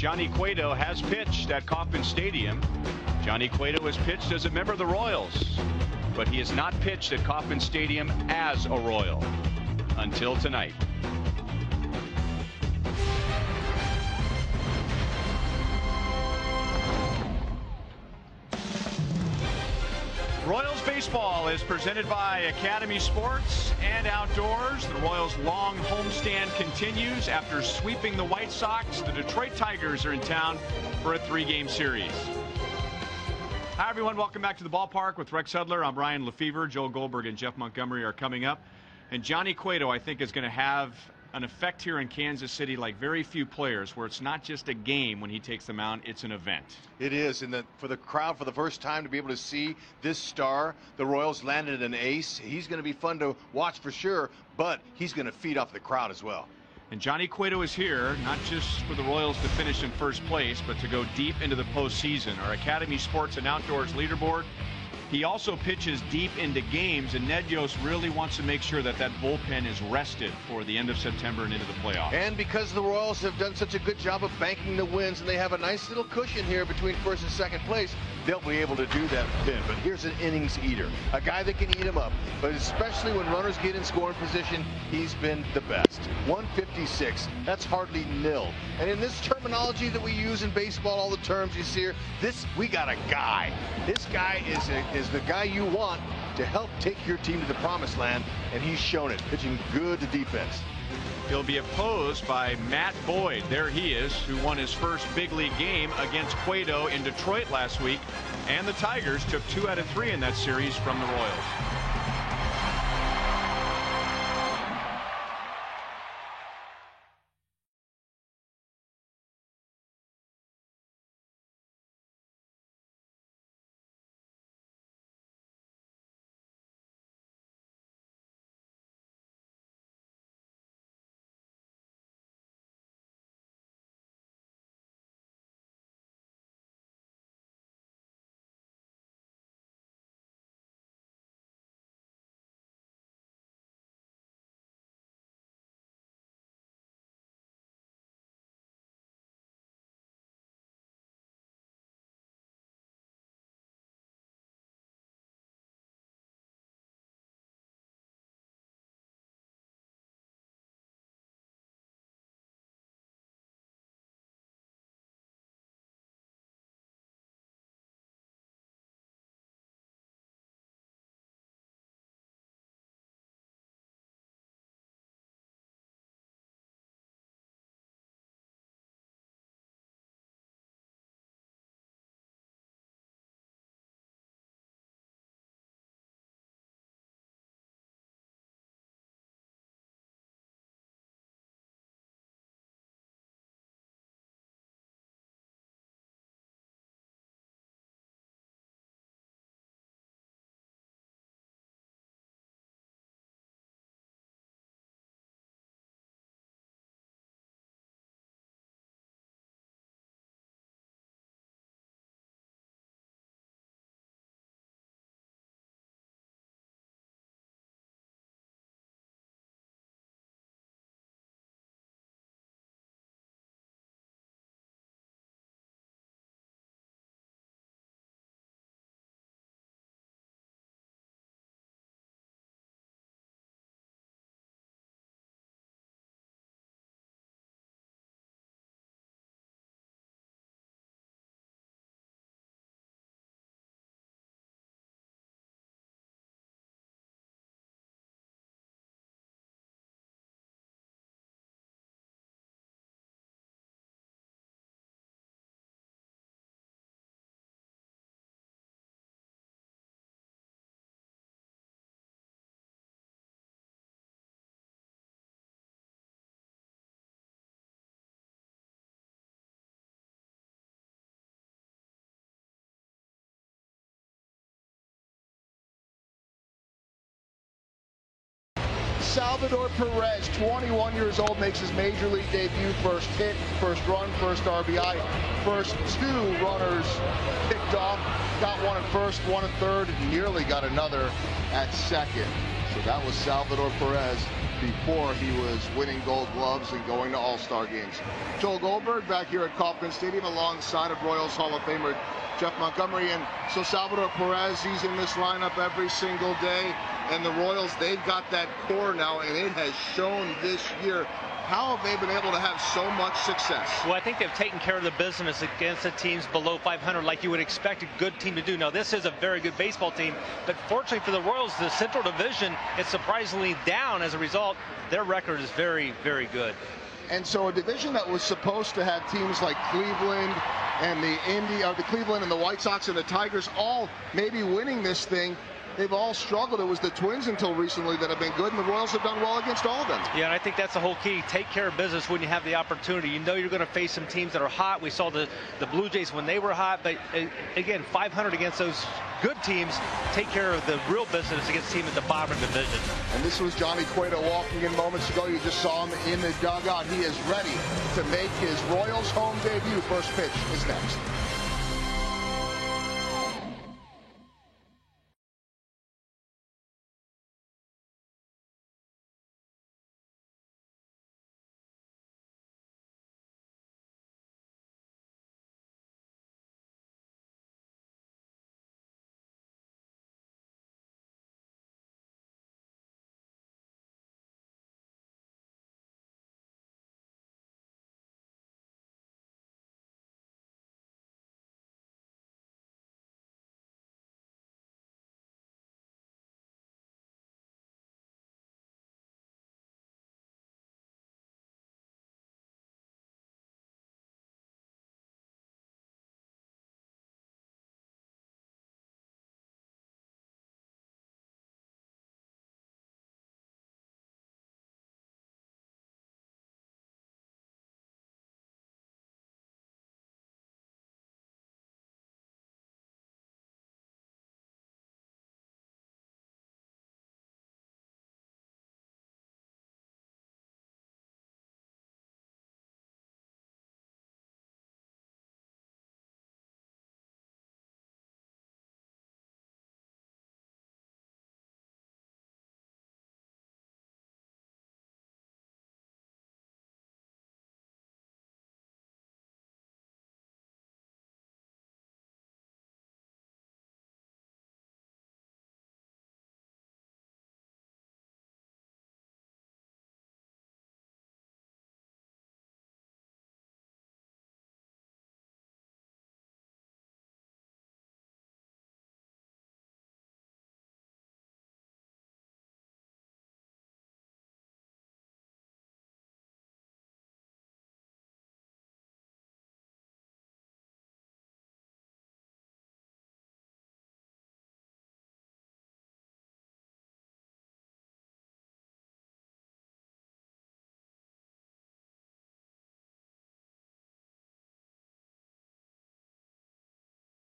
Johnny Cueto has pitched at Kauffman Stadium. Johnny Cueto has pitched as a member of the Royals, but he has not pitched at Kauffman Stadium as a Royal until tonight. Royals baseball is presented by Academy Sports and Outdoors. The Royals' long homestand continues. After sweeping the White Sox, the Detroit Tigers are in town for a 3-game series. Hi, everyone. Welcome back to the ballpark with Rex Hudler. I'm Brian Lefevre. Joe Goldberg and Jeff Montgomery are coming up. And Johnny Cueto, I think, is going to have an effect here in Kansas City like very few players, where it's not just a game when he takes the mound, it's an event. It is, and for the crowd, for the first time, to be able to see this star, the Royals landed an ace. He's going to be fun to watch for sure, but he's going to feed off the crowd as well. And Johnny Cueto is here, not just for the Royals to finish in first place, but to go deep into the postseason. Our Academy Sports and Outdoors leaderboard. He also pitches deep into games, and Ned Yost really wants to make sure that that bullpen is rested for the end of September and into the playoffs. And because the Royals have done such a good job of banking the wins, and they have a nice little cushion here between first and second place, they'll be able to do that then. But here's an innings eater, a guy that can eat them up, but especially when runners get in scoring position, he's been the best. 156, that's hardly nil. And in this terminology that we use in baseball, all the terms you see here, we got a guy. This guy is the guy you want to help take your team to the promised land, and he's shown it, pitching good to defense. He'll be opposed by Matt Boyd. There he is, who won his first big league game against Cueto in Detroit last week. And the Tigers took 2 out of 3 in that series from the Royals. Salvador Perez, 21 years old, makes his major league debut. First hit, first run, first RBI. First 2 runners picked off. Got one at first, one at third, and nearly got another at second. So that was Salvador Perez. before he was winning Gold Gloves and going to All-Star games. Joel Goldberg back here at Kauffman Stadium alongside of Royals Hall of Famer Jeff Montgomery. And so Salvador Perez, he's in this lineup every single day. And the Royals, they've got that core now, and it has shown this year. How have they been able to have so much success? Well, I think they've taken care of the business against the teams below 500 like you would expect a good team to do. Now, this is a very good baseball team, but fortunately for the Royals, the Central Division is surprisingly down. As a result, their record is very, very good. And so a division that was supposed to have teams like Cleveland and the Cleveland and the White Sox and the Tigers all maybe winning this thing, they've all struggled. It was the Twins until recently that have been good, and the Royals have done well against all of them. Yeah, and I think that's the whole key. Take care of business when you have the opportunity. You know you're going to face some teams that are hot. We saw the Blue Jays when they were hot, but again, 500 against those good teams. Take care of the real business against teams at the bottom of the division. And this was Johnny Cueto walking in moments ago. You just saw him in the dugout. He is ready to make his Royals home debut. First pitch is next.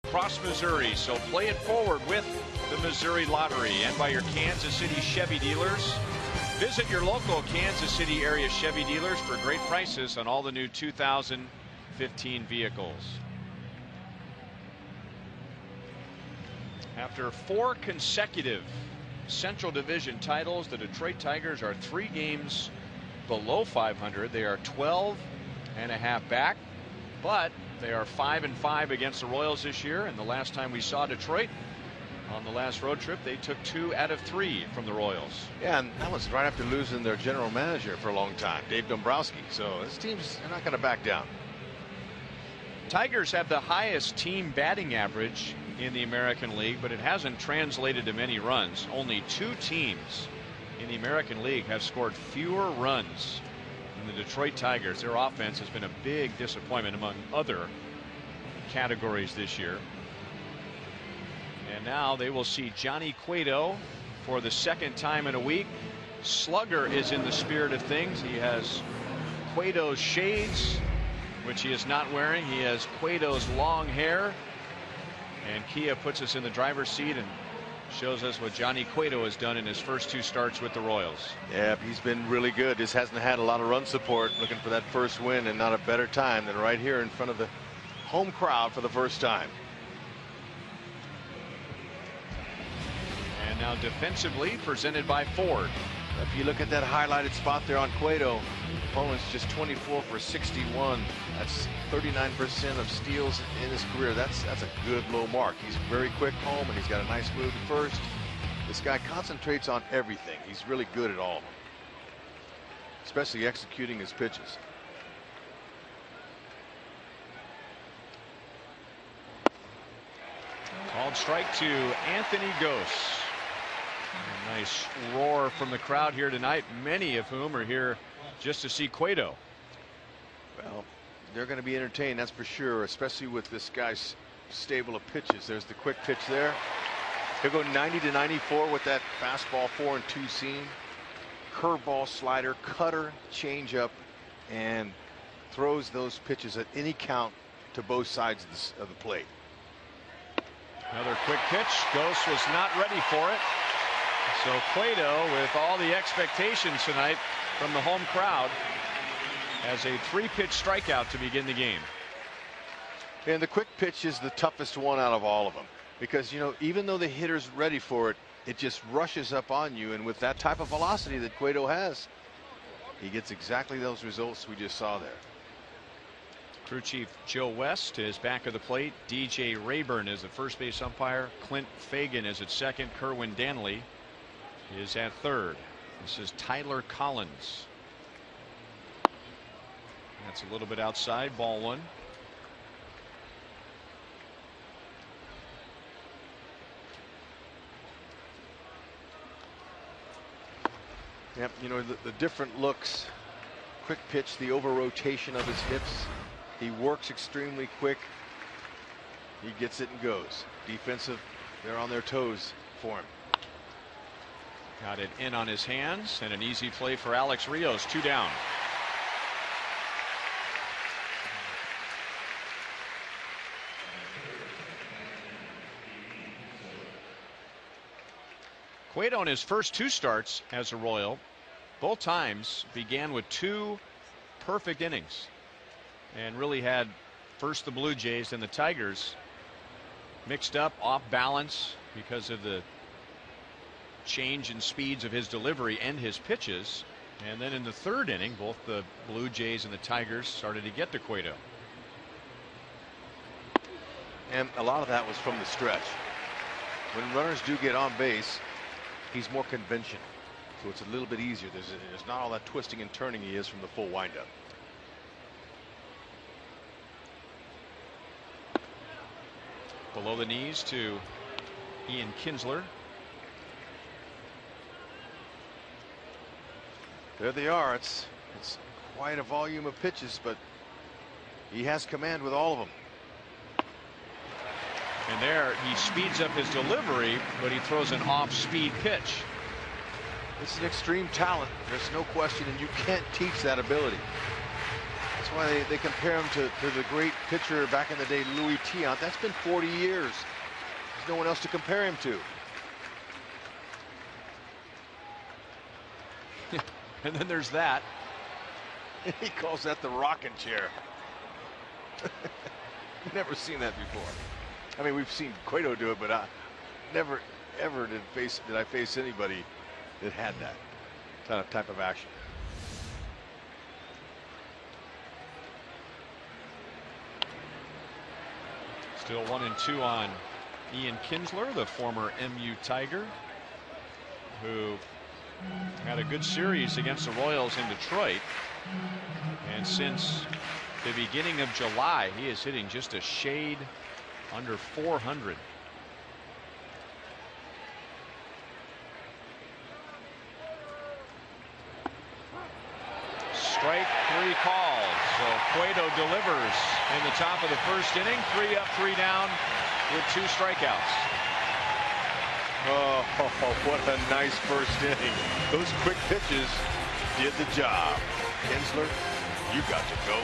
Across Missouri, so play it forward with the Missouri Lottery and by your Kansas City Chevy dealers. Visit your local Kansas City area Chevy dealers for great prices on all the new 2015 vehicles. After 4 consecutive Central Division titles, the Detroit Tigers are 3 games below 500. They are 12.5 back, but they are 5-5 against the Royals this year. And the last time we saw Detroit on the last road trip, they took 2 out of 3 from the Royals. Yeah, and that was right after losing their general manager for a long time, Dave Dombrowski. So this team's not going to back down. Tigers have the highest team batting average in the American League, but it hasn't translated to many runs. Only 2 teams in the American League have scored fewer runs than the Detroit Tigers. Their offense has been a big disappointment among other categories this year. And now they will see Johnny Cueto for the 2nd time in a week. Slugger is in the spirit of things. He has Cueto's shades, which he is not wearing. He has Cueto's long hair. And Kia puts us in the driver's seat and shows us what Johnny Cueto has done in his first 2 starts with the Royals. Yeah, he's been really good. Just hasn't had a lot of run support. Looking for that first win, and not a better time than right here in front of the home crowd for the first time. And now defensively, presented by Ford. If you look at that highlighted spot there on Cueto, opponent's just 24 for 61. That's 39% of steals in his career. That's a good low mark. He's very quick home, and he's got a nice move to first. This guy concentrates on everything. He's really good at all of them, especially executing his pitches. Called strike to Anthony Gose. A nice roar from the crowd here tonight, many of whom are here just to see Cueto. Well, they're going to be entertained, that's for sure, especially with this guy's stable of pitches. There's the quick pitch there. He'll go 90 to 94 with that fastball 4-2 seam, curveball, slider, cutter, changeup, and throws those pitches at any count to both sides of the plate. Another quick pitch. Gose was not ready for it. So Cueto, with all the expectations tonight from the home crowd, has a 3-pitch strikeout to begin the game. And the quick pitch is the toughest one out of all of them, because, you know, even though the hitter's ready for it, it just rushes up on you, and with that type of velocity that Cueto has, he gets exactly those results we just saw there. Crew chief Joe West is back of the plate. DJ Rayburn is the first base umpire. Clint Fagan is at second. Kerwin Danley is at third. This is Tyler Collins. That's a little bit outside. Ball one. Yep, you know, the different looks. Quick pitch, the over rotation of his hips. He works extremely quick. He gets it and goes. Defensive, they're on their toes for him. Got it in on his hands, and an easy play for Alex Rios. 2 down. Cueto in his first 2 starts as a Royal, both times began with 2 perfect innings, and really had first the Blue Jays and the Tigers mixed up, off balance because of the change in speeds of his delivery and his pitches. And then in the 3rd inning, both the Blue Jays and the Tigers started to get to Cueto. And a lot of that was from the stretch. When runners do get on base, he's more conventional, so it's a little bit easier. There's not all that twisting and turning he is from the full windup. Below the knees to Ian Kinsler. There they are. It's quite a volume of pitches, but he has command with all of them. And there he speeds up his delivery, but he throws an off-speed pitch. This is an extreme talent. There's no question, and you can't teach that ability. That's why they compare him to the great pitcher back in the day, Louis Tiant. That's been 40 years. There's no one else to compare him to. And then there's that. He calls that the rocking chair. Never seen that before. I mean, we've seen Cueto do it, but I never ever did I face anybody that had that type of action. Still 1-2 on Ian Kinsler, the former MU Tiger, who had a good series against the Royals in Detroit, and since the beginning of July he is hitting just a shade under 400. Strike 3 called. So Cueto delivers in the top of the 1st inning. 3 up, 3 down with 2 strikeouts. Oh, what a nice 1st inning. Those quick pitches did the job. Kinsler, you got to go.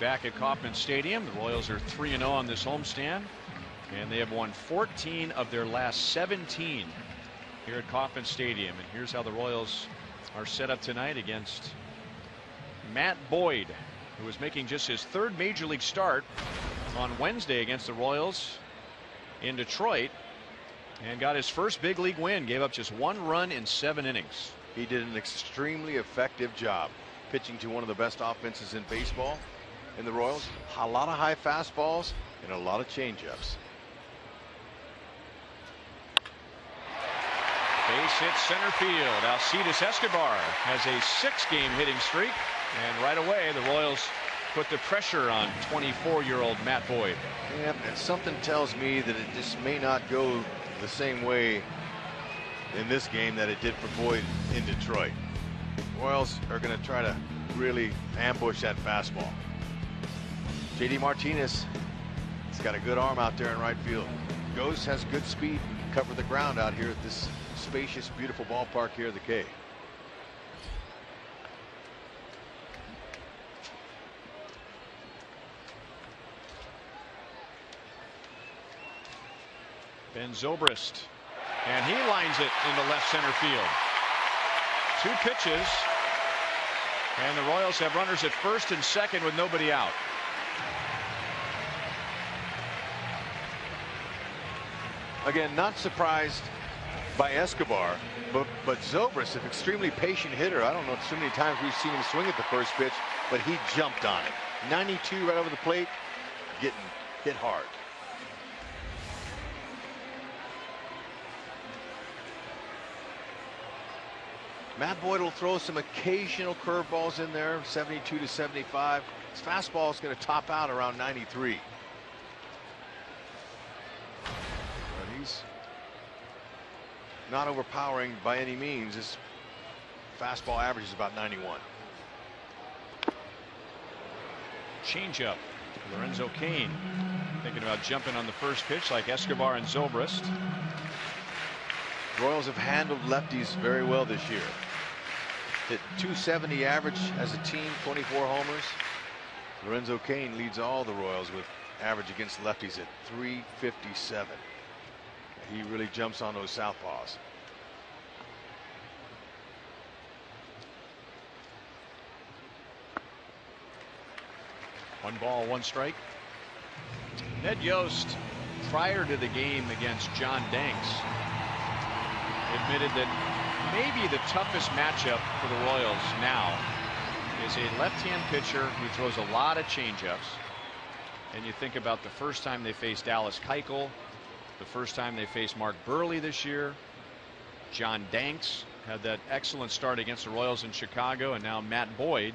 back at Kauffman Stadium. The Royals are 3-0 on this homestand, and they have won 14 of their last 17 here at Kauffman Stadium. And here's how the Royals are set up tonight against Matt Boyd, who was making just his third major league start on Wednesday against the Royals in Detroit, and got his first big league win. Gave up just 1 run in 7 innings. He did an extremely effective job pitching to one of the best offenses in baseball in the Royals. A lot of high fastballs and a lot of changeups. Base hit center field. Alcides Escobar has a 6-game hitting streak, and right away the Royals put the pressure on 24-year-old Matt Boyd. Yeah, and something tells me that it just may not go the same way in this game that it did for Boyd in Detroit. Royals are going to try to really ambush that fastball. JD Martinez has got a good arm out there in right field. Ghost has good speed, cover the ground out here at this spacious, beautiful ballpark here at the K. Ben Zobrist, and he lines it into left center field. 2 pitches, and the Royals have runners at first and second with nobody out. Again, not surprised by Escobar, but Zobrist, an extremely patient hitter. I don't know too many times we've seen him swing at the first pitch, but he jumped on it. 92 right over the plate, getting hit hard. Matt Boyd will throw some occasional curveballs in there, 72 to 75. His fastball is going to top out around 93. But he's not overpowering by any means. His fastball average is about 91. Changeup. Lorenzo Cain thinking about jumping on the first pitch like Escobar and Zobrist. Royals have handled lefties very well this year. Hit .270 average as a team, 24 homers. Lorenzo Cain leads all the Royals with average against lefties at .357. He really jumps on those southpaws. One ball, 1 strike. Ned Yost, prior to the game against John Danks, admitted that maybe the toughest matchup for the Royals now is a left-hand pitcher who throws a lot of changeups. And you think about the first time they faced Dallas Keuchel, the first time they faced Mark Burley this year. John Danks had that excellent start against the Royals in Chicago, and now Matt Boyd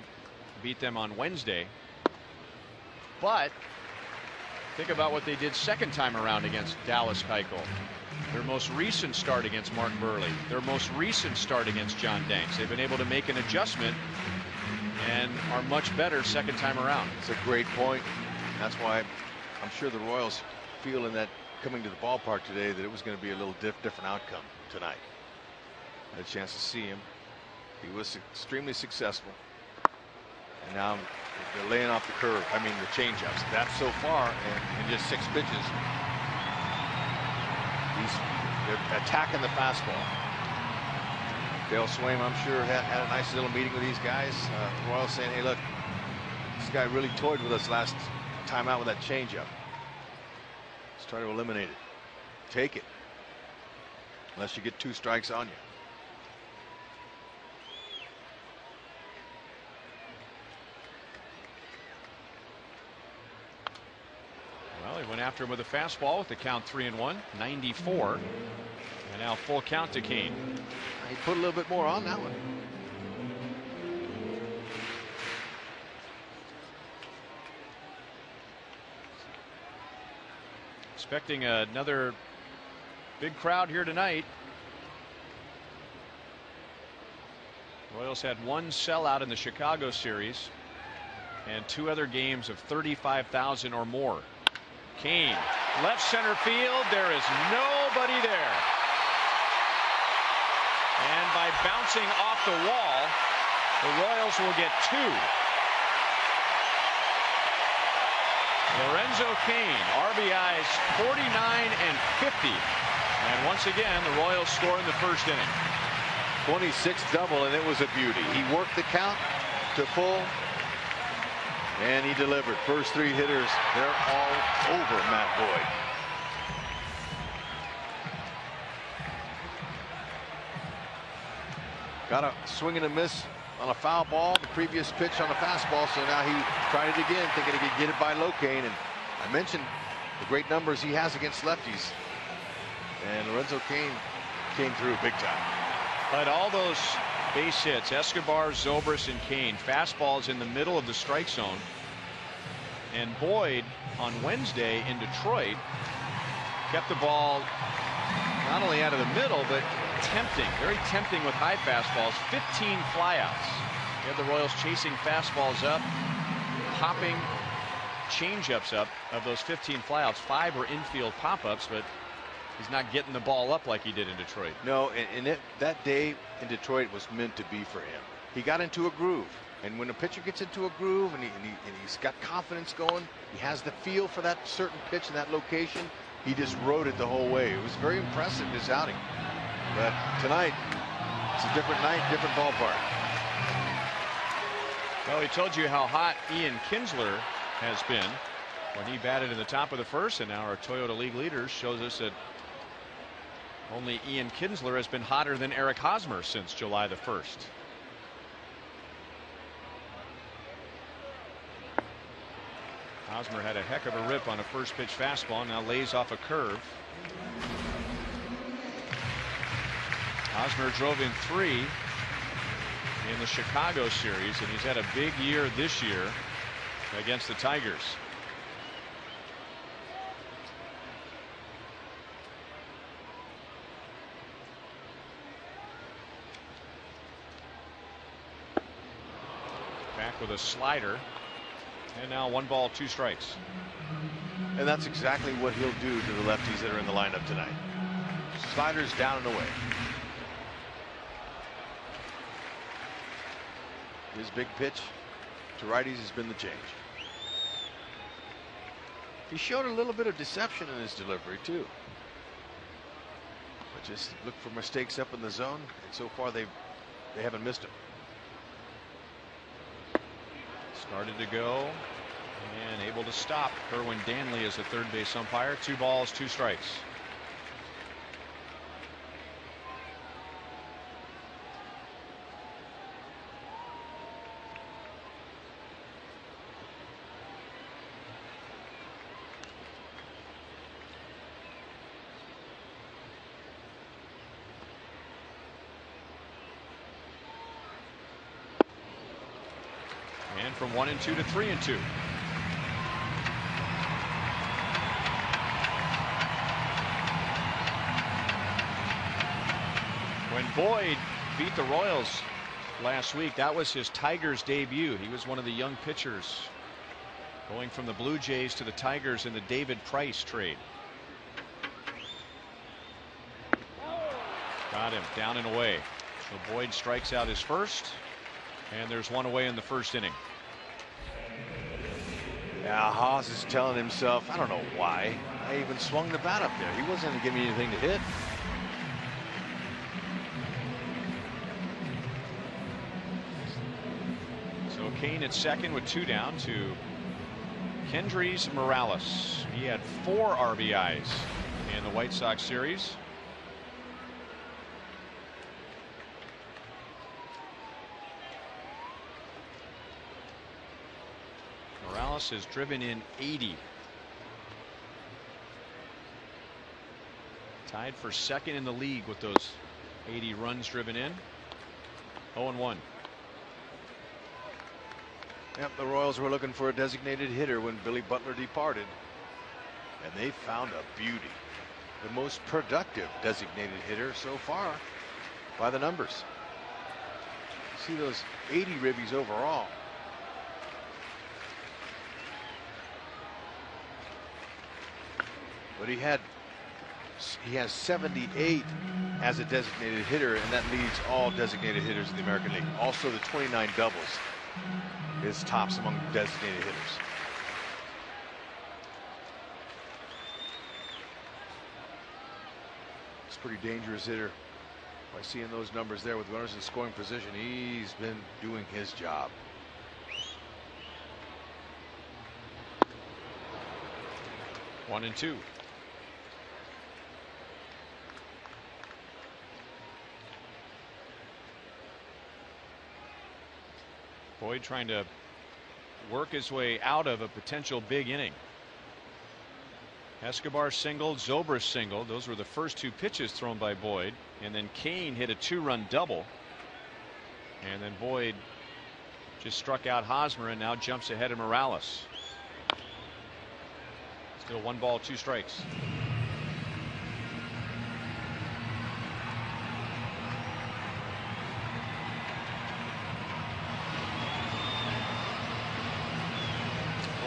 beat them on Wednesday. But think about what they did second time around against Dallas Keuchel. Their most recent start against Mark Burley, their most recent start against John Danks. They've been able to make an adjustment and are much better second time around. It's a great point. That's why I'm sure the Royals feel in that coming to the ballpark today that it was going to be a little different outcome tonight. I had a chance to see him. He was extremely successful. And now they're laying off the curve. I mean, the changeups. That's so far in just 6 pitches. They're attacking the fastball. Dale Swaim, I'm sure, had a nice little meeting with these guys. The Royals saying, hey, look, this guy really toyed with us last time out with that changeup. Let's try to eliminate it. Take it. Unless you get 2 strikes on you. Well, he went after him with a fastball with the count 3-1, 94. And now full count to Cain. He put a little bit more on that one. Expecting another big crowd here tonight. Royals had 1 sellout in the Chicago series and 2 other games of 35,000 or more. Cain, left center field. There is nobody there. And by bouncing off the wall, the Royals will get 2. Lorenzo Cain, RBIs 49 and 50. And once again, the Royals score in the first inning. 26 double, and it was a beauty. He worked the count to full, and he delivered. First three hitters, they're all over Matt Boyd. Got a swing and a miss on a foul ball, the previous pitch on a fastball, so now he tried it again, thinking he could get it by Locane. And I mentioned the great numbers he has against lefties, and Lorenzo Cain came through big time. But all those base hits, Escobar, Zobrist, and Cain, fastballs in the middle of the strike zone. And Boyd on Wednesday in Detroit kept the ball not only out of the middle, but tempting, very tempting with high fastballs. 15 flyouts. You have the Royals chasing fastballs up, popping changeups up. Of those 15 flyouts, 5 were infield pop-ups, but he's not getting the ball up like he did in Detroit. No, and that day in Detroit was meant to be for him. He got into a groove, and when a pitcher gets into a groove and he's got confidence going, he has the feel for that certain pitch in that location, he just rode it the whole way. It was very impressive, his outing. But tonight, it's a different night, different ballpark. Well, he told you how hot Ian Kinsler has been when he batted in the top of the first, and now our Toyota League leaders shows us that only Ian Kinsler has been hotter than Eric Hosmer since July the 1st. Hosmer had a heck of a rip on a first pitch fastball, now lays off a curve. Hosmer drove in 3 in the Chicago series, and he's had a big year this year against the Tigers. Back with a slider, and now 1 ball, 2 strikes. And that's exactly what he'll do to the lefties that are in the lineup tonight. Sliders down and away. His big pitch to righties has been the change. He showed a little bit of deception in his delivery too. But just look for mistakes up in the zone, and so far they haven't missed him. Started to go and able to stop. Kerwin Danley is the third base umpire. 2 balls, 2 strikes. And from 1-2 to 3-2. When Boyd beat the Royals last week, that was his Tigers debut. He was one of the young pitchers going from the Blue Jays to the Tigers in the David Price trade. Got him down and away. So Boyd strikes out his first, and there's 1 away in the first inning. Now Haas is telling himself, I don't know why I even swung the bat up there. He wasn't going to give me anything to hit. So Cain at second with 2 down to Kendrys Morales. He had 4 RBIs in the White Sox series. Morales has driven in 80. Tied for second in the league with those 80 runs driven in. 0-1. Yep, the Royals were looking for a designated hitter when Billy Butler departed, and they found a beauty. The most productive designated hitter so far by the numbers. See those 80 ribbies overall. But he has 78 as a designated hitter, and that leads all designated hitters in the American League. Also the 29 doubles is tops among designated hitters. It's a pretty dangerous hitter. By seeing those numbers there with runners in scoring position, he's been doing his job. One and two. Boyd trying to work his way out of a potential big inning. Escobar singled, Zobrist singled. Those were the first two pitches thrown by Boyd. And then Kane hit a 2-run double. And then Boyd just struck out Hosmer and now jumps ahead of Morales. Still 1 ball, 2 strikes.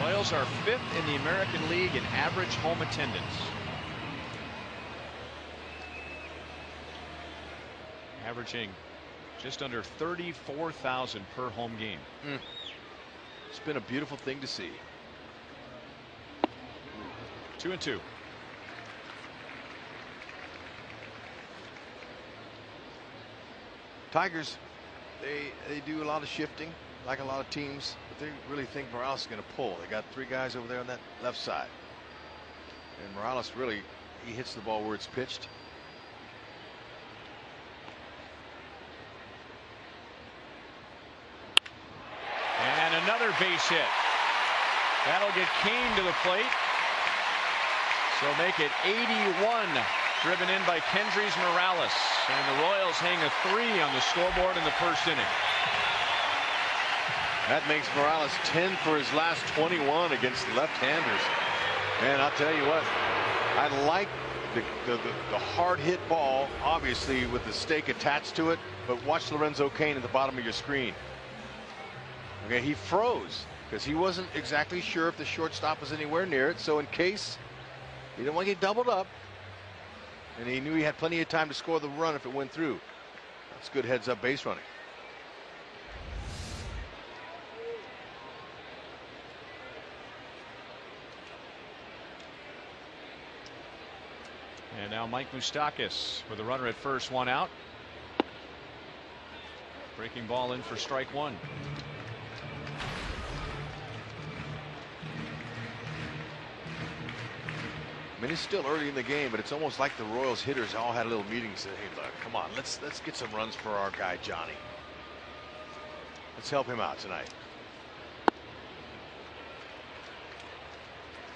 Royals are 5th in the American League in average home attendance. Averaging just under 34,000 per home game. It's been a beautiful thing to see. 2 and 2. Tigers, they do a lot of shifting, like a lot of teams, but they really think Morales is going to pull. They got 3 guys over there on that left side, and Morales really, he hits the ball where it's pitched. And another base hit. That'll get Kane to the plate. So make it 81, driven in by Kendrys Morales. And the Royals hang a 3 on the scoreboard in the first inning. That makes Morales 10 for his last 21 against left-handers. And I'll tell you what, I like the hard hit ball, obviously with the stake attached to it, but watch Lorenzo Cain at the bottom of your screen. Okay, he froze because he wasn't exactly sure if the shortstop was anywhere near it. So in case he didn't want to get doubled up, and he knew he had plenty of time to score the run if it went through. That's good heads-up base running. And now Mike Moustakas with a runner at first, 1 out. Breaking ball in for strike 1. I mean, it's still early in the game, but it's almost like the Royals hitters all had a little meeting and said, hey, look, come on, let's get some runs for our guy Johnny. Let's help him out tonight.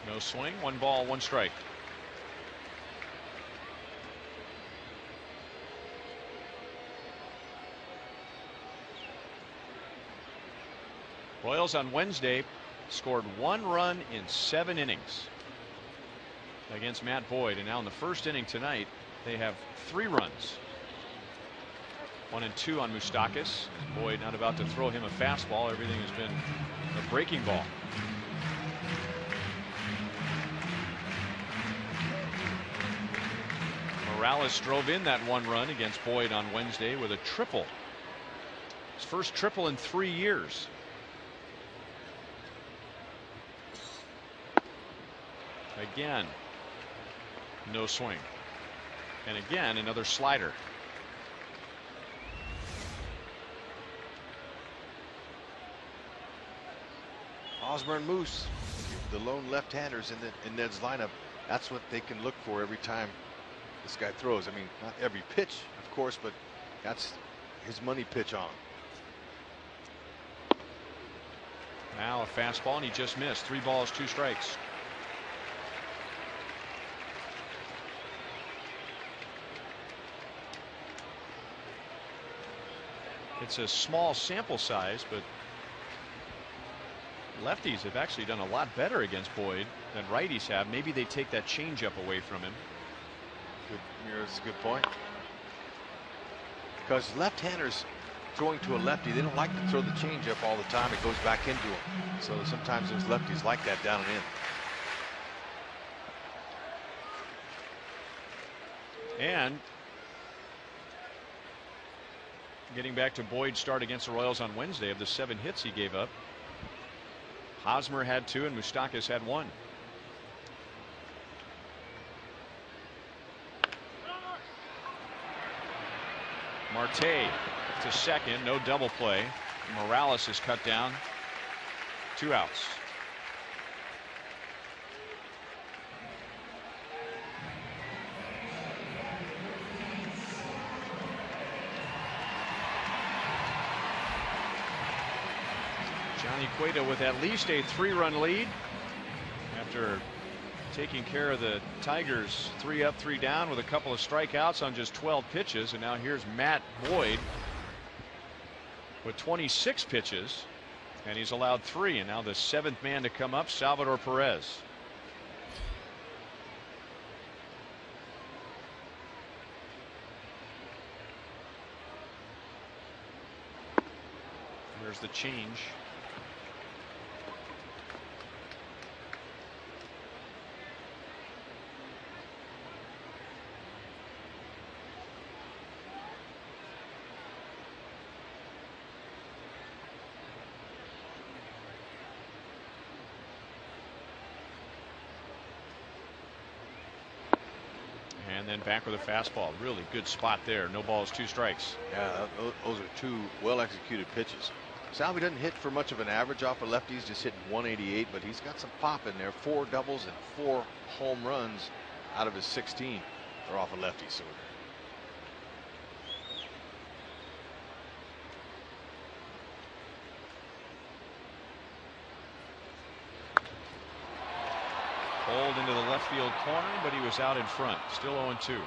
No swing, 1 ball, 1 strike. Royals on Wednesday scored 1 run in 7 innings against Matt Boyd, and now in the first inning tonight they have 3 runs. 1 and 2 on Moustakas. Boyd not about to throw him a fastball. Everything has been a breaking ball. Morales drove in that 1 run against Boyd on Wednesday with a triple. His first triple in 3 years. Again, no swing. And again, another slider. Hosmer and Moose, the lone left-handers in Ned's lineup. That's what they can look for every time this guy throws. I mean, not every pitch, of course, but that's his money pitch on him. Now a fastball, and he just missed. 3 balls, 2 strikes. It's a small sample size, but lefties have actually done a lot better against Boyd than righties have. Maybe they take that changeup away from him. That's a good point. Because left-handers throwing to a lefty, they don't like to throw the changeup all the time. It goes back into them. So sometimes those lefties like that down and in. And getting back to Boyd's start against the Royals on Wednesday, of the 7 hits he gave up, Hosmer had 2 and Moustakas had 1. Marte to second, no double play. Morales is cut down. 2 outs. Johnny Cueto with at least a 3-run lead after taking care of the Tigers 3 up 3 down with a couple of strikeouts on just 12 pitches. And now here's Matt Boyd with 26 pitches, and he's allowed 3, and now the 7th man to come up, Salvador Perez. There's the change. And then back with a fastball. Really good spot there. No balls, 2 strikes. Yeah, those are 2 well executed pitches. Salvi doesn't hit for much of an average off of lefties, just hitting 188, but he's got some pop in there. 4 doubles and 4 home runs out of his 16 are off of lefties. So pulled into the left field corner, but he was out in front. Still 0-2.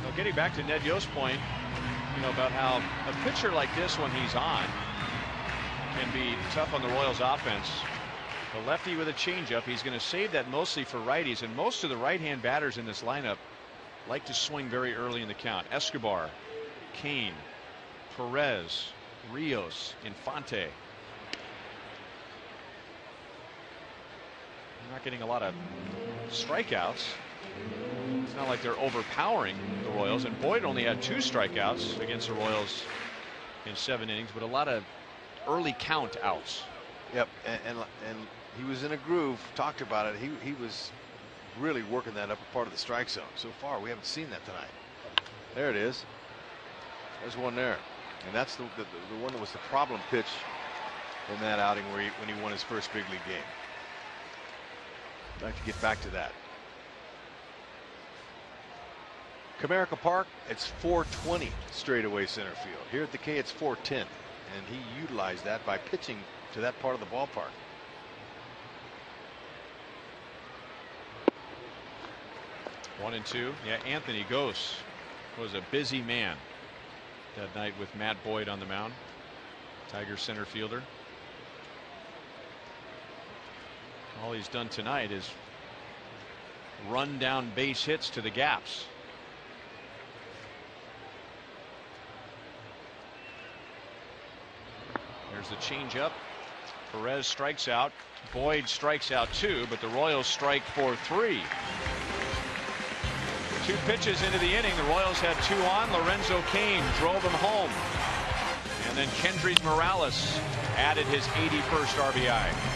Now, getting back to Ned Yost's point, about how a pitcher like this, when he's on, can be tough on the Royals offense. The lefty with a changeup, he's going to save that mostly for righties, and most of the right-hand batters in this lineup like to swing very early in the count. Escobar, Kane, Perez, Rios, Infante. They're not getting a lot of strikeouts. It's not like they're overpowering the Royals, and Boyd only had 2 strikeouts against the Royals in 7 innings, but a lot of early count outs. Yep, and he was in a groove. Talked about it. He was really working that upper part of the strike zone. So far, we haven't seen that tonight. There it is. There's one there. And that's the one that was the problem pitch in that outing when he won his first big league game. I'd like to get back to that. Comerica Park, it's 420 straightaway center field. Here at the K, it's 410, and he utilized that by pitching to that part of the ballpark. One and two. Yeah, Anthony Gose was a busy man that night with Matt Boyd on the mound. Tiger center fielder. All he's done tonight is run down base hits to the gaps. There's the changeup. Perez strikes out. Boyd strikes out 2, but the Royals strike for 3. 2 pitches into the inning. The Royals had 2 on. Lorenzo Cain drove him home. And then Kendrys Morales added his 81st RBI.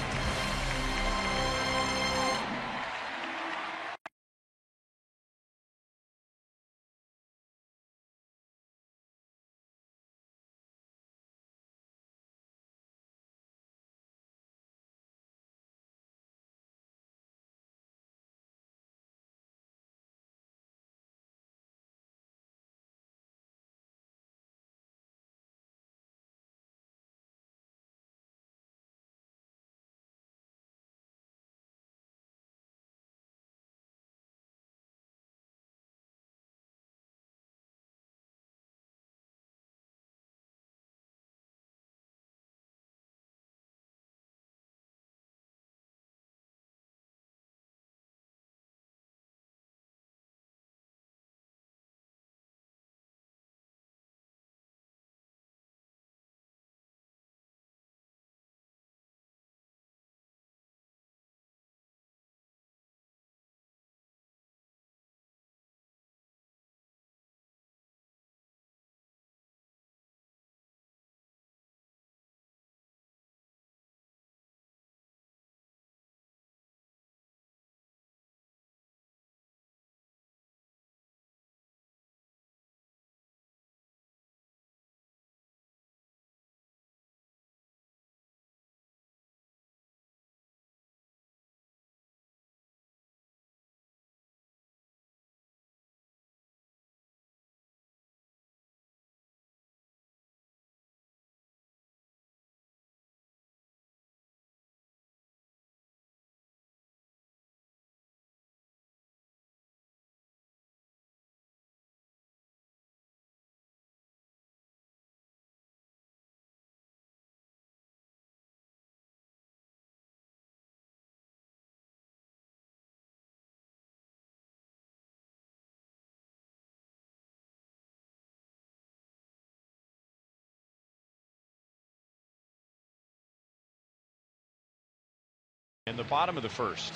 In the bottom of the first.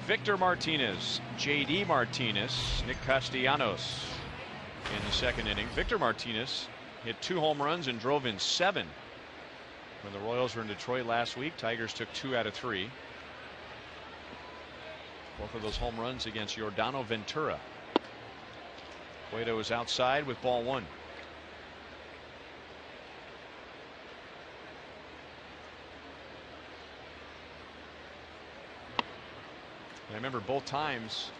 Victor Martinez, J.D. Martinez, Nick Castellanos in the second inning. Victor Martinez hit 2 home runs and drove in 7 when the Royals were in Detroit last week. Tigers took 2 out of 3. Both of those home runs against Yordano Ventura. Cueto is outside with ball 1. I remember both times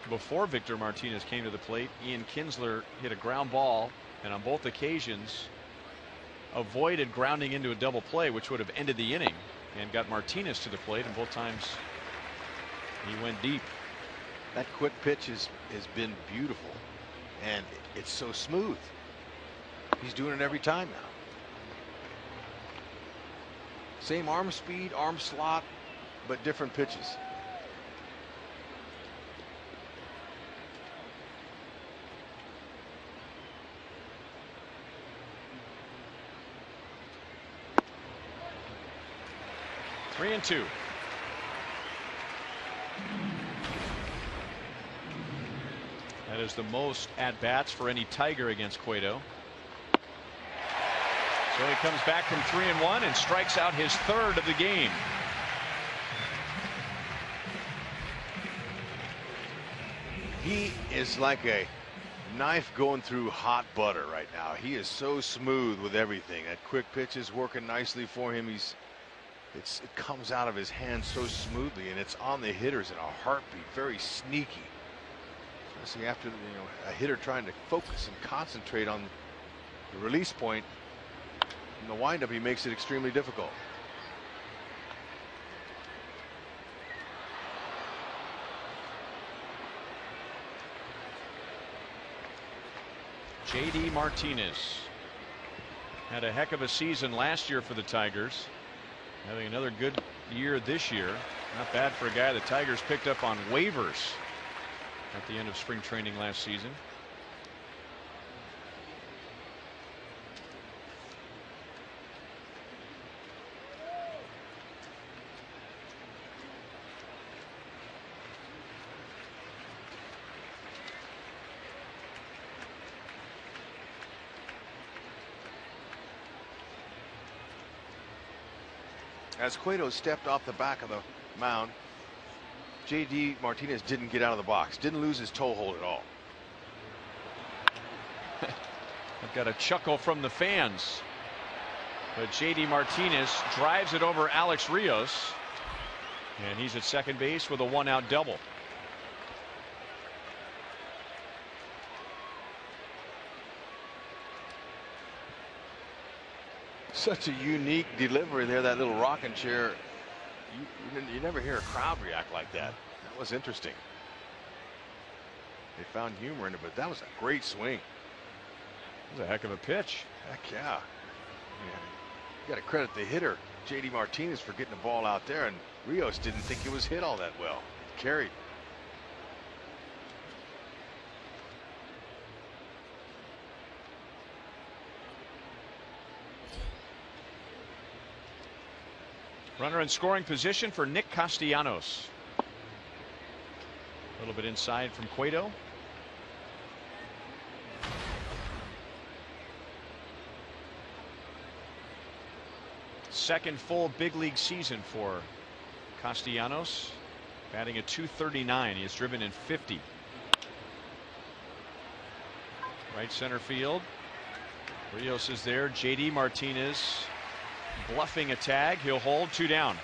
before Victor Martinez came to the plate, Ian Kinsler hit a ground ball, and on both occasions avoided grounding into a double play, which would have ended the inning, and got Martinez to the plate, and both times he went deep. That quick pitch has been beautiful, and it's so smooth. He's doing it every time now. Same arm speed, arm slot, but different pitches. Three and 2. That is the most at bats for any Tiger against Cueto. So he comes back from 3-1 and strikes out his 3rd of the game. He is like a knife going through hot butter right now. He is so smooth with everything. That quick pitch is working nicely for him. It comes out of his hand so smoothly, and it's on the hitters in a heartbeat. Very sneaky, especially after a hitter trying to focus and concentrate on the release point. In the windup, he makes it extremely difficult. J.D. Martinez had a heck of a season last year for the Tigers. Having another good year this year. Not bad for a guy the Tigers picked up on waivers at the end of spring training last season. As Cueto stepped off the back of the mound, J.D. Martinez didn't get out of the box, didn't lose his toe hold at all. I've got a chuckle from the fans, but J.D. Martinez drives it over Alex Rios, and he's at second base with a 1-out double. Such a unique delivery there, that little rocking chair. You never hear a crowd react like that. That was interesting. They found humor in it, but that was a great swing. That was a heck of a pitch. Heck yeah. You got to credit the hitter, J.D. Martinez, for getting the ball out there, and Rios didn't think it was hit all that well. Carried. Runner in scoring position for Nick Castellanos. A little bit inside from Cueto. Second full big league season for Castellanos, batting at .239. He has driven in 50. Right center field. Rios is there. J.D. Martinez bluffing a tag. He'll hold. 2 down.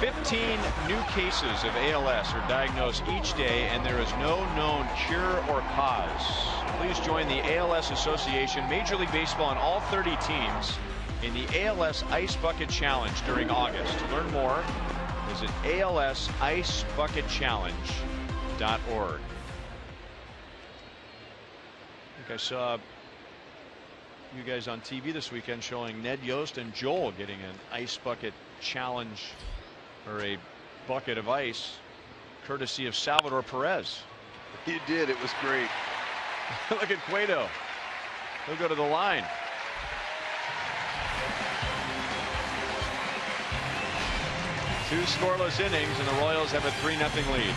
"15 new cases of ALS are diagnosed each day, and there is no known cure or cause. Please join the ALS Association, Major League Baseball, and all 30 teams in the ALS Ice Bucket Challenge during August. To learn more, visit alsicebucketchallenge.org. I saw you guys on TV this weekend showing Ned Yost and Joel getting an ice bucket challenge, or a bucket of ice, courtesy of Salvador Perez. He did. It was great. Look at Cueto. He'll go to the line. Two scoreless innings, and the Royals have a 3-0 lead.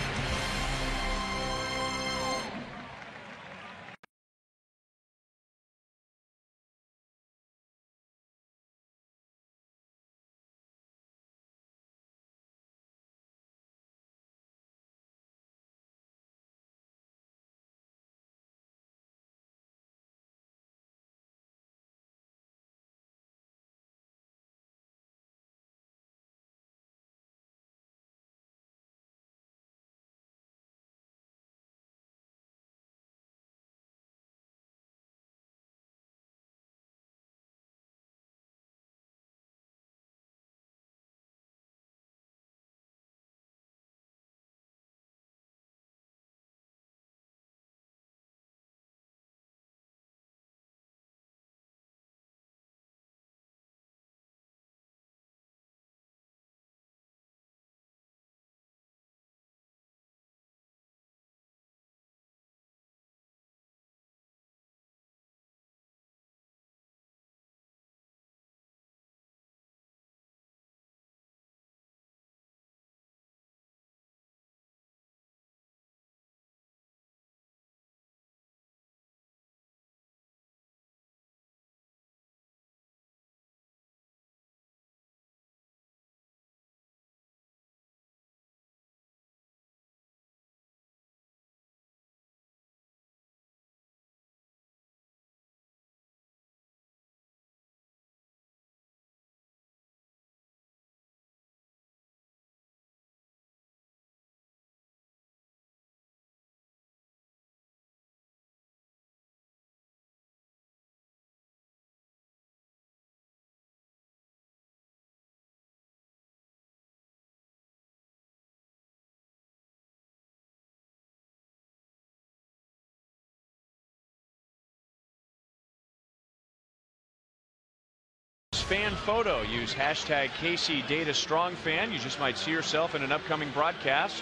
Fan photo. Use hashtag KCDataStrongFan. You just might see yourself in an upcoming broadcast.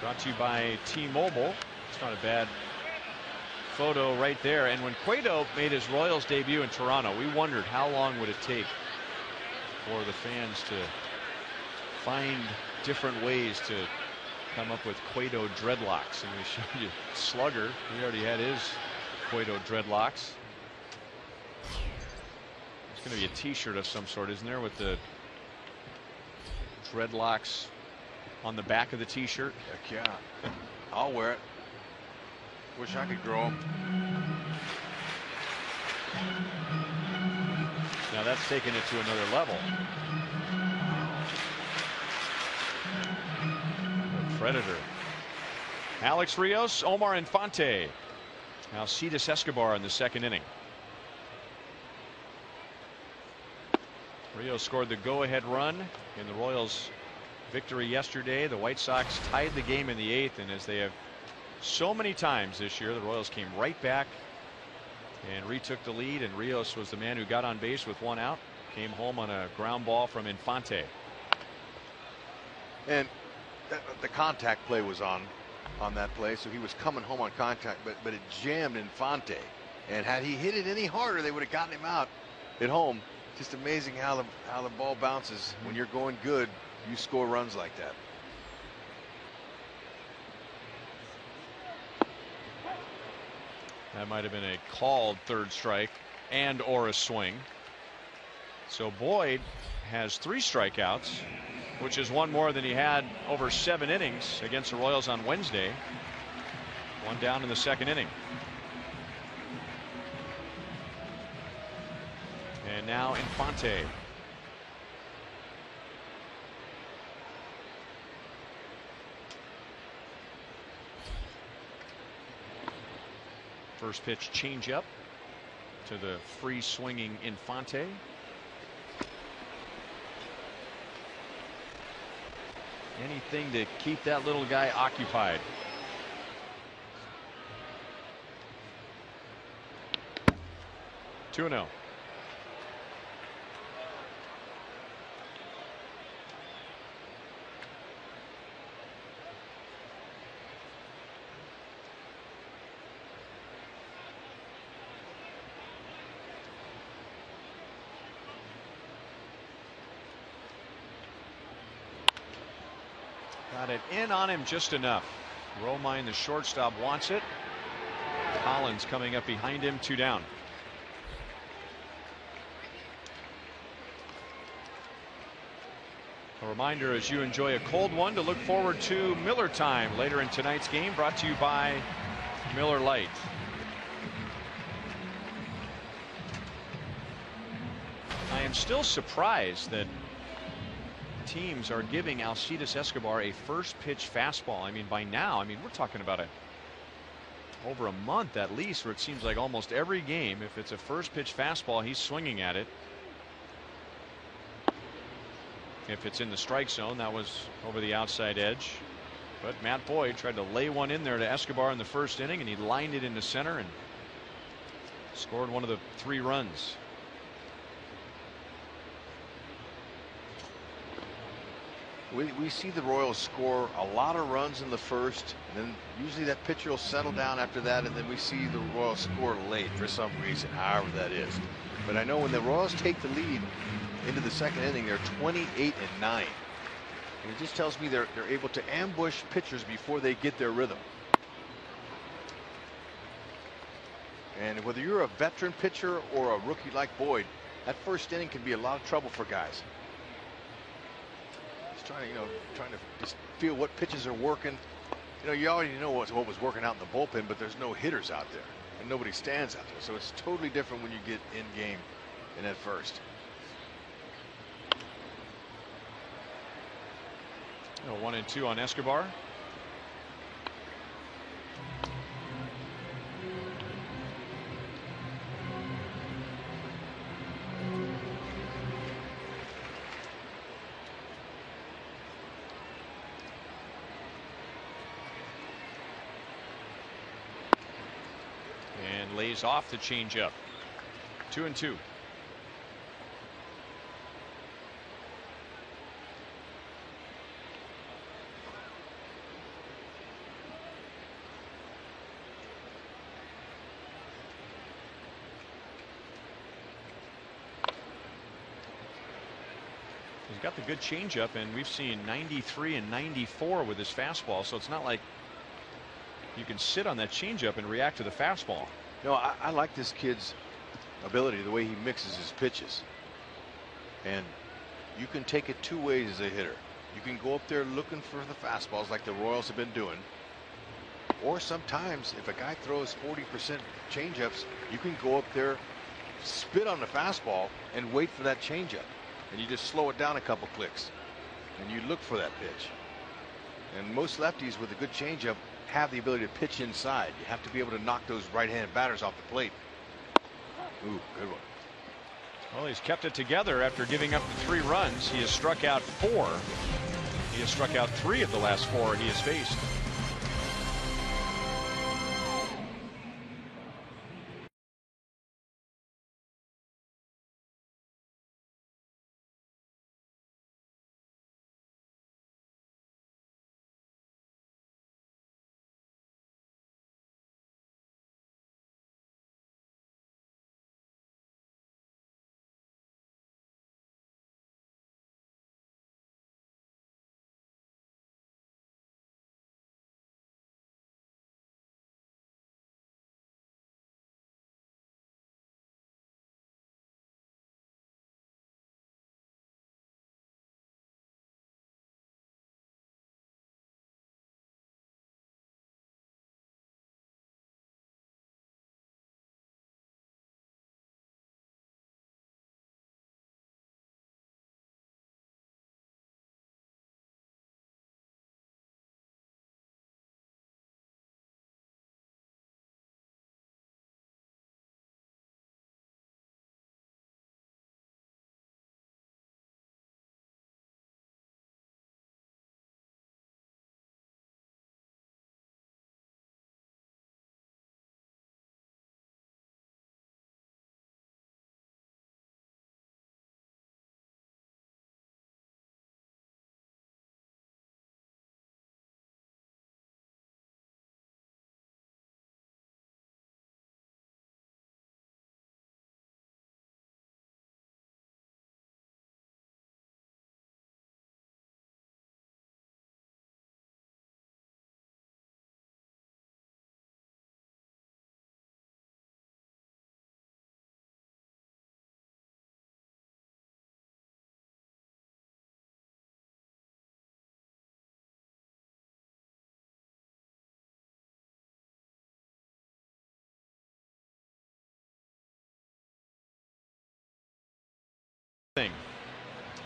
Brought to you by T-Mobile. It's not a bad photo right there. And when Cueto made his Royals debut in Toronto, we wondered how long would it take for the fans to find different ways to come up with Cueto dreadlocks. And we showed you Slugger. He already had his Cueto dreadlocks. Going to be a t-shirt of some sort, isn't there, with the dreadlocks on the back of the t-shirt? Heck yeah. I'll wear it. Wish I could grow them. Now that's taking it to another level. The Predator. Alex Rios, Omar Infante. Alcides Escobar in the second inning. Rios scored the go-ahead run in the Royals' victory yesterday. The White Sox tied the game in the 8th, and as they have so many times this year, the Royals came right back and retook the lead, and Rios was the man who got on base with one out. Came home on a ground ball from Infante. And the contact play was on that play, so he was coming home on contact, but it jammed Infante. And had he hit it any harder, they would have gotten him out at home. Just amazing how the ball bounces. When you're going good, you score runs like that. That might have been a called third strike and or a swing. So Boyd has 3 strikeouts, which is one more than he had over 7 innings against the Royals on Wednesday. One down in the second inning. And now Infante. First pitch changeup to the free swinging Infante. Anything to keep that little guy occupied. Two 2-0. Got it in on him just enough. Romine, the shortstop, wants it. Collins coming up behind him, 2 down. A reminder, as you enjoy a cold one, to look forward to Miller Time later in tonight's game, brought to you by Miller Lite. I am still surprised that teams are giving Alcides Escobar a first pitch fastball. I mean, by now, we're talking about over a month at least, where it seems like almost every game, if it's a first pitch fastball, he's swinging at it. If it's in the strike zone, that was over the outside edge. But Matt Boyd tried to lay one in there to Escobar in the first inning, and he lined it into center and scored one of the 3 runs. We see the Royals score a lot of runs in the first, and then usually that pitcher will settle down after that, and then we see the Royals score late for some reason, however that is. But I know when the Royals take the lead into the second inning, they're 28-9. And it just tells me they're able to ambush pitchers before they get their rhythm. And whether you're a veteran pitcher or a rookie like Boyd, that first inning can be a lot of trouble for guys. Just trying to just feel what pitches are working. You already know what was working out in the bullpen, but there's no hitters out there and nobody stands out there. So it's totally different when you get in game in that first. 1-2 on Escobar. And lays off the changeup. 2-2. He's got the good changeup, and we've seen 93 and 94 with his fastball, so it's not like you can sit on that changeup and react to the fastball. No, I like this kid's ability, the way he mixes his pitches. And you can take it 2 ways as a hitter. You can go up there looking for the fastballs like the Royals have been doing. Or sometimes if a guy throws 40% changeups, you can go up there, spit on the fastball, and wait for that changeup. And you just slow it down a couple clicks. And you look for that pitch. And most lefties with a good changeup have the ability to pitch inside. You have to be able to knock those right-handed batters off the plate. Ooh, good one. Well, he's kept it together after giving up the 3 runs. He has struck out 4. He has struck out 3 of the last 4 he has faced.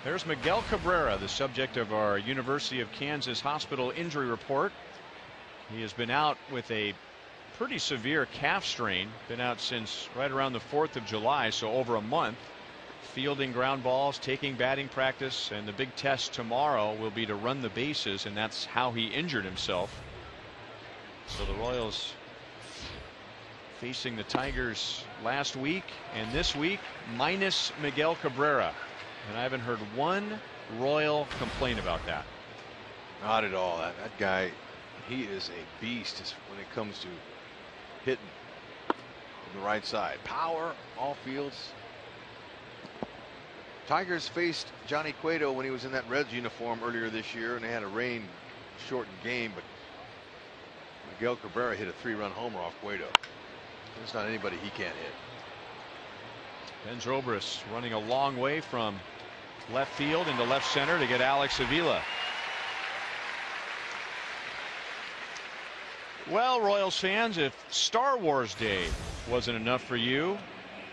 There's Miguel Cabrera, the subject of our University of Kansas hospital injury report. He has been out with a pretty severe calf strain, been out since right around the 4th of July, so over a month. Fielding ground balls, taking batting practice, and the big test tomorrow will be to run the bases, and that's how he injured himself. So the Royals facing the Tigers last week and this week minus Miguel Cabrera, and I haven't heard one Royal complain about that. Not at all. That guy, he is a beast when it comes to hitting from the right side. Power, all fields. Tigers faced Johnny Cueto when he was in that Reds uniform earlier this year, and they had a rain-shortened game, but Miguel Cabrera hit a 3-run homer off Cueto. There's not anybody he can't hit. Ben Zobrist running a long way from left field into left center to get Alex Avila. Well, Royals fans, if Star Wars Day wasn't enough for you,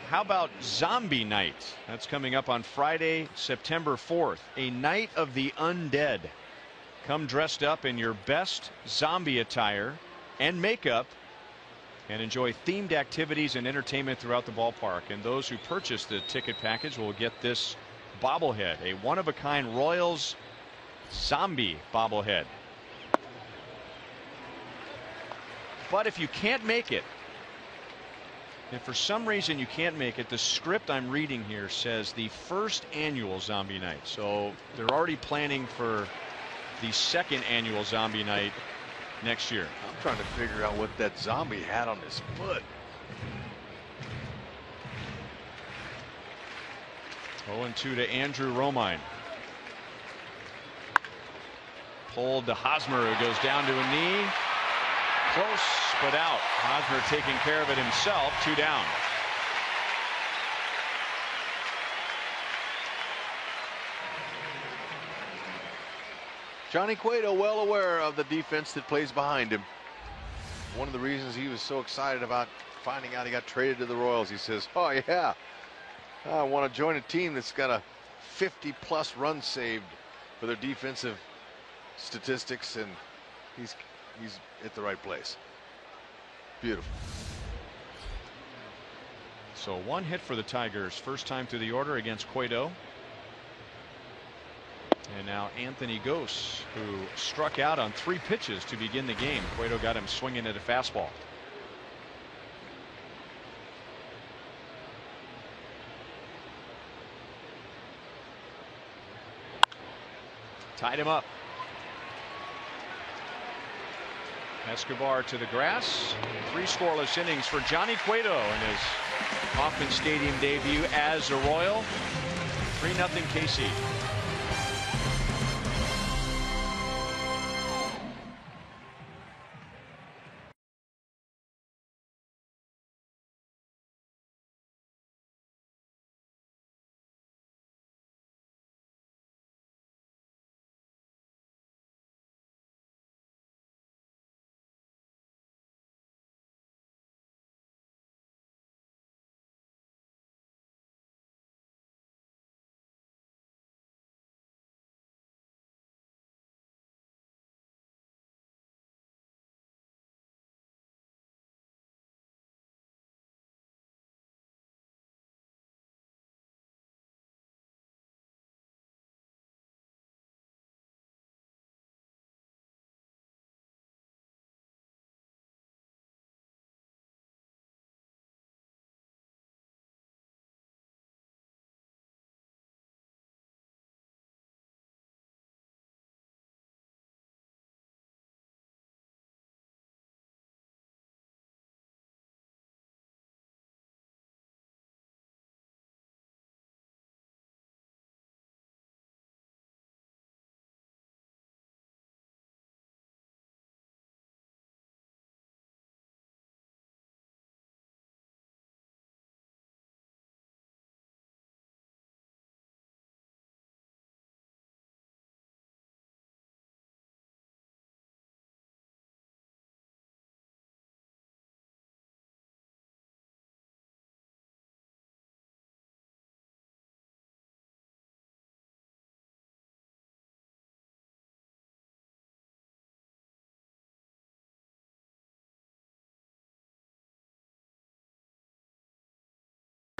how about Zombie Night? That's coming up on Friday, September 4th, a night of the undead. Come dressed up in your best zombie attire and makeup and enjoy themed activities and entertainment throughout the ballpark. And those who purchase the ticket package will get this bobblehead, a one-of-a-kind Royals zombie bobblehead. But if you can't make it, if for some reason you can't make it, the script I'm reading here says the first annual Zombie Night. So they're already planning for the second annual Zombie Night next year. I'm trying to figure out what that zombie had on his foot. 0-2 to Andrew Romine. Pulled to Hosmer, who goes down to a knee. Close, but out. Hosmer taking care of it himself. 2 down. Johnny Cueto well aware of the defense that plays behind him. One of the reasons he was so excited about finding out he got traded to the Royals, he says, oh yeah, I want to join a team that's got a 50+ runs saved for their defensive statistics, and he's at the right place. Beautiful. So 1 hit for the Tigers, first time through the order against Cueto. And now Anthony Gose, who struck out on 3 pitches to begin the game. Cueto got him swinging at a fastball. Tied him up. Escobar to the grass. 3 scoreless innings for Johnny Cueto in his Kauffman Stadium debut as a Royal. 3-0 KC.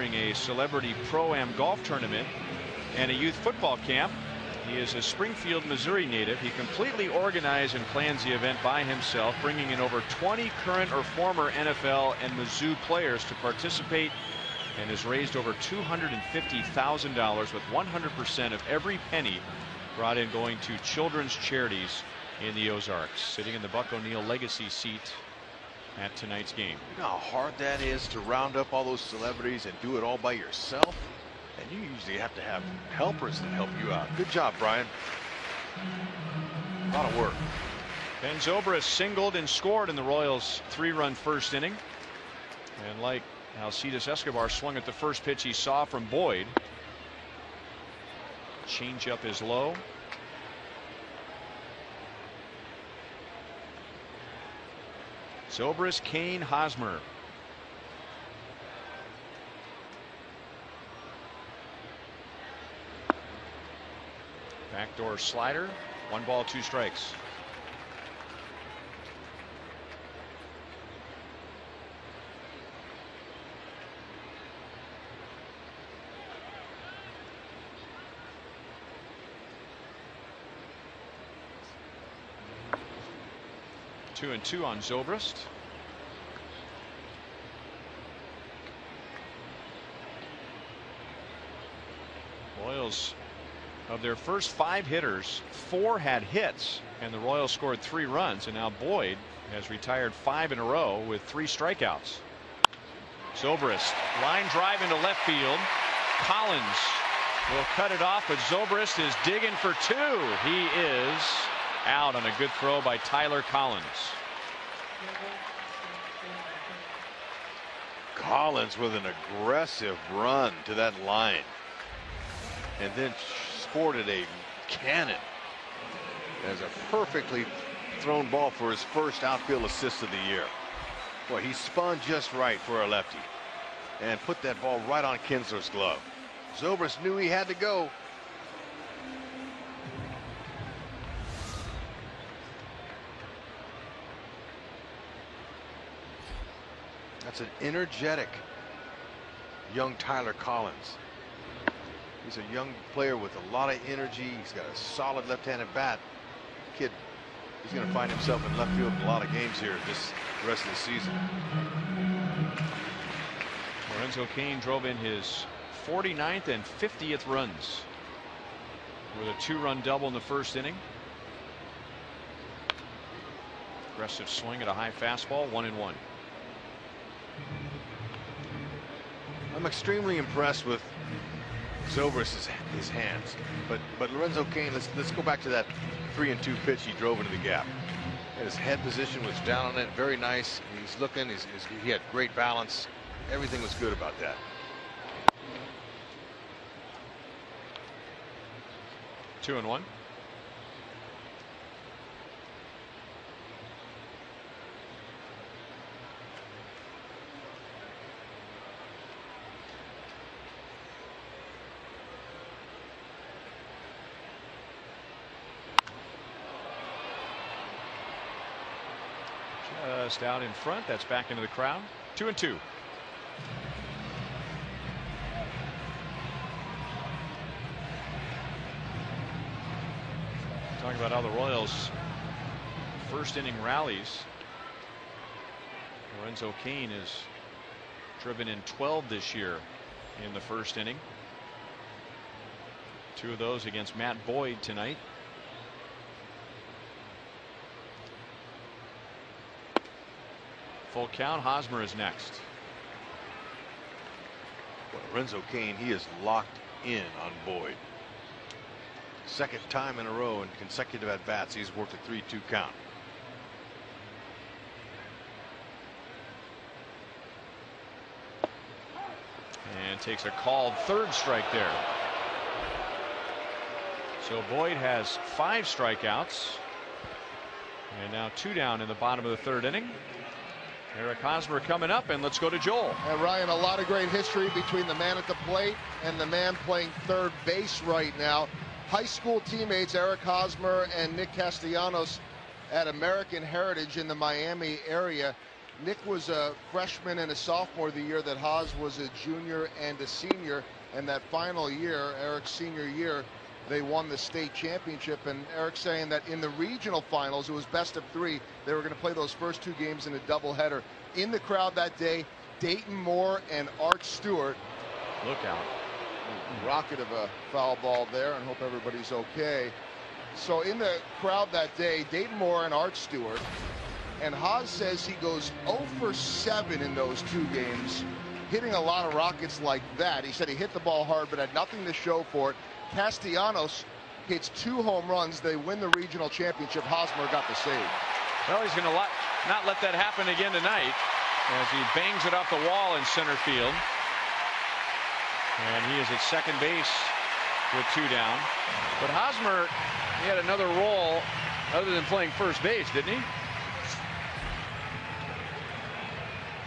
sponsoring a celebrity pro-am golf tournament and a youth football camp. He is a Springfield, Missouri native. He completely organized and plans the event by himself, bringing in over 20 current or former NFL and Mizzou players to participate, and has raised over $250,000 with 100% of every penny brought in going to children's charities in the Ozarks. Sitting in the Buck O'Neil legacy seat at tonight's game. You know how hard that is to round up all those celebrities and do it all by yourself? And you usually have to have helpers that help you out. Good job, Brian. A lot of work. Ben Zobrist singled and scored in the Royals' 3-run first inning. And like Alcides Escobar swung at the first pitch he saw from Boyd. Changeup is low. Zobrist, Kane, Hosmer. Backdoor slider. 1 ball, 2 strikes. Two and 2 on Zobrist. Royals, of their first 5 hitters, 4 had hits, and the Royals scored 3 runs, and now Boyd has retired 5 in a row with 3 strikeouts. Zobrist, line drive into left field. Collins will cut it off, but Zobrist is digging for 2. He is out on a good throw by Tyler Collins. Collins with an aggressive run to that line, and then sported a cannon as a perfectly thrown ball for his first outfield assist of the year. Boy, he spun just right for a lefty and put that ball right on Kinsler's glove. Zobrist knew he had to go. That's an energetic young Tyler Collins. He's a young player with a lot of energy. He's got a solid left-handed bat. Kid, he's going to find himself in left field in a lot of games here this rest of the season. Lorenzo Cain drove in his 49th and 50th runs with a 2-run double in the first inning. Aggressive swing at a high fastball, 1-1. I'm extremely impressed with Zobrist, his hands, but Lorenzo Cain, let's go back to that 3-2 pitch he drove into the gap. And his head position was down on it, very nice. He's looking, he had great balance. Everything was good about that. Two and 1. Just out in front. That's back into the crowd. 2 and 2. Talking about how the Royals first inning rallies. Lorenzo Cain has driven in 12 this year in the first inning. 2 of those against Matt Boyd tonight. Full count. Hosmer is next. Well, Lorenzo Cain, he is locked in on Boyd. Second time in a row in consecutive at bats he's worked a 3-2 count. And takes a called 3rd strike there. So Boyd has 5 strikeouts, and now 2 down in the bottom of the 3rd inning. Eric Hosmer coming up, and let's go to Joel. And Ryan, a lot of great history between the man at the plate and the man playing third base right now. High school teammates Eric Hosmer and Nick Castellanos at American Heritage in the Miami area. Nick was a freshman and a sophomore the year that Haas was a junior and a senior. And that final year, Eric's senior year, they won the state championship. And Eric's saying that in the regional finals, it was best of 3. They were going to play those first 2 games in a doubleheader. In the crowd that day, Dayton Moore and Art Stewart. Look out. Rocket of a foul ball there, and hope everybody's okay. So in the crowd that day, Dayton Moore and Art Stewart. And Haas says he goes 0 for 7 in those 2 games, hitting a lot of rockets like that. He said he hit the ball hard, but had nothing to show for it. Castellanos hits 2 home runs. They win the regional championship. Hosmer got the save. Well, he's going to not let that happen again tonight as he bangs it off the wall in center field. And he is at second base with 2 down. But Hosmer, he had another role other than playing first base, didn't he?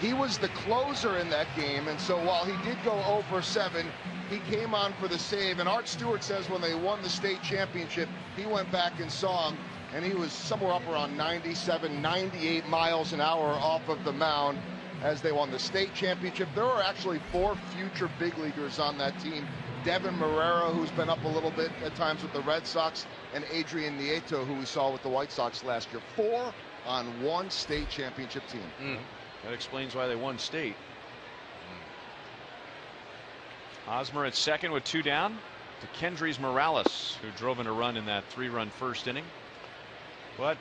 He was the closer in that game, and so while he did go 0 for 7, he came on for the save. And Art Stewart says when they won the state championship, he went back and saw him, and he was somewhere up around 97, 98 miles an hour off of the mound as they won the state championship. There were actually 4 future big leaguers on that team. Devin Marrero, who's been up a little bit at times with the Red Sox, and Adrian Nieto, who we saw with the White Sox last year. 4 on 1 state championship team. That explains why they won state. Hosmer at second with 2 down to Kendrys Morales, who drove in a run in that 3-run first inning. But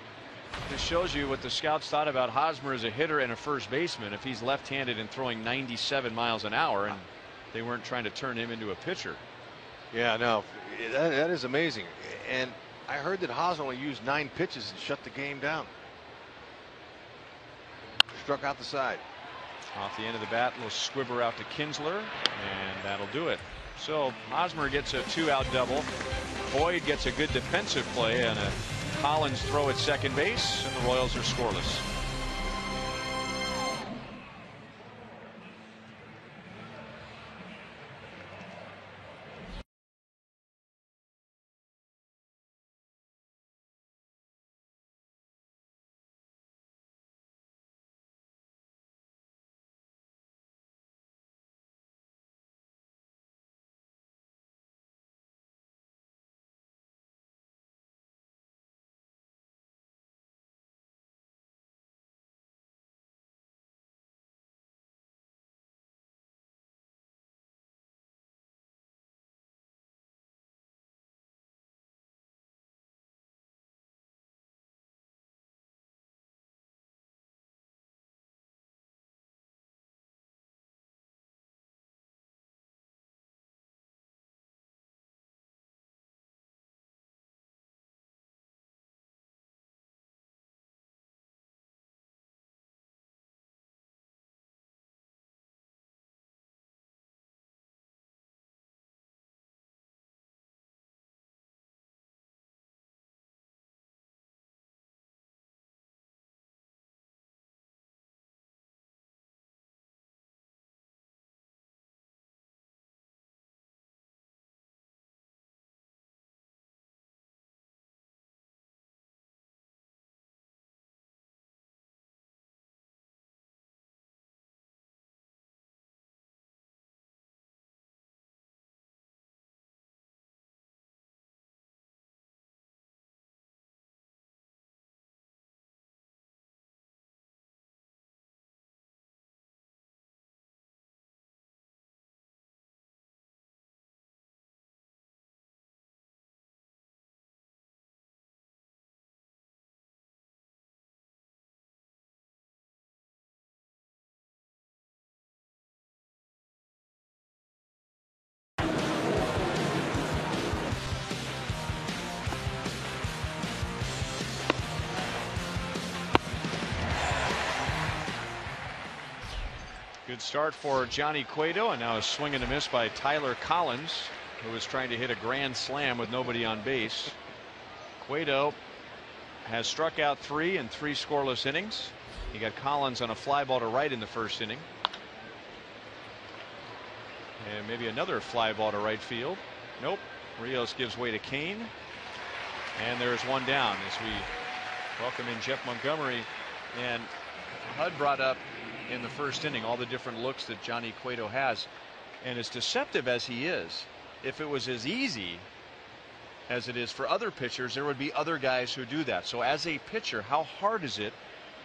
this shows you what the scouts thought about Hosmer as a hitter and a first baseman. If he's left-handed and throwing 97 miles an hour, and they weren't trying to turn him into a pitcher. Yeah, no, that is amazing. And I heard that Haas only used 9 pitches and shut the game down. Struck out the side. Off the end of the bat, a little squibber out to Kinsler, and that'll do it. So Hosmer gets a 2-out double. Boyd gets a good defensive play and a Collins throw at second base, and the Royals are scoreless. Good start for Johnny Cueto, and now a swing and a miss by Tyler Collins, who was trying to hit a grand slam with nobody on base. Cueto has struck out 3 in 3 scoreless innings. He got Collins on a fly ball to right in the first inning. And maybe another fly ball to right field. Nope. Rios gives way to Kane. And there's one down as we welcome in Jeff Montgomery. And HUD brought up in the first inning, all the different looks that Johnny Cueto has. And as deceptive as he is, if it was as easy as it is for other pitchers, there would be other guys who do that. So as a pitcher, how hard is it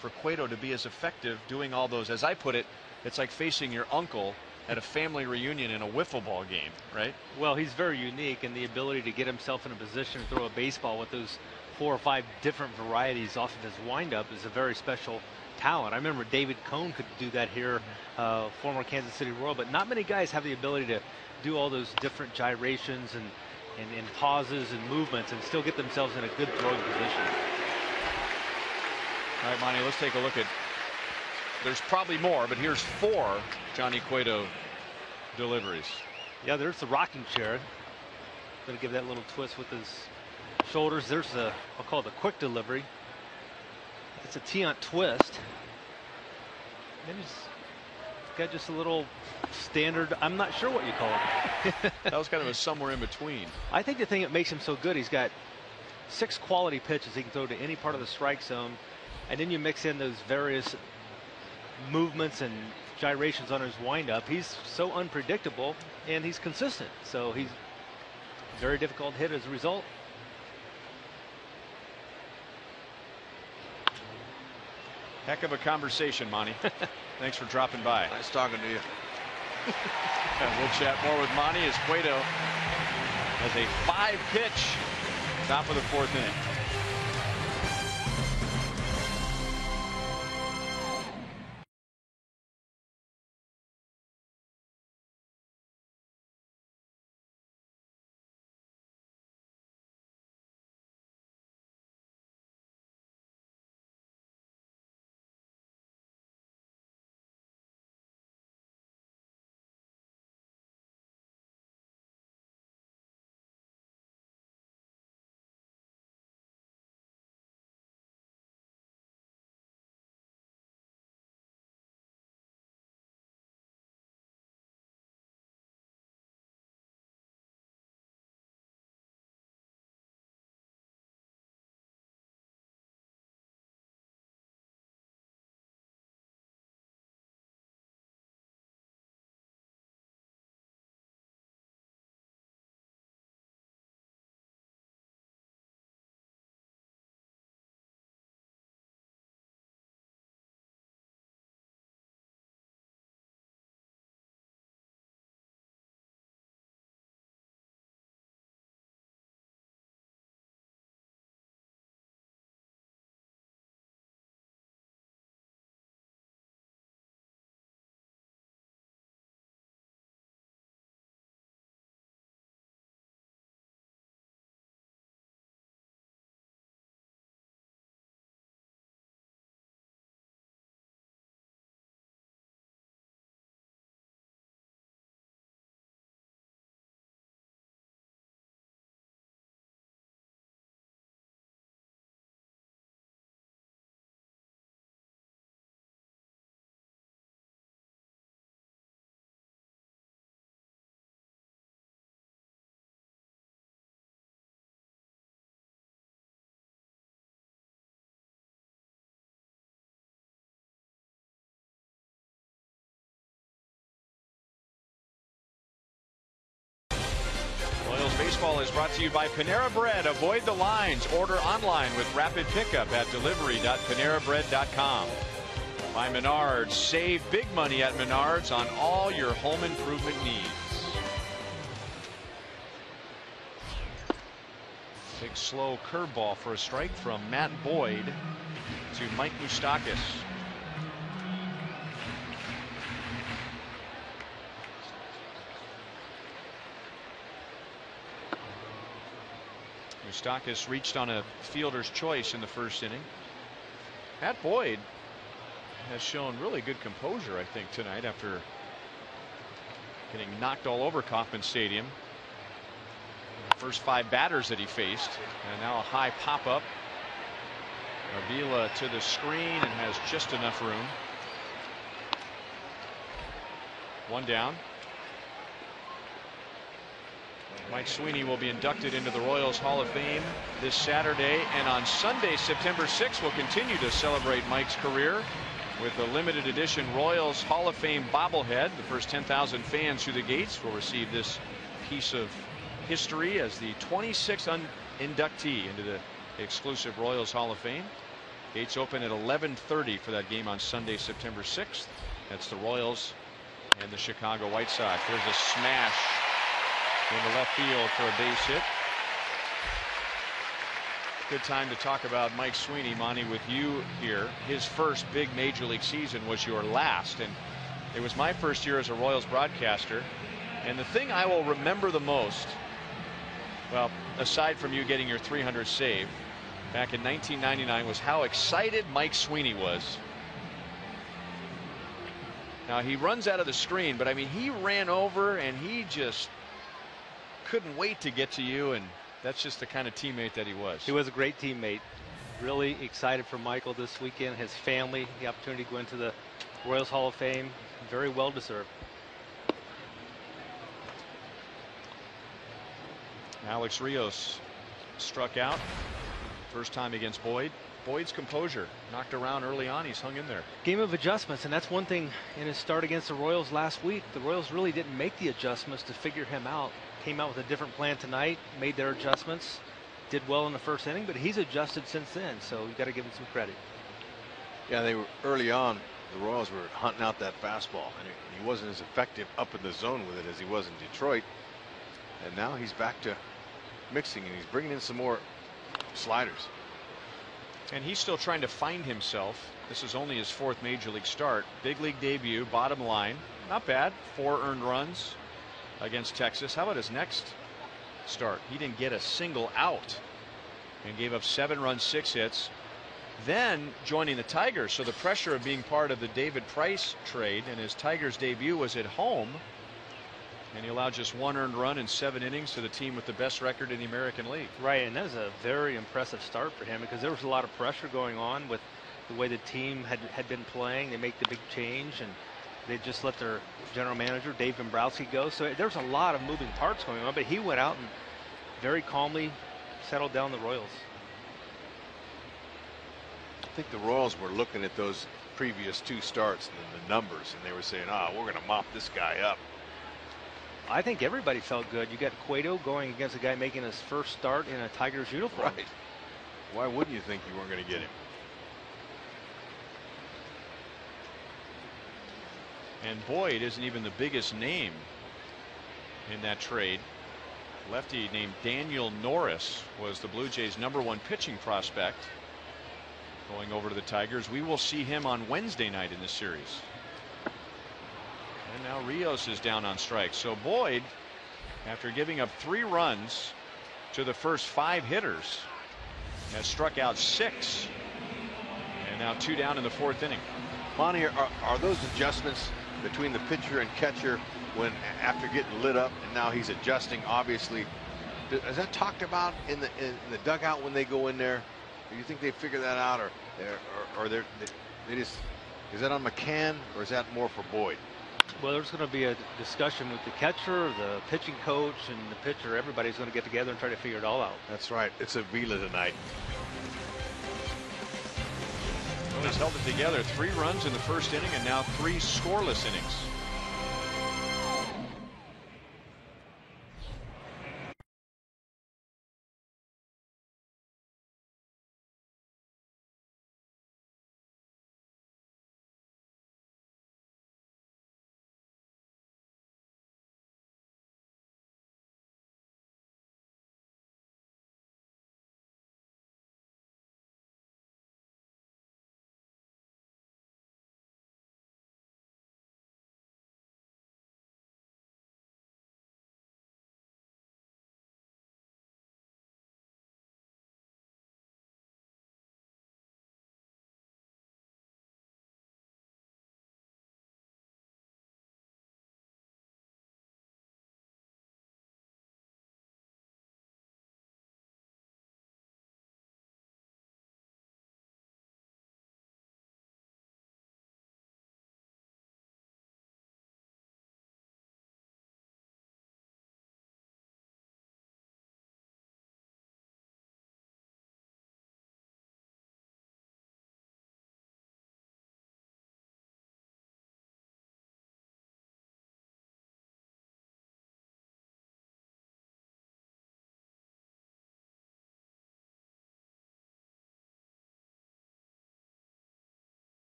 for Cueto to be as effective doing all those? As I put it, it's like facing your uncle at a family reunion in a wiffle ball game, right? Well, he's very unique, and the ability to get himself in a position to throw a baseball with those 4 or 5 different varieties off of his windup is a very special talent. I remember David Cone could do that here, former Kansas City Royal, but not many guys have the ability to do all those different gyrations and pauses and movements and still get themselves in a good throwing position. All right, Monty, let's take a look at, there's probably more, but here's 4 Johnny Cueto deliveries. Yeah, there's the rocking chair. Going to give that little twist with his shoulders. There's the, I'll call it the quick delivery. It's a Tiant twist. Then he's got just a little standard, I'm not sure what you call it. That was kind of a somewhere in between. I think the thing that makes him so good, he's got 6 quality pitches he can throw to any part of the strike zone, and then you mix in those various movements and gyrations on his windup. He's so unpredictable, and he's consistent, so he's very difficult to hit as a result. Heck of a conversation, Monty. Thanks for dropping by. Nice talking to you. We'll chat more with Monty as Cueto has a 5-pitch top of the 4th inning. Baseball is brought to you by Panera Bread. Avoid the lines. Order online with rapid pickup at delivery.panerabread.com. By Menards. Save big money at Menards on all your home improvement needs. Big slow curveball for a strike from Matt Boyd to Mike Moustakas. Moustakas reached on a fielder's choice in the first inning. Matt Boyd has shown really good composure, I think, tonight after getting knocked all over Kauffman Stadium. The first 5 batters that he faced, and now a high pop-up. Avila to the screen and has just enough room. 1 down. Mike Sweeney will be inducted into the Royals Hall of Fame this Saturday, and on Sunday, September 6th, we'll continue to celebrate Mike's career with a limited edition Royals Hall of Fame bobblehead. The first 10,000 fans through the gates will receive this piece of history as the 26th inductee into the exclusive Royals Hall of Fame. Gates open at 11:30 for that game on Sunday, September 6th. That's the Royals and the Chicago White Sox. There's a smash into left field for a base hit. Good time to talk about Mike Sweeney, Monty, with you here. His first big major league season was your last, and it was my first year as a Royals broadcaster. And the thing I will remember the most, well, aside from you getting your 300th save back in 1999, was how excited Mike Sweeney was. Now he runs out of the screen, but I mean, he ran over and he just couldn't wait to get to you, and that's just the kind of teammate that he was. He was a great teammate. Really excited for Michael this weekend, his family, the opportunity to go into the Royals Hall of Fame. Very well deserved. Alex Rios struck out first time against Boyd. Boyd's composure knocked around early on. He's hung in there. Game of adjustments, and that's one thing in his start against the Royals last week. The Royals really didn't make the adjustments to figure him out. Came out with a different plan tonight, made their adjustments, did well in the first inning, but he's adjusted since then, so you got to give him some credit. Yeah, they were early on. The Royals were hunting out that fastball, and he wasn't as effective up in the zone with it as he was in Detroit. And now he's back to mixing, and he's bringing in some more sliders. And he's still trying to find himself. This is only his fourth major league start. Big league debut, bottom line, not bad. 4 earned runs against Texas. How about his next start? He didn't get a single out and gave up 7 runs, 6 hits. Then joining the Tigers, so the pressure of being part of the David Price trade, and his Tigers debut was at home, and he allowed just 1 earned run in 7 innings to the team with the best record in the American League. Right, and that was a very impressive start for him because there was a lot of pressure going on with the way the team had been playing. They make the big change, and they just let their general manager, Dave Dombrowski, go. So there's a lot of moving parts going on, but he went out and very calmly settled down the Royals. I think the Royals were looking at those previous 2 starts and the numbers, and they were saying, we're going to mop this guy up. I think everybody felt good. You got Cueto going against a guy making his first start in a Tigers uniform. Right. Why wouldn't you think you weren't going to get him? And Boyd isn't even the biggest name in that trade. Lefty named Daniel Norris was the Blue Jays' #1 pitching prospect going over to the Tigers. We will see him on Wednesday night in this series. And now Rios is down on strikes. So Boyd, after giving up 3 runs to the first 5 hitters, has struck out 6. And now 2 down in the 4th inning. Monty, are those adjustments between the pitcher and catcher when after getting lit up and now he's adjusting, obviously, is that talked about in the dugout when they go in there? Do you think they figure that out, or they just, is that on McCann, or is that more for Boyd? Well, there's going to be a discussion with the catcher, the pitching coach, and the pitcher. Everybody's going to get together and try to figure it all out. That's right. It's a Vila tonight. Well, he's held it together. 3 runs in the first inning and now 3 scoreless innings.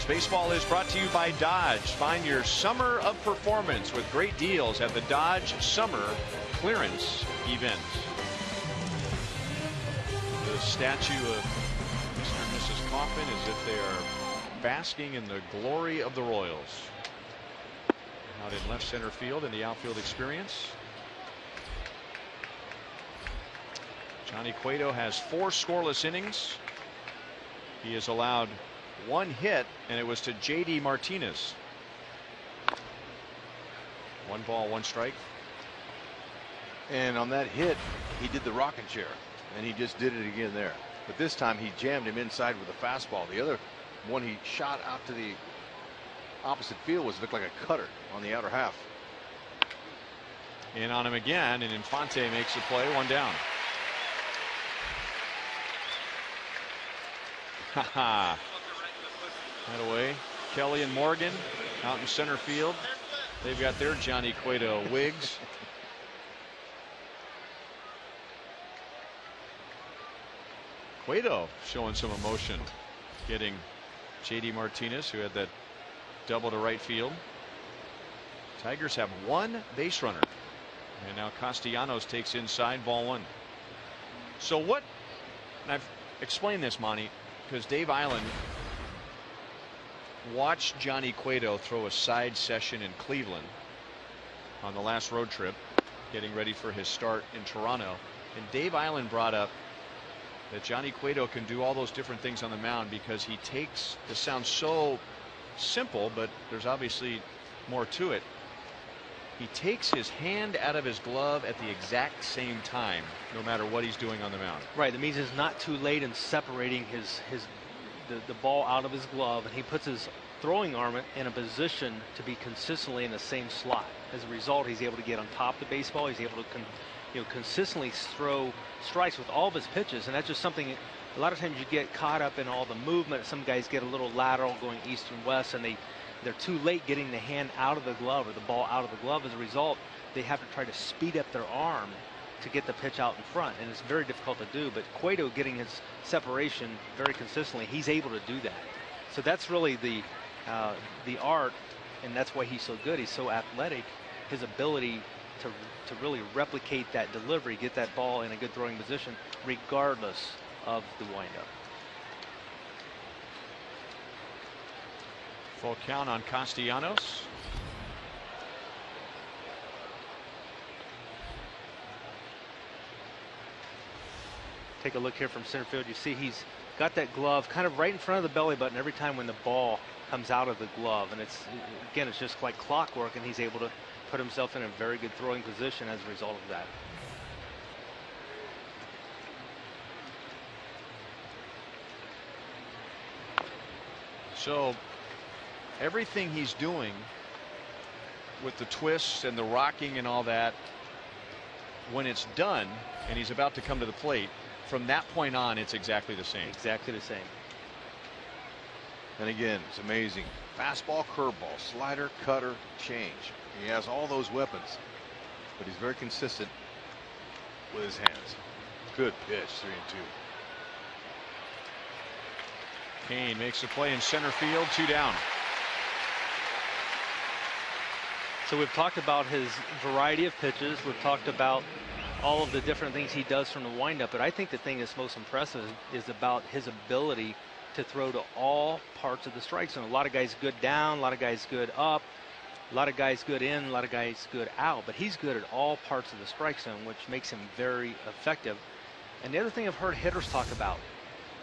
Baseball is brought to you by Dodge. Find your summer of performance with great deals at the Dodge Summer Clearance Event. The statue of Mr. and Mrs. Coffin as if they are basking in the glory of the Royals. Out in left center field in the outfield experience. Johnny Cueto has 4 scoreless innings. He has allowed 1 hit, and it was to J.D. Martinez. 1 ball, 1 strike. And on that hit, he did the rocking chair, and he just did it again there. But this time he jammed him inside with a fastball. The other one he shot out to the opposite field looked like a cutter on the outer half. In on him again, and Infante makes the play, 1 down. Haha. Right away, Kelly and Morgan out in center field. They've got their Johnny Cueto wigs. Cueto showing some emotion, getting J.D. Martinez, who had that double to right field. Tigers have 1 base runner, and now Castellanos takes inside, ball 1. So what? And I've explained this, Monty, because Dave Island watched Johnny Cueto throw a side session in Cleveland on the last road trip, getting ready for his start in Toronto. And Dave Island brought up that Johnny Cueto can do all those different things on the mound because he takes, this sounds so simple, but there's obviously more to it. He takes his hand out of his glove at the exact same time, no matter what he's doing on the mound. Right. That means it's not too late in separating the ball out of his glove, and he puts his throwing arm in a position to be consistently in the same slot. As a result, he's able to get on top of the baseball. He's able to consistently throw strikes with all of his pitches, and that's just something a lot of times you get caught up in all the movement. Some guys get a little lateral going east and west, and they're too late getting the hand out of the glove or the ball out of the glove. As a result, they have to try to speed up their arm to get the pitch out in front, and it's very difficult to do. But Cueto getting his separation very consistently, he's able to do that. So that's really the art, and that's why he's so good. He's so athletic. His ability to really replicate that delivery, get that ball in a good throwing position, regardless of the windup. Full count on Castellanos. Take a look here from center field. You see he's got that glove kind of right in front of the belly button every time when the ball comes out of the glove, and it's just like clockwork, and he's able to put himself in a very good throwing position as a result of that. So everything he's doing with the twists and the rocking and all that, when it's done and he's about to come to the plate, from that point on, it's exactly the same. Exactly the same. And again, it's amazing. Fastball, curveball, slider, cutter, change. He has all those weapons, but he's very consistent with his hands. Good pitch, 3-2. Kane makes a play in center field, 2 down. So we've talked about his variety of pitches. We've talked about all of the different things he does from the windup, but I think the thing that's most impressive is about his ability to throw to all parts of the strike zone. A lot of guys good down, a lot of guys good up, a lot of guys good in, a lot of guys good out, but he's good at all parts of the strike zone, which makes him very effective. And the other thing I've heard hitters talk about,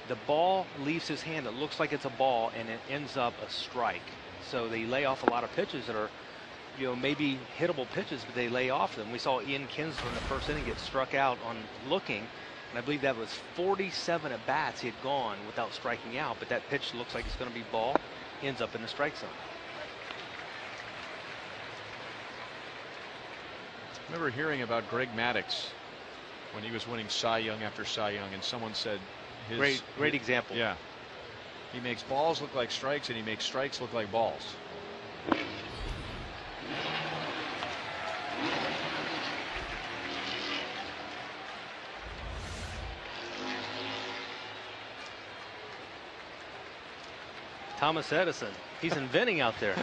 the ball leaves his hand, it looks like it's a ball, and it ends up a strike. So they lay off a lot of pitches that are, maybe hittable pitches, but they lay off them. We saw Ian Kinsler in the first inning get struck out on looking, and I believe that was 47 at bats he had gone without striking out, but that pitch looks like it's going to be ball, ends up in the strike zone. I remember hearing about Greg Maddux when he was winning Cy Young after Cy Young, and someone said great example. Yeah, he makes balls look like strikes, and he makes strikes look like balls. Thomas Edison. He's inventing out there.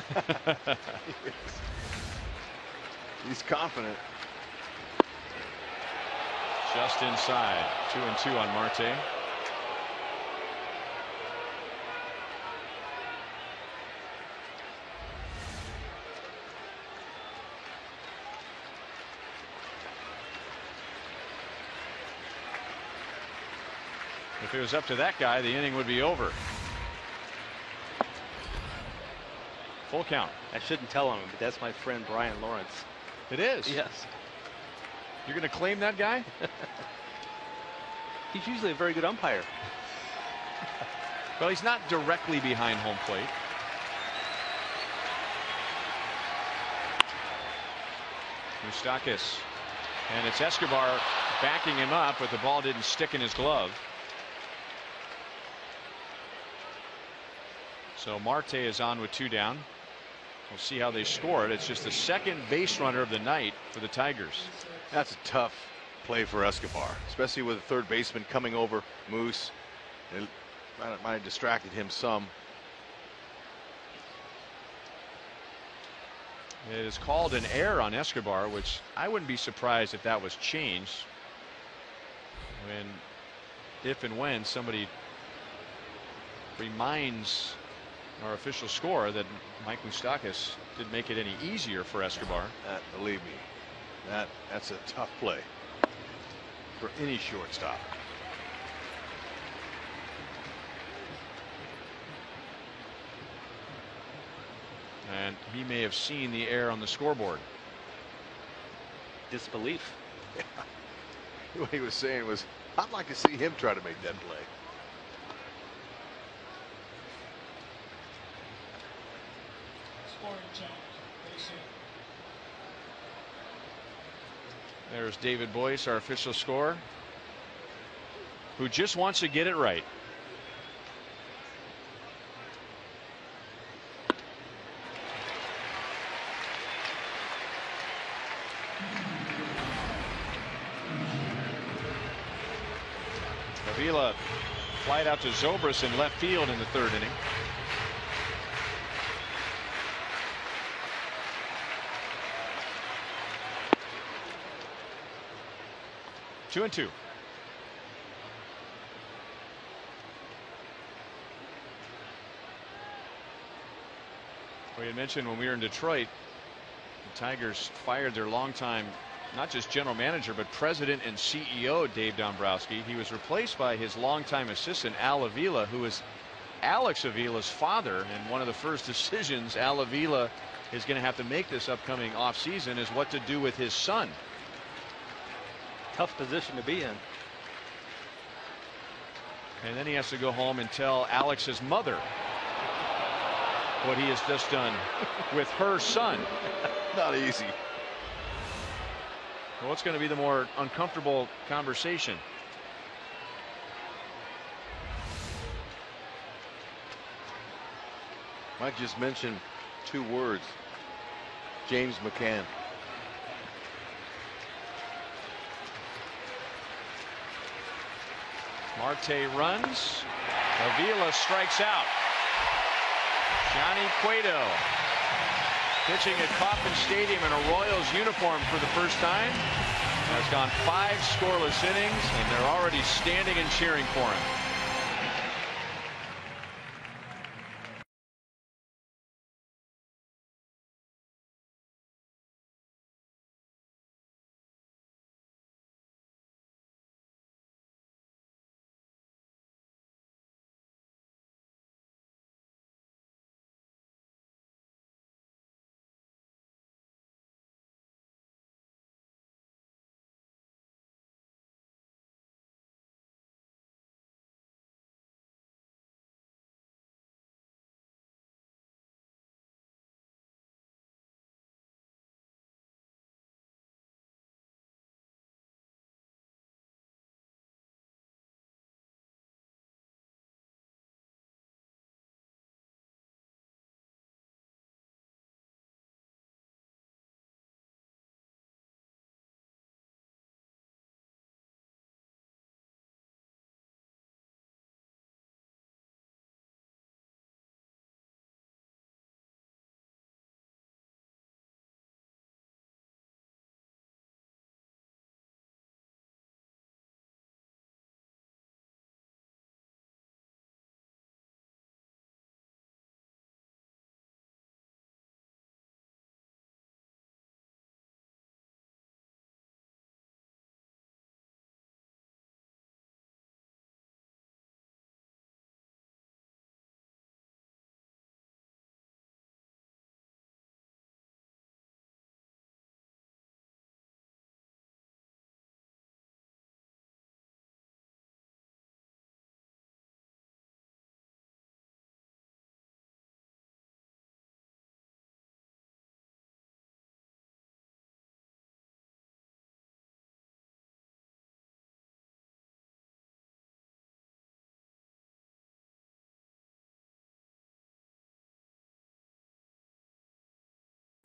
He's confident. Just inside. 2-2 on Marte. If it was up to that guy, the inning would be over. Full count. I shouldn't tell him, but that's my friend Brian Lawrence. It is? Yes. You're going to claim that guy? He's usually a very good umpire. Well, he's not directly behind home plate. Moustakas. And it's Escobar backing him up, but the ball didn't stick in his glove. So Marte is on with 2 down. We'll see how they score it. It's just the second base runner of the night for the Tigers. That's a tough play for Escobar, especially with the third baseman coming over Moose. It might have distracted him some. It is called an error on Escobar, which I wouldn't be surprised if that was changed if and when somebody reminds our official score that Mike Moustakas didn't make it any easier for Escobar. Believe me, that's a tough play for any shortstop. And he may have seen the error on the scoreboard. Disbelief. Yeah. What he was saying was, I'd like to see him try to make that play. There's David Boyce, our official scorer, who just wants to get it right. Avila flied out to Zobrist in left field in the 3rd inning. Two and 2. We had mentioned when we were in Detroit, the Tigers fired their longtime, not just general manager, but president and CEO Dave Dombrowski. He was replaced by his longtime assistant Al Avila, who is Alex Avila's father. And one of the first decisions Al Avila is going to have to make this upcoming offseason is what to do with his son. Tough position to be in. And then he has to go home and tell Alex's mother what he has just done with her son. Not easy. Well, what's going to be the more uncomfortable conversation? Mike just mentioned 2 words. James McCann. Marte runs. Avila strikes out. Johnny Cueto pitching at Kauffman Stadium in a Royals uniform for the first time. Has gone 5 scoreless innings, and they're already standing and cheering for him.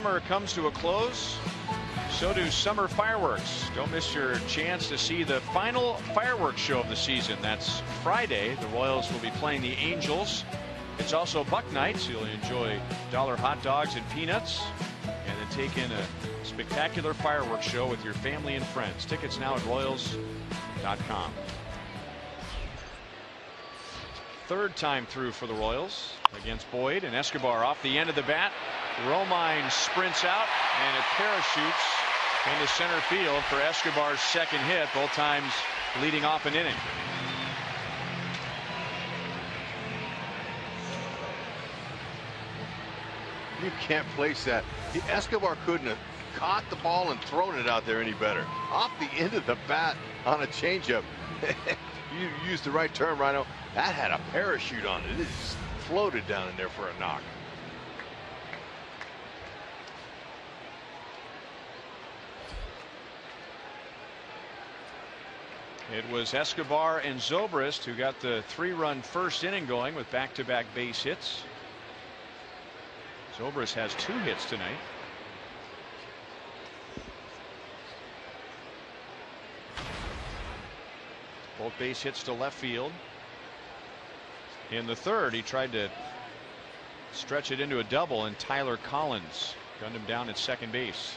Summer comes to a close. So do summer fireworks. Don't miss your chance to see the final fireworks show of the season. That's Friday. The Royals will be playing the Angels. It's also Buck Night, so you'll enjoy dollar hot dogs and peanuts, and then take in a spectacular fireworks show with your family and friends. Tickets now at Royals.com. Third time through for the Royals against Boyd, and Escobar off the end of the bat. Romine sprints out, and it parachutes into center field for Escobar's second hit, both times leading off an inning. You can't place that. Escobar couldn't have caught the ball and thrown it out there any better. Off the end of the bat on a changeup. You used the right term, Rhino. That had a parachute on it. It just floated down in there for a knock. It was Escobar and Zobrist who got the 3-run first inning going with back-to-back base hits. Zobrist has 2 hits tonight. Both base hits to left field. In the third, he tried to stretch it into a double, and Tyler Collins gunned him down at second base.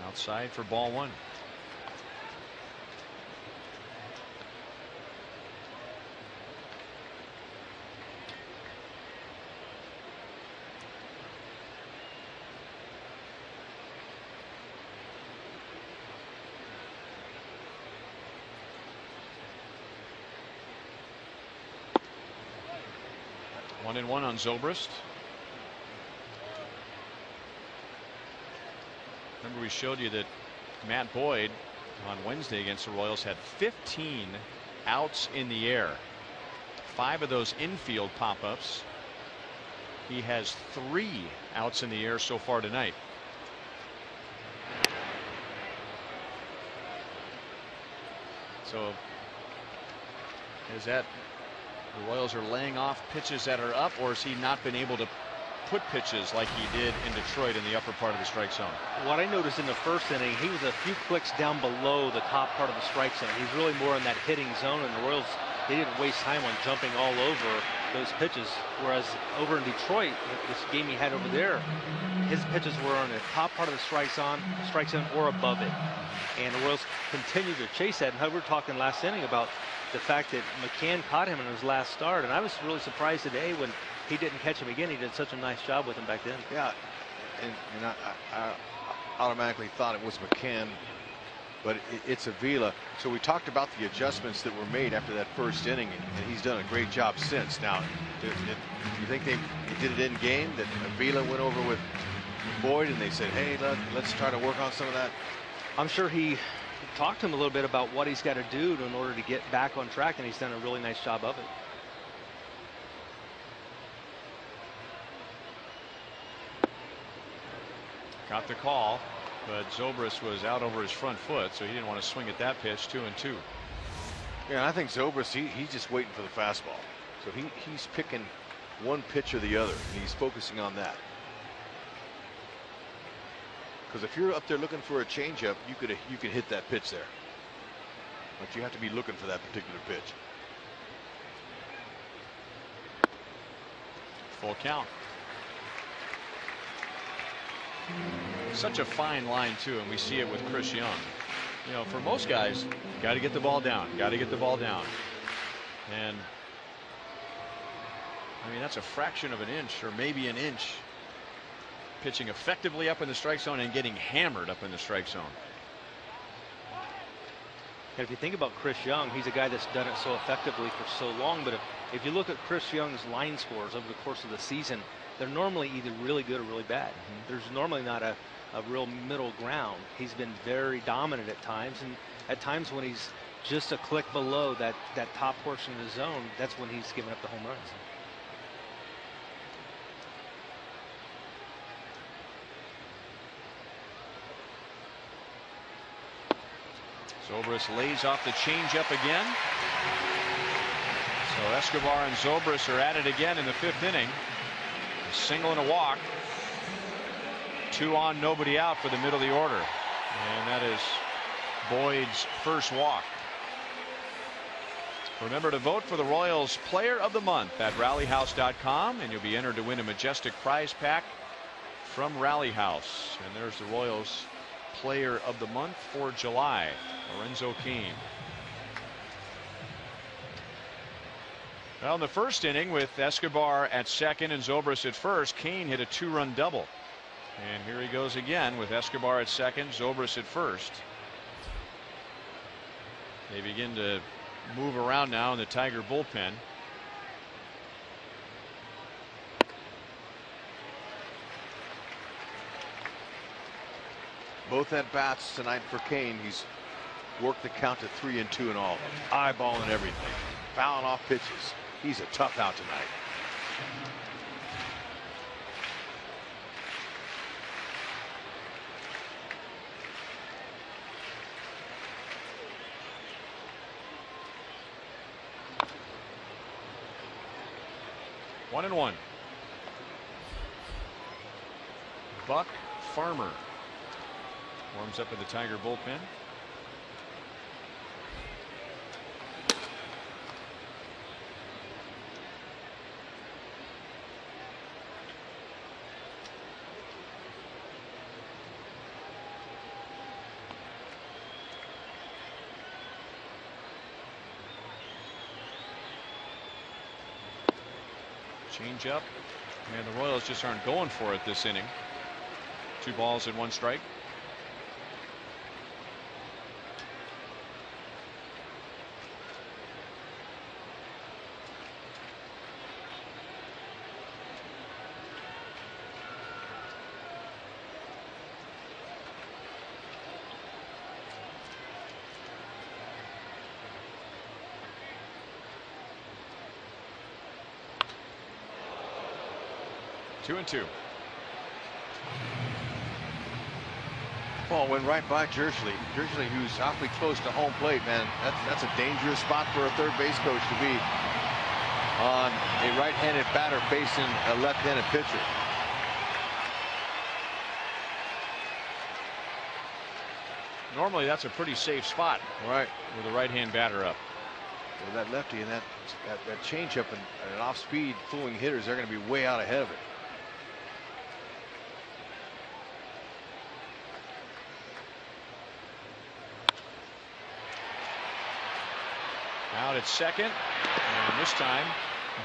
Outside for ball 1. One and one on Zobrist. Remember, we showed you that Matt Boyd on Wednesday against the Royals had 15 outs in the air. 5 of those infield pop-ups. He has 3 outs in the air so far tonight. So is that the Royals are laying off pitches that are up, or has he not been able to put pitches like he did in Detroit in the upper part of the strike zone? What I noticed in the first inning, he was a few clicks down below the top part of the strike zone. He's really more in that hitting zone, and the Royals, they didn't waste time on jumping all over those pitches. Whereas over in Detroit, this game he had over there, his pitches were on the top part of the strike zone or above it. And the Royals continue to chase that. And we were talking last inning about the fact that McCann caught him in his last start, and I was really surprised today when he didn't catch him again. He did such a nice job with him back then. Yeah, and I automatically thought it was McCann, but it's Avila. So we talked about the adjustments that were made after that first inning, and he's done a great job since. Now, do you think they did it in game, that Avila went over with Boyd and they said, hey, let's try to work on some of that? I'm sure he talked to him a little bit about what he's got to do in order to get back on track, and he's done a really nice job of it. Got the call, but Zobrist was out over his front foot, so he didn't want to swing at that pitch. 2-2. Yeah, I think Zobrist, he's just waiting for the fastball. So he's picking one pitch or the other, and he's focusing on that. Because if you're up there looking for a changeup, you could hit that pitch there. But you have to be looking for that particular pitch. Full count. Such a fine line too, and we see it with Chris Young. You know, for most guys, got to get the ball down, got to get the ball down. And I mean, that's a fraction of an inch, or maybe an inch, pitching effectively up in the strike zone and getting hammered up in the strike zone. And if you think about Chris Young, he's a guy that's done it so effectively for so long. But if you look at Chris Young's line scores over the course of the season, they're normally either really good or really bad. There's normally not a real middle ground. He's been very dominant at times, and at times when he's just a click below that top portion of the zone, that's when he's giving up the home runs. Zobrist lays off the changeup again. So Escobar and Zobrist are at it again in the 5th inning. A single and a walk. 2 on, nobody out for the middle of the order. And that is Boyd's first walk. Remember to vote for the Royals Player of the Month at rallyhouse.com, and you'll be entered to win a majestic prize pack from Rally House. And there's the Royals Player of the Month for July, Lorenzo Cain. Well, in the first inning, with Escobar at second and Zobrist at first, Cain hit a 2-run double. And here he goes again with Escobar at second, Zobrist at first. They begin to move around now in the Tiger bullpen. Both at bats tonight for Cain. He's worked the count to 3 and 2 in all of them. Eyeballing everything, fouling off pitches. He's a tough out tonight. One and one. Buck Farmer warms up in the Tiger bullpen. Change up, and the Royals just aren't going for it this inning. 2 balls and 1 strike. Two and two. Ball went right by Jersley. Jersley, who's awfully close to home plate, man. That's a dangerous spot for a third base coach to be on a right-handed batter facing a left-handed pitcher. Normally that's a pretty safe spot, Right. with a right-hand batter up. With that lefty and that changeup and an off-speed fooling hitters, they're going to be way out ahead of it. Out at second, and this time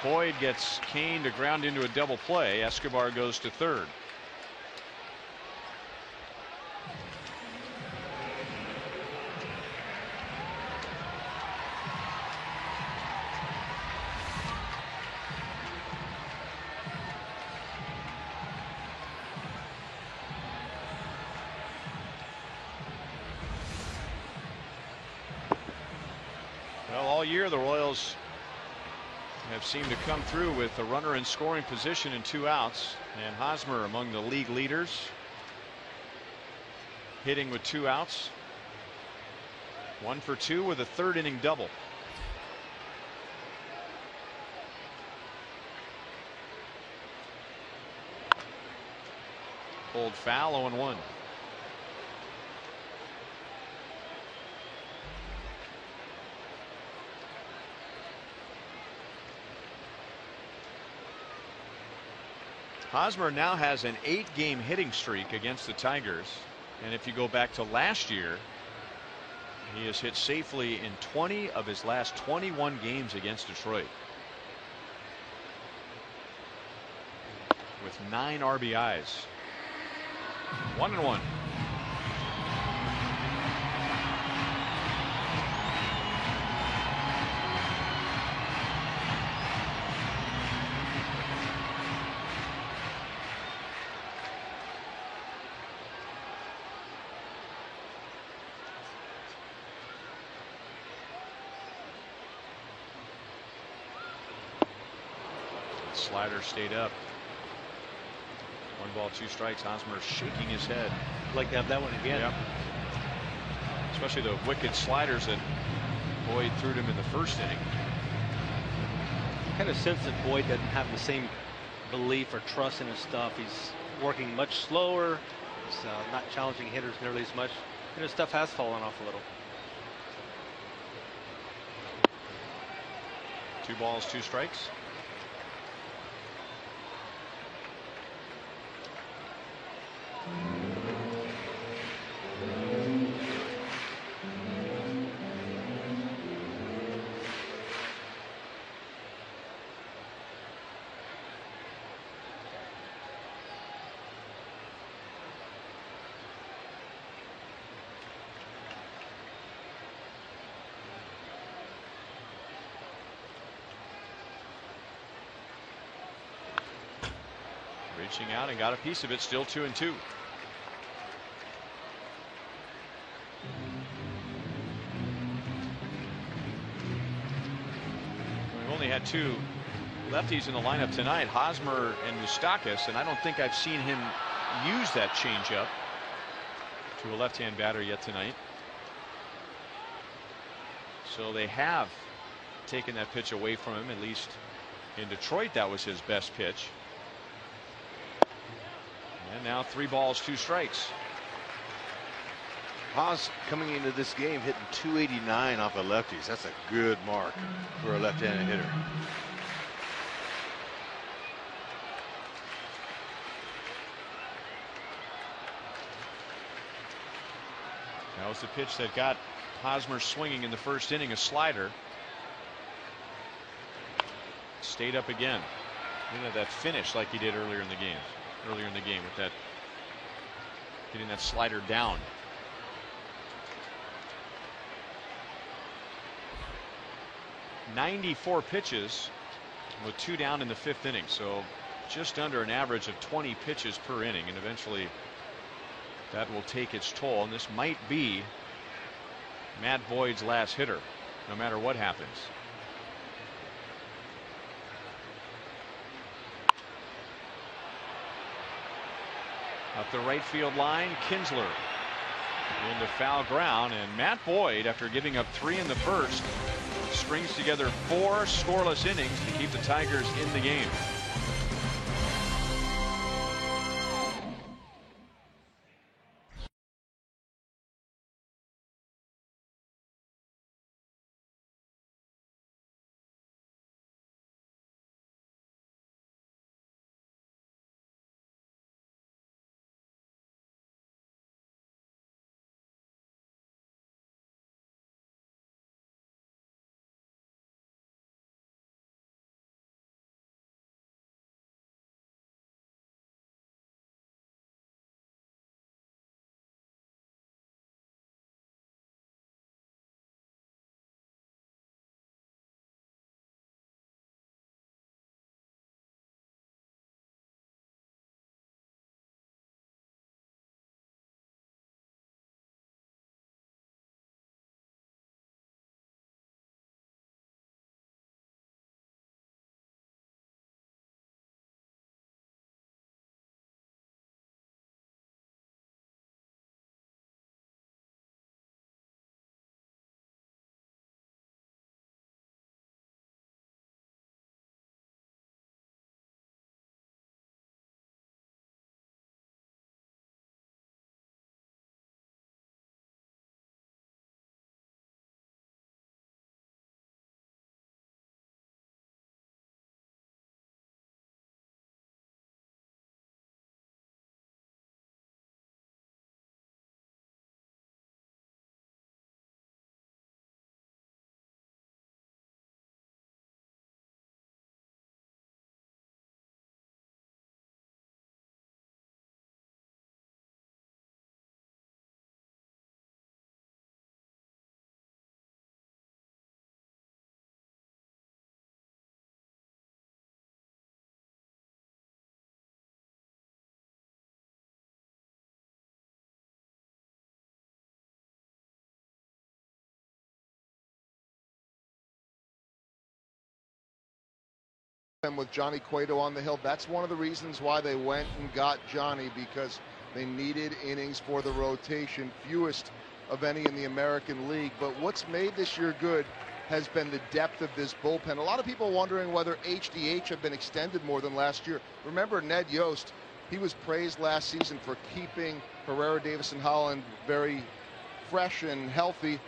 Boyd gets Cain to ground into a double play. Escobar goes to third. Well, all year the Royals have seemed to come through with a runner in scoring position and 2 outs, and Hosmer among the league leaders, hitting with 2 outs. 1 for 2 with a 3rd inning double. Pulled foul, 0-1. Hosmer now has an 8-game hitting streak against the Tigers, and if you go back to last year, he has hit safely in 20 of his last 21 games against Detroit, with 9 RBIs. 1-1. Slider stayed up. 1 ball, 2 strikes. Hosmer shaking his head. I'd like to have that one again. Yep. Especially the wicked sliders that Boyd threw to him in the first inning. kind of sense that Boyd doesn't have the same belief or trust in his stuff. He's working much slower. He's not challenging hitters nearly as much, and his stuff has fallen off a little. 2 balls, 2 strikes. Reaching out and got a piece of it. Still 2-2. We've only had 2 lefties in the lineup tonight, Hosmer and Moustakas, and I don't think I've seen him use that changeup to a left-hand batter yet tonight. So they have taken that pitch away from him. At least in Detroit, that was his best pitch. And now 3 balls, 2 strikes. Haas coming into this game hitting 289 off of lefties. That's a good mark for a left-handed hitter. That was the pitch that got Hosmer swinging in the first inning, a slider. Stayed up again. Didn't have that finish like he did earlier in the game. With that, getting that slider down. .94 pitches with 2 down in the 5th inning, so just under an average of 20 pitches per inning, and eventually that will take its toll, and this might be Matt Boyd's last hitter, no matter what happens. Up the right field line, Kinsler into foul ground, and Matt Boyd, after giving up 3 in the first, strings together 4 scoreless innings to keep the Tigers in the game. And with Johnny Cueto on the hill, that's one of the reasons why they went and got Johnny, because they needed innings for the rotation, fewest of any in the American League. But what's made this year good has been the depth of this bullpen. A lot of people wondering whether HDH have been extended more than last year. Remember Ned Yost, he was praised last season for keeping Herrera, Davis, and Holland very fresh and healthy.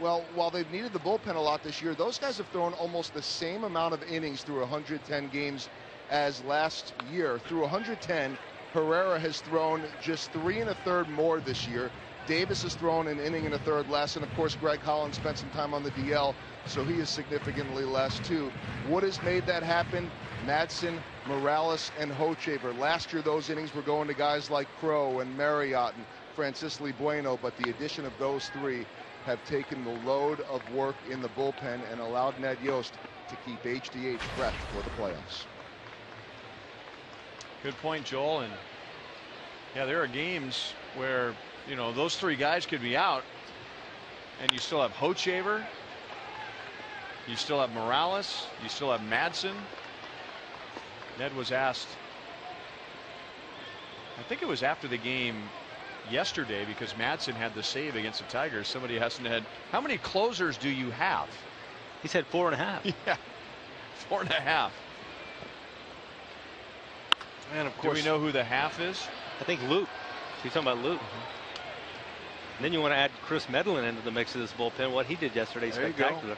Well, while they've needed the bullpen a lot this year, those guys have thrown almost the same amount of innings through 110 games as last year. Through 110, Herrera has thrown just 3 1/3 more this year. Davis has thrown an inning and a third less, and of course Greg Holland spent some time on the DL, so he is significantly less too. What has made that happen? Madsen, Morales, and Hochevar. Last year those innings were going to guys like Crow and Marriott and Francisli Bueno, but the addition of those 3 have taken the load of work in the bullpen and allowed Ned Yost to keep HDH fresh for the playoffs. Good point, Joel. And yeah, there are games where, you know, those 3 guys could be out and you still have Hochevar, you still have Morales, you still have Madsen. Ned was asked, I think it was after the game yesterday, because Madsen had the save against the Tigers. Somebody asked Ned, how many closers do you have? He said 4.5. Yeah, 4.5. And of course, do we know who the half is? I think Luke. You're talking about Luke. And then you want to add Chris Medlin into the mix of this bullpen. What he did yesterday, there spectacular.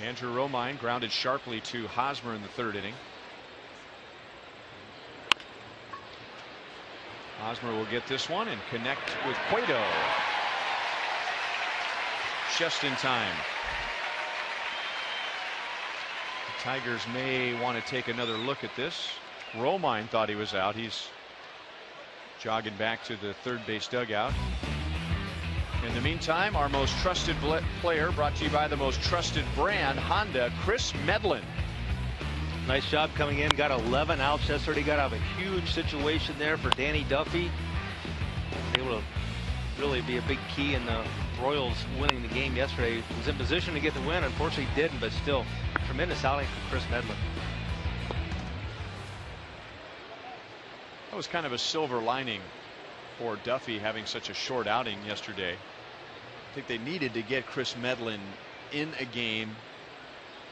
Andrew Romine grounded sharply to Hosmer in the 3rd inning. Hosmer will get this one and connect with Cueto. Just in time. The Tigers may want to take another look at this. Romine thought he was out. He's jogging back to the 3rd base dugout. In the meantime, our most trusted player, brought to you by the most trusted brand, Honda, Chris Medlin. Nice job coming in. Got 11 outs yesterday. Got out of a huge situation there for Danny Duffy. Able to really be a big key in the Royals winning the game yesterday. Was in position to get the win. Unfortunately didn't, but still tremendous outing from Chris Medlin. That was kind of a silver lining for Duffy having such a short outing yesterday. I think they needed to get Chris Medlin in a game,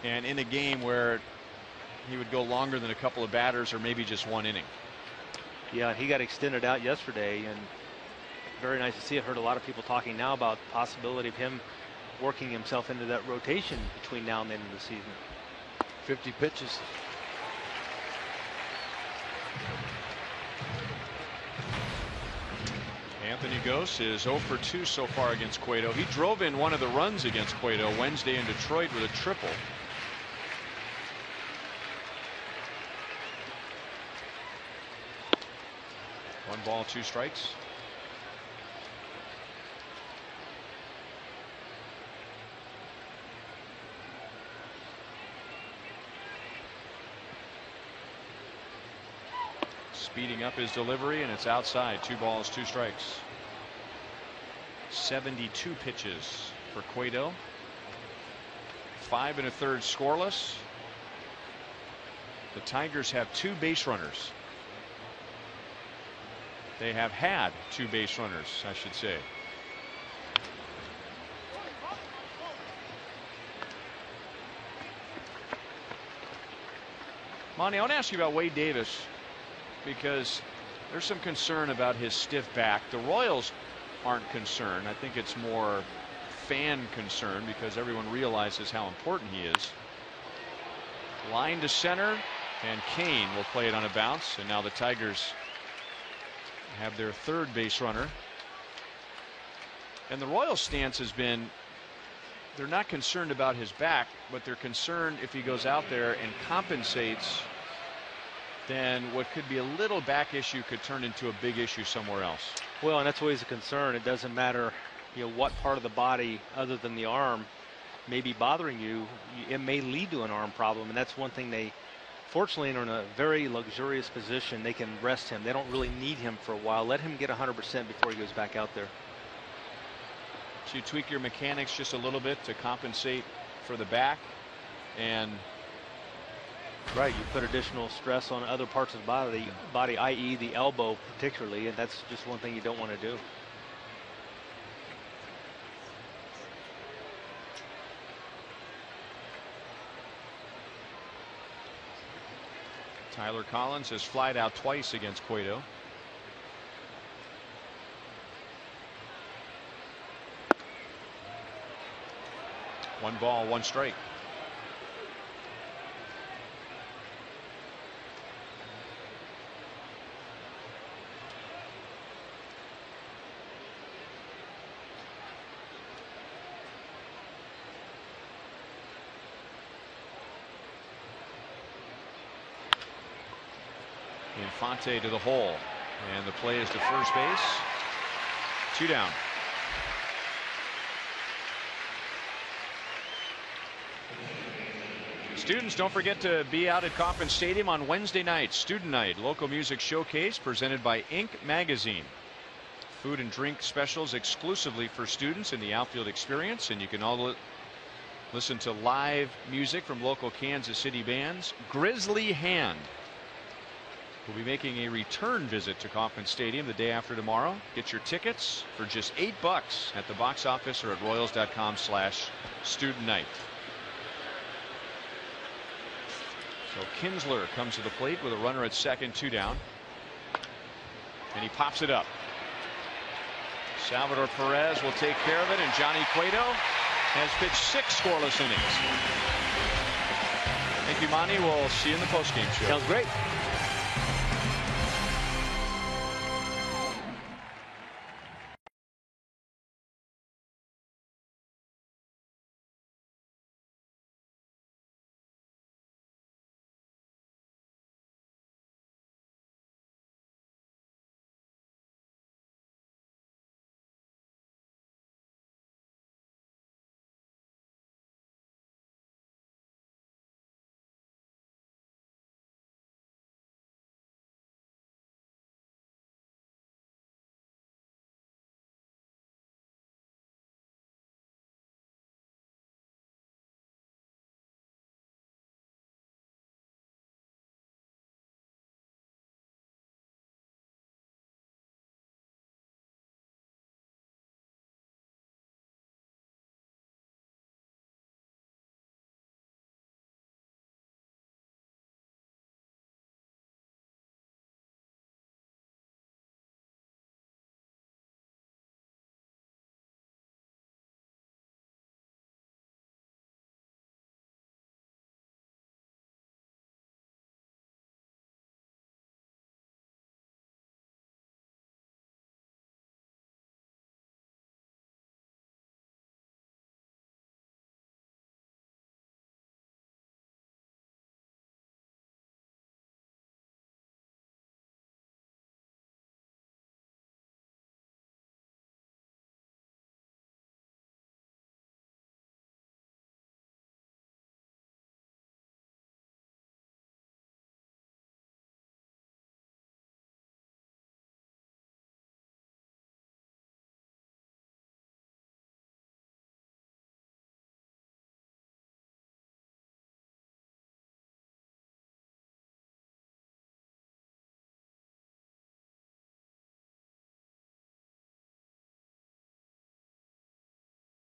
and in a game where he would go longer than a couple of batters or maybe just 1 inning. Yeah, he got extended out yesterday, and very nice to see. I've heard a lot of people talking now about the possibility of him working himself into that rotation between now and the end of the season. 50 pitches. Anthony Gose is 0 for 2 so far against Cueto. He drove in one of the runs against Cueto Wednesday in Detroit with a triple. One ball, 2 strikes. Speeding up his delivery, and it's outside. 2 balls, 2 strikes. 72 pitches for Cueto. 5 1/3 scoreless. The Tigers have 2 base runners. They have had 2 base runners, I should say. Monty, I want to ask you about Wade Davis, because there's some concern about his stiff back. The Royals aren't concerned. I think it's more fan concern because everyone realizes how important he is. Line to center, and Kane will play it on a bounce, and now the Tigers have their 3rd base runner. And the Royals' stance has been, they're not concerned about his back, but they're concerned if he goes out there and compensates, then what could be a little back issue could turn into a big issue somewhere else. Well, and that's always a concern. It doesn't matter, you know, what part of the body other than the arm may be bothering you. It may lead to an arm problem, and that's one thing they fortunately are in a very luxurious position. They can rest him. They don't really need him for a while. Let him get 100% before he goes back out there. So you tweak your mechanics just a little bit to compensate for the back, and Right, you put additional stress on other parts of the body, i.e. the elbow particularly, and that's just one thing you don't want to do. Tyler Collins has flied out twice against Cueto. One ball, one strike. Infante to the hole, and the play is to first base. 2 down. Students, don't forget to be out at Kauffman Stadium on Wednesday night. Student Night, local music showcase presented by Inc. Magazine. Food and drink specials exclusively for students in the outfield experience, and you can all listen to live music from local Kansas City bands. Grizzly Hand will be making a return visit to Kauffman Stadium the day after tomorrow. Get your tickets for just $8 at the box office or at Royals.com/Student Night. So Kinsler comes to the plate with a runner at second, 2 down. And he pops it up. Salvador Perez will take care of it, and Johnny Cueto has pitched 6 scoreless innings. Thank you, Monty. We'll see you in the postgame show. Sounds great.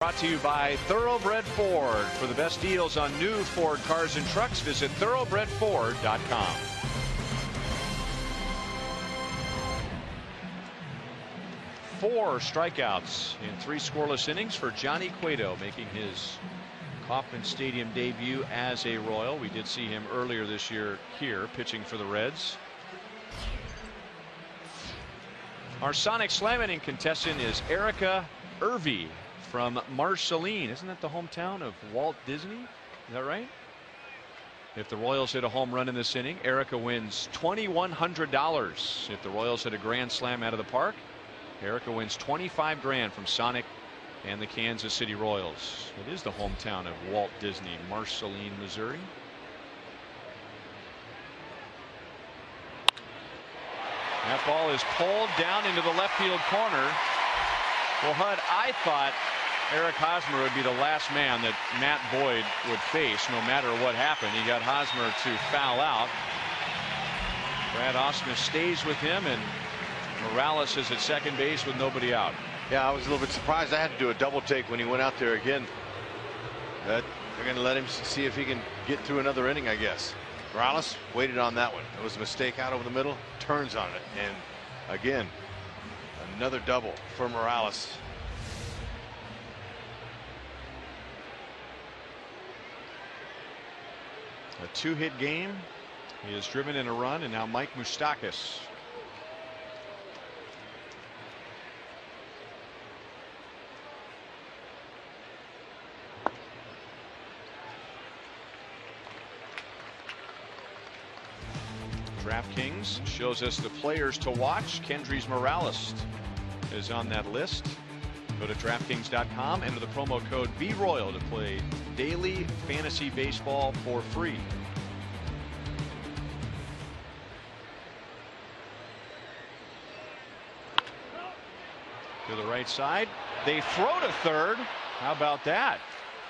Brought to you by Thoroughbred Ford. For the best deals on new Ford cars and trucks, visit thoroughbredford.com. Four strikeouts in 3 scoreless innings for Johnny Cueto, making his Kauffman Stadium debut as a Royal. We did see him earlier this year here pitching for the Reds. Our Sonic Slam inning contestant is Erica Irvey from Marceline. Isn't that the hometown of Walt Disney? Is that right? If the Royals hit a home run in this inning, Erica wins $2,100. If the Royals hit a grand slam out of the park, Erica wins $25 grand from Sonic and the Kansas City Royals. It is the hometown of Walt Disney, Marceline, Missouri. That ball is pulled down into the left field corner. Well, Hud, I thought Eric Hosmer would be the last man that Matt Boyd would face no matter what happened. He got Hosmer to foul out. Brad Ausmus stays with him, and Morales is at second base with nobody out. Yeah, I was a little bit surprised. I had to do a double take when he went out there again. But they're going to let him see if he can get through another inning, I guess. Morales waited on that one. It was a mistake out over the middle. Turns on it, and again, another double for Morales. A 2-hit game. He has driven in a run, and now Mike Moustakas. DraftKings shows us the players to watch. Kendrys Morales is on that list. Go to DraftKings.com, enter the promo code VRoyal to play daily fantasy baseball for free. To the right side. They throw to third. How about that?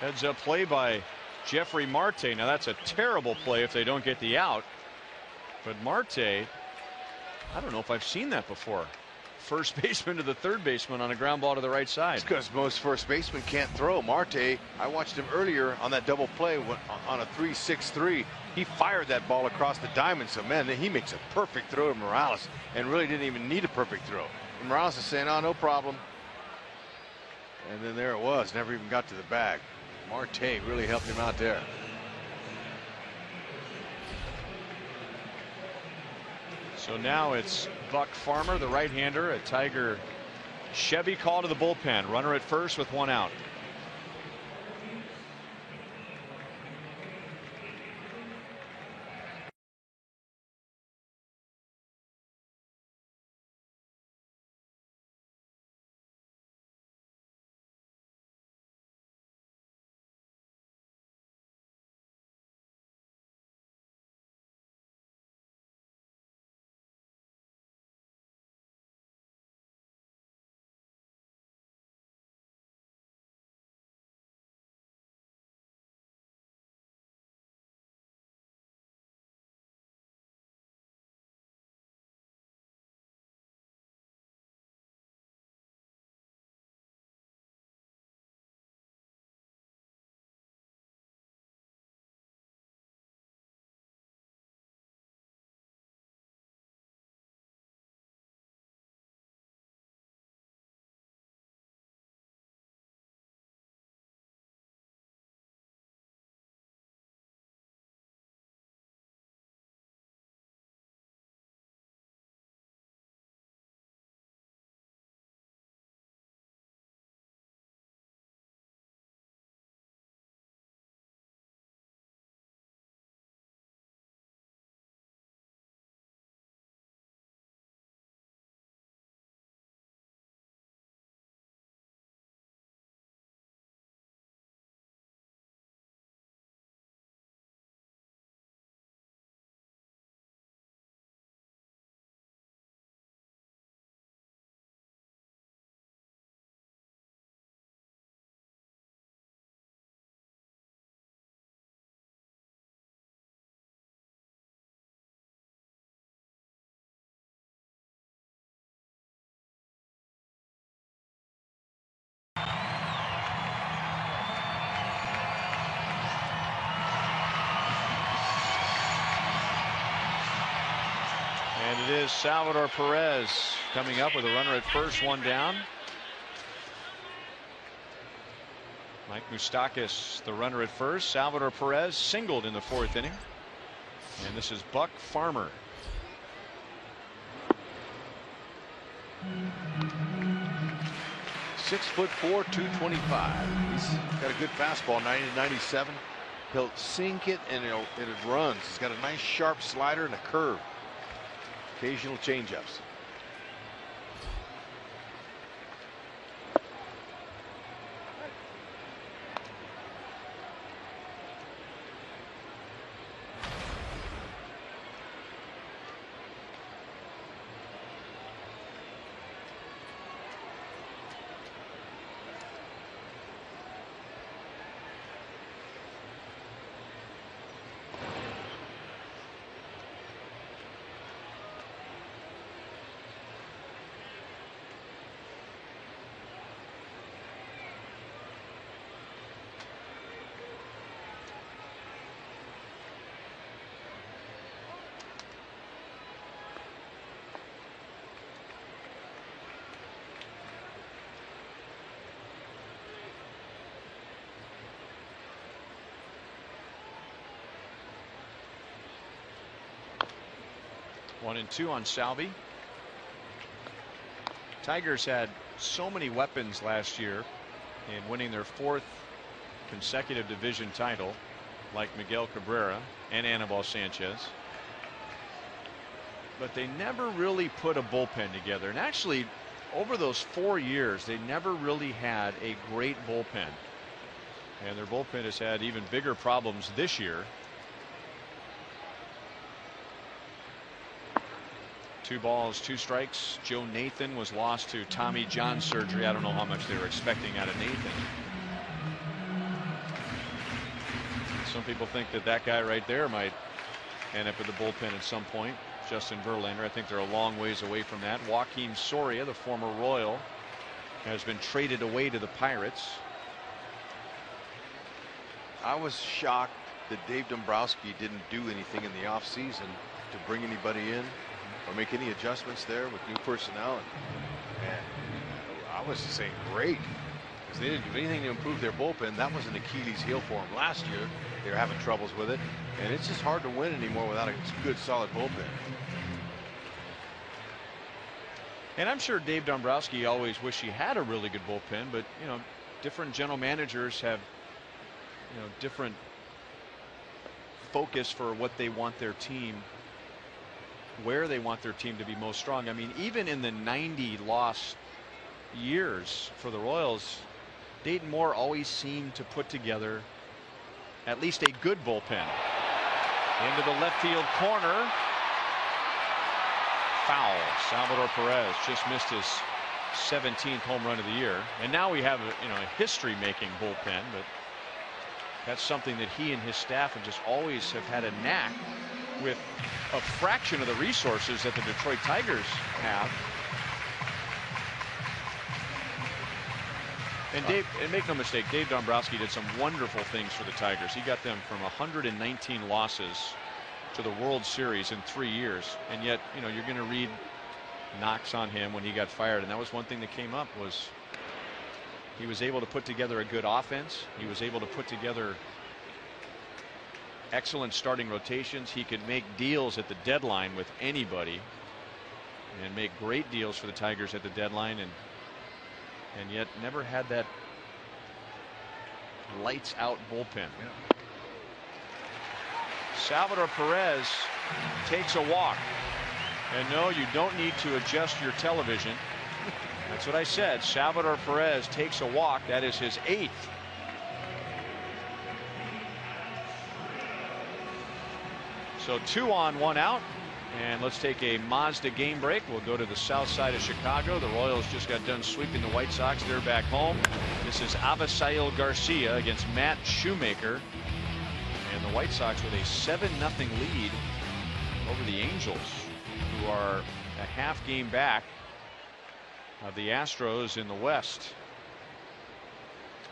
Heads up play by Jeffrey Marte. Now that's a terrible play if they don't get the out. But Marte, I don't know if I've seen that before. First baseman to the third baseman on a ground ball to the right side. It's because most first basemen can't throw. Marte, I watched him earlier on that double play on a 3-6-3. He fired that ball across the diamond. So, man, he makes a perfect throw to Morales and really didn't even need a perfect throw. And Morales is saying, oh, no problem. And then there it was. Never even got to the bag. Marte really helped him out there. So now it's Buck Farmer, the right-hander, a Tiger Chevy call to the bullpen. Runner at first with one out. And it is Salvador Perez coming up with a runner at first, one down. Mike Moustakas, the runner at first. Salvador Perez singled in the fourth inning. And this is Buck Farmer. .6'4", 225. He's got a good fastball, 90-97. He'll sink it and it runs. He's got a nice sharp slider and a curve. Occasional changeups. 1-2 on Salvi. Tigers had so many weapons last year in winning their 4th consecutive division title, like Miguel Cabrera and Anibal Sanchez. But they never really put a bullpen together. And actually, over those 4 years, they never really had a great bullpen. And their bullpen has had even bigger problems this year. 2 balls, 2 strikes. Joe Nathan was lost to Tommy John surgery. I don't know how much they were expecting out of Nathan. Some people think that that guy right there might end up in the bullpen at some point. Justin Verlander. I think they're a long ways away from that. Joaquin Soria, the former Royal, has been traded away to the Pirates. I was shocked that Dave Dombrowski didn't do anything in the offseason to bring anybody in or make any adjustments there with new personnel. And I was saying great, because they didn't do anything to improve their bullpen. That was an Achilles heel for them last year. They were having troubles with it, and it's just hard to win anymore without a good, solid bullpen. And I'm sure Dave Dombrowski always wished he had a really good bullpen, but you know, different general managers have, you know, different focus for what they want their team, where they want their team to be most strong. I mean, even in the 90 loss years for the Royals, Dayton Moore always seemed to put together at least a good bullpen. Into the left field corner. Foul. Salvador Perez just missed his 17th home run of the year. And now we have a history-making bullpen, but that's something that he and his staff have just always have had a knack with. A fraction of the resources that the Detroit Tigers have. And make no mistake, Dave Dombrowski did some wonderful things for the Tigers. He got them from 119 losses to the World Series in 3 years. And yet, you know, you're going to read knocks on him when he got fired. And that was one thing that came up, was he was able to put together a good offense. He was able to put together excellent starting rotations. He could make deals at the deadline with anybody and make great deals for the Tigers at the deadline, and yet never had that lights out bullpen. Yeah. Salvador Perez takes a walk. And no, you don't need to adjust your television. That's what I said. Salvador Perez takes a walk. That is his 8th. So 2 on, 1 out, and let's take a Mazda game break. We'll go to the south side of Chicago. The Royals just got done sweeping the White Sox. They're back home. This is Avisail Garcia against Matt Shoemaker, and the White Sox with a 7-0 lead over the Angels, who are a half game back of the Astros in the West.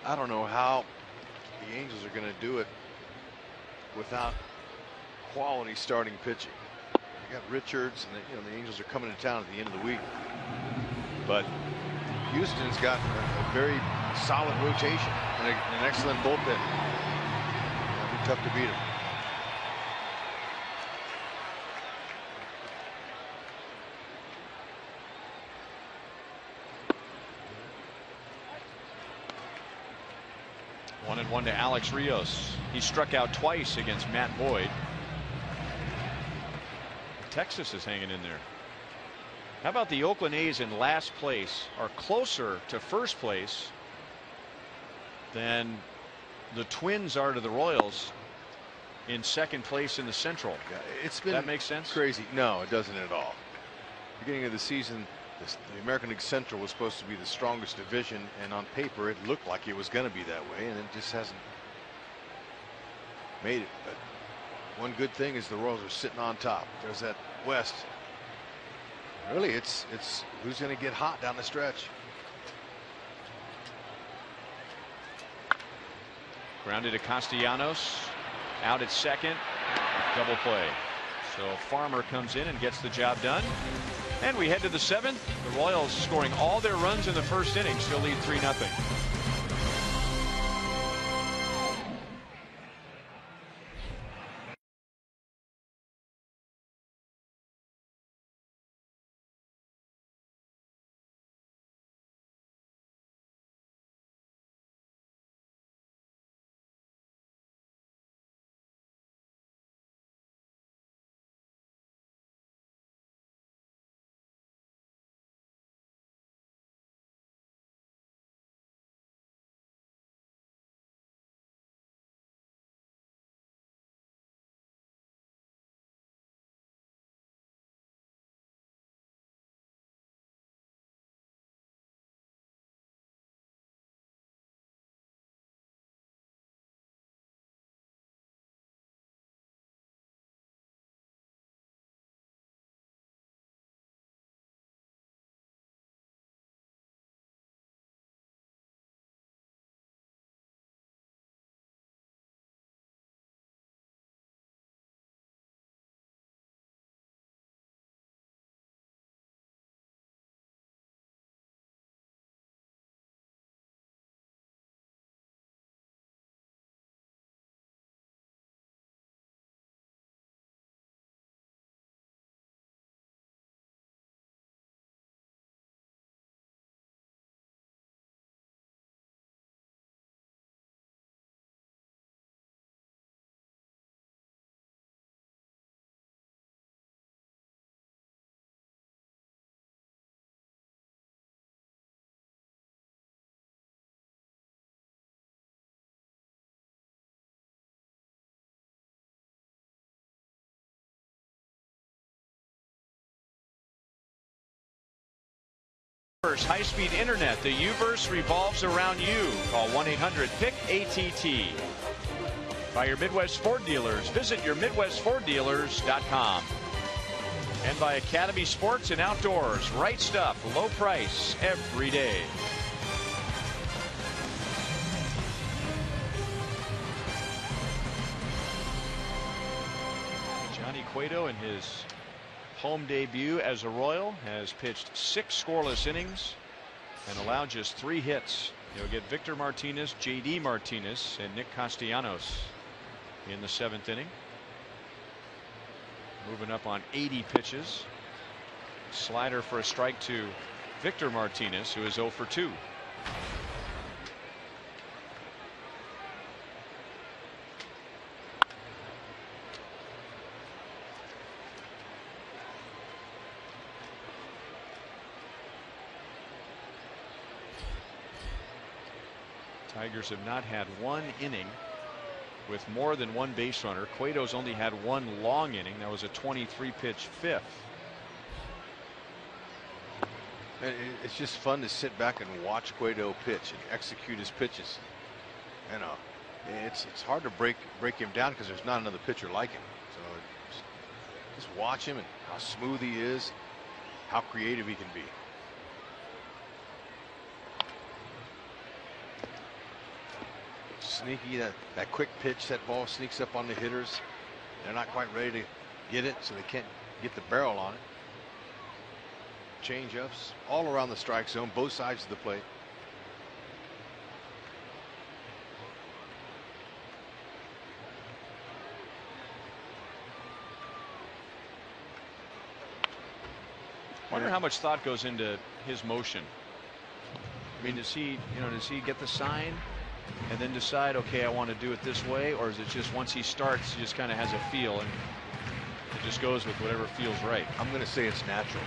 I don't know how the Angels are going to do it without quality starting pitching. You got Richards, and the Angels are coming to town at the end of the week. But Houston's got a very solid rotation and an excellent bullpen. It'll be tough to beat them. One and 1 to Alex Rios. He struck out twice against Matt Boyd. Texas is hanging in there. How about the Oakland A's in last place are closer to first place than the Twins are to the Royals in second place in the Central? Yeah, it's been that makes sense. Crazy. No, it doesn't at all. Beginning of the season, the American League Central was supposed to be the strongest division, and on paper it looked like it was going to be that way, and it just hasn't made it. But one good thing is the Royals are sitting on top. There's that West. Really, it's who's going to get hot down the stretch. Grounded to Castellanos, out at second, double play. So Farmer comes in and gets the job done. And we head to the 7th. The Royals scoring all their runs in the first inning, still lead 3-0. High-speed internet. The Uverse revolves around you. Call 1-800-PIC-ATT. By your Midwest Ford dealers. Visit yourmidwestforddealers.com. And by Academy Sports and Outdoors. Right stuff, low price every day. Johnny Cueto in his home debut as a Royal has pitched 6 scoreless innings and allowed just 3 hits. You'll get Victor Martinez, JD Martinez, and Nick Castellanos in the 7th inning. Moving up on 80 pitches. Slider for a strike to Victor Martinez, who is 0 for 2. Tigers have not had 1 inning with more than 1 base runner. Cueto's only had 1 long inning. That was a 23-pitch 5th. And it's just fun to sit back and watch Cueto pitch and execute his pitches. You know, it's hard to break him down because there's not another pitcher like him. So just watch him and how smooth he is, how creative he can be. Sneaky, that quick pitch, that ball sneaks up on the hitters. They're not quite ready to get it, so they can't get the barrel on it. Change-ups all around the strike zone, both sides of the plate. Wonder how much thought goes into his motion. I mean, does he get the sign and then decide, okay, I want to do it this way, or is it just once he starts, he just kind of has a feel and it just goes with whatever feels right? I'm going to say it's natural.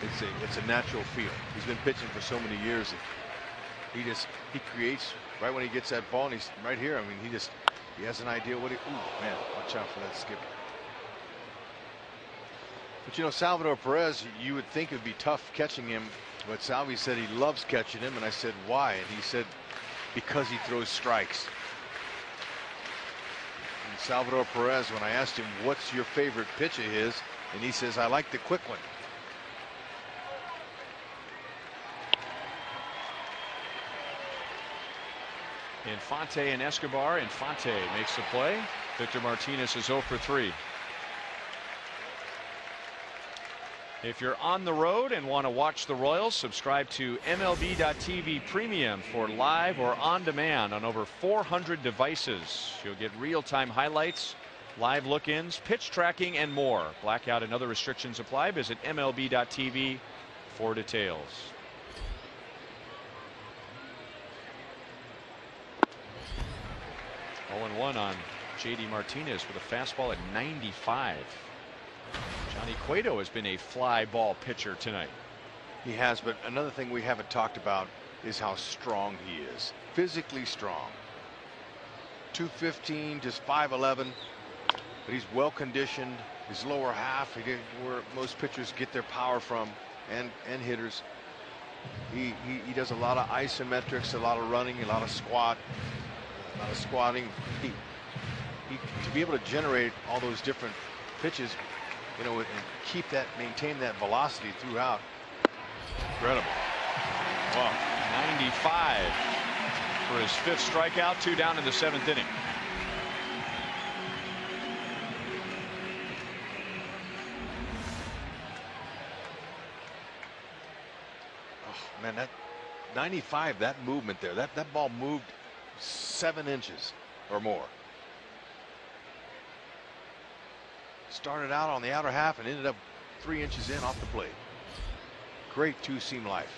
It's a natural feel. He's been pitching for so many years. He creates right when he gets that ball, and he's right here. I mean, he has an idea what he. Ooh, man, watch out for that skip. But you know, Salvador Perez, you would think it would be tough catching him, but Salvi said he loves catching him, and I said why, and he said because he throws strikes. And Salvador Perez, when I asked him what's your favorite pitch of his, and he says I like the quick one. Infante and Escobar. Infante makes the play. Victor Martinez is 0 for 3. If you're on the road and want to watch the Royals, subscribe to MLB.TV Premium for live or on demand on over 400 devices. You'll get real-time highlights, live look-ins, pitch tracking, and more. Blackout and other restrictions apply. Visit MLB.TV for details. Oh, 0-1 on JD Martinez with a fastball at 95. Johnny Cueto has been a fly ball pitcher tonight. He has, but another thing we haven't talked about is how strong he is. Physically strong. 215, just 5'11", but he's well conditioned. His lower half, where most pitchers get their power from, and hitters. He does a lot of isometrics, a lot of running, a lot of squatting. To be able to generate all those different pitches, you know, and maintain that velocity throughout. Incredible. Wow. 95 for his 5th strikeout, 2 down in the 7th inning. Oh man, that 95, that movement there, that ball moved 7 inches or more. Started out on the outer half and ended up 3 inches in off the plate. Great two-seam life.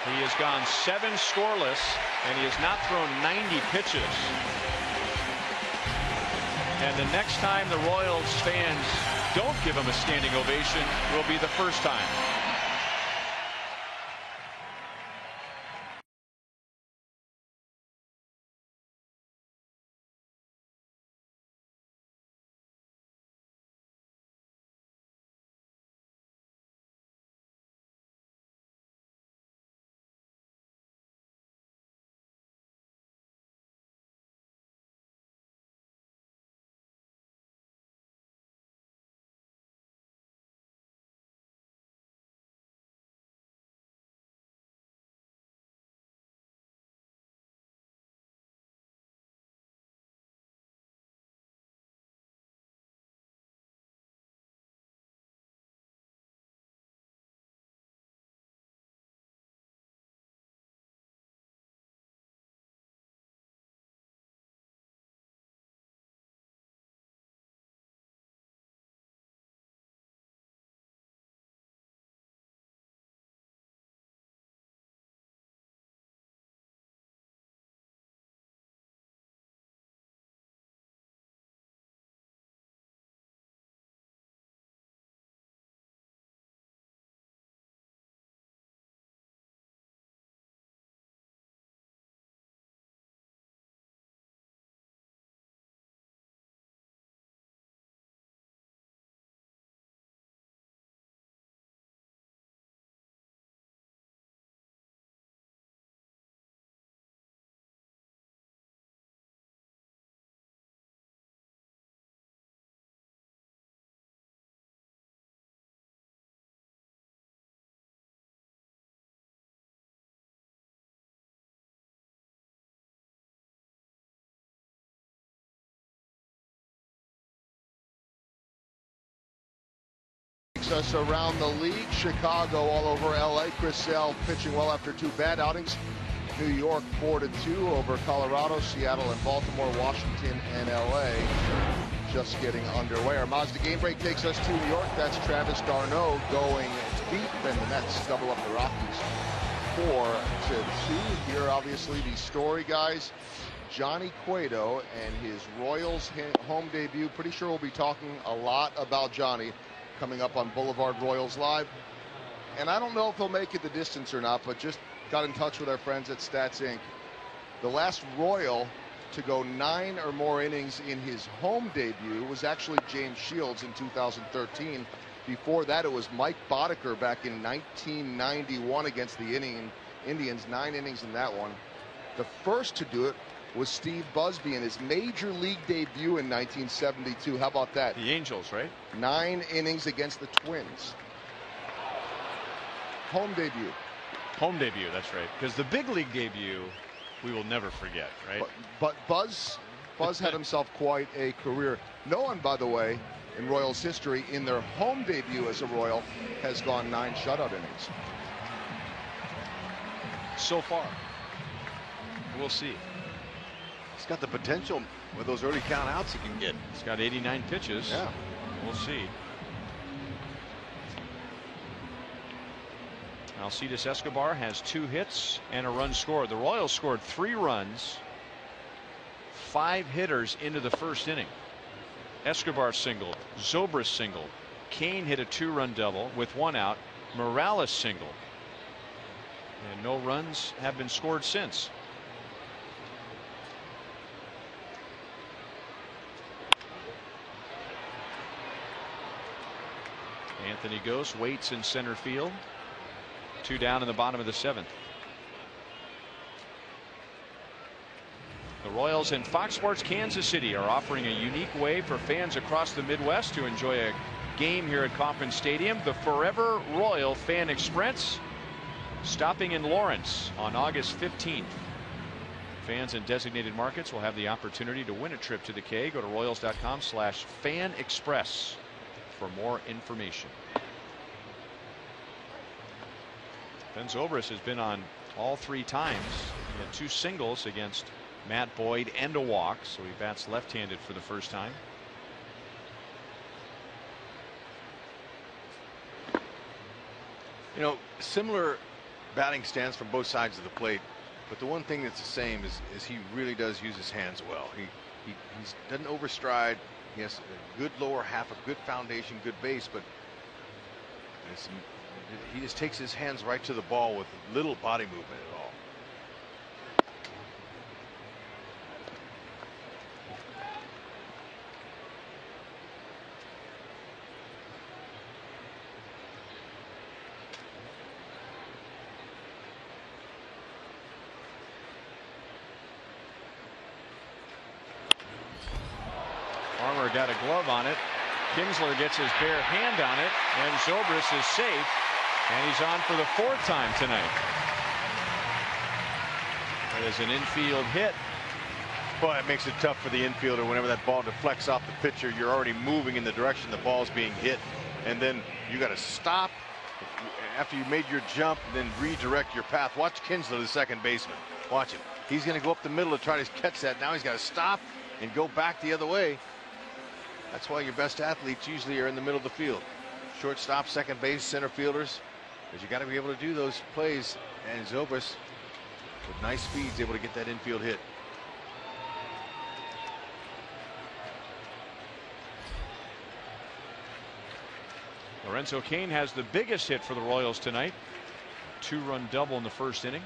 He has gone 7 scoreless, and he has not thrown 90 pitches. And the next time the Royals fans don't give him a standing ovation will be the first time. takes us around the league. Chicago all over LA. Chris Sale pitching well after 2 bad outings. New York 4-2 over Colorado, Seattle and Baltimore, Washington and LA just getting underway. Our Mazda Game Break takes us to New York. That's Travis d'Arnaud going deep, and the Mets double up the Rockies 4-2. Here, obviously, the story, guys. Johnny Cueto and his Royals home debut. Pretty sure we'll be talking a lot about Johnny coming up on Boulevard Royals Live. And I don't know if he'll make it the distance or not, but just got in touch with our friends at Stats Inc. The last Royal to go 9 or more innings in his home debut was actually James Shields in 2013. Before that, it was Mike Boddicker back in 1991 against the Indians, 9 innings in that one. The first to do it was Steve Busby in his major league debut in 1972. How about that? The Angels, right? 9 innings against the Twins. Home debut. Home debut, that's right. Because the big league debut, we will never forget, right? But Buzz had himself quite a career. No one, by the way, in Royals history, in their home debut as a Royal, has gone 9 shutout innings. So far. We'll see. He's got the potential with those early count outs he can get. He's got 89 pitches. Yeah. We'll see. Alcides Escobar has 2 hits and a run scored. The Royals scored 3 runs, 5 hitters into the first inning. Escobar singled, Zobrist singled, Kane hit a 2-run double with 1 out, Morales singled, and no runs have been scored since. Anthony Gose waits in center field. 2 down in the bottom of the 7th. The Royals and Fox Sports Kansas City are offering a unique way for fans across the Midwest to enjoy a game here at Kauffman Stadium. The Forever Royal Fan Express, stopping in Lawrence on August 15th. Fans in designated markets will have the opportunity to win a trip to the K. Go to Royals.com/Fan Express for more information. Ben Zobrist has been on all 3 times. He had 2 singles against Matt Boyd and a walk, so he bats left-handed for the first time. You know, similar batting stance from both sides of the plate, but the one thing that's the same is he really does use his hands well. He doesn't overstride. He has a good lower half, a good foundation, good base, but he just takes his hands right to the ball with little body movement at all. Farmer got a glove on it. Kinsler gets his bare hand on it, and Zobrist is safe, and he's on for the 4th time tonight. That is an infield hit. Boy, it makes it tough for the infielder whenever that ball deflects off the pitcher. You're already moving in the direction the ball's being hit, and then you got to stop after you made your jump, and then redirect your path. Watch Kinsler, the second baseman. Watch him. He's going to go up the middle to try to catch that. Now he's got to stop and go back the other way. That's why your best athletes usually are in the middle of the field. Shortstop, second base, center fielders, because you got to be able to do those plays. And Zobrist, with nice speed, is able to get that infield hit. Lorenzo Cain has the biggest hit for the Royals tonight. 2-run double in the first inning.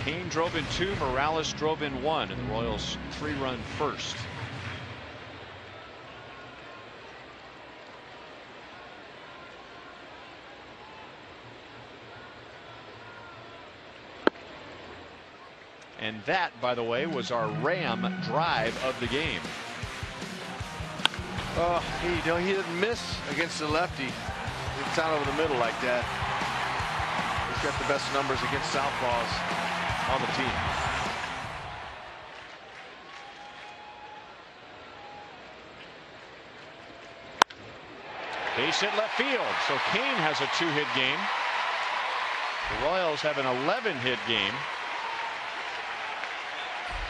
Cain drove in 2, Morales drove in 1, and the Royals 3-run first. And that, by the way, was our Ram drive of the game. Oh, he didn't miss against the lefty. It's out over the middle like that. He's got the best numbers against southpaws on the team. Base hit left field. So Kane has a 2-hit game. The Royals have an 11-hit game.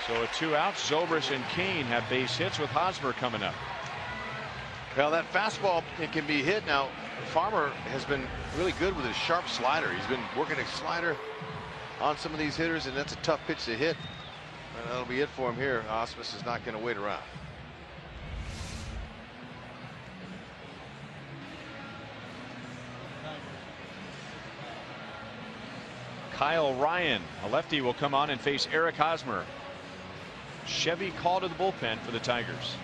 So a 2-out. Zobrist and Kane have base hits with Hosmer coming up. Well, that fastball, it can be hit. Now, Farmer has been really good with his sharp slider. He's been working a slider on some of these hitters, and that's a tough pitch to hit. And that'll be it for him here. Ausmus is not going to wait around. Kyle Ryan, a lefty, will come on and face Eric Hosmer. Chevy called to the bullpen for the Tigers.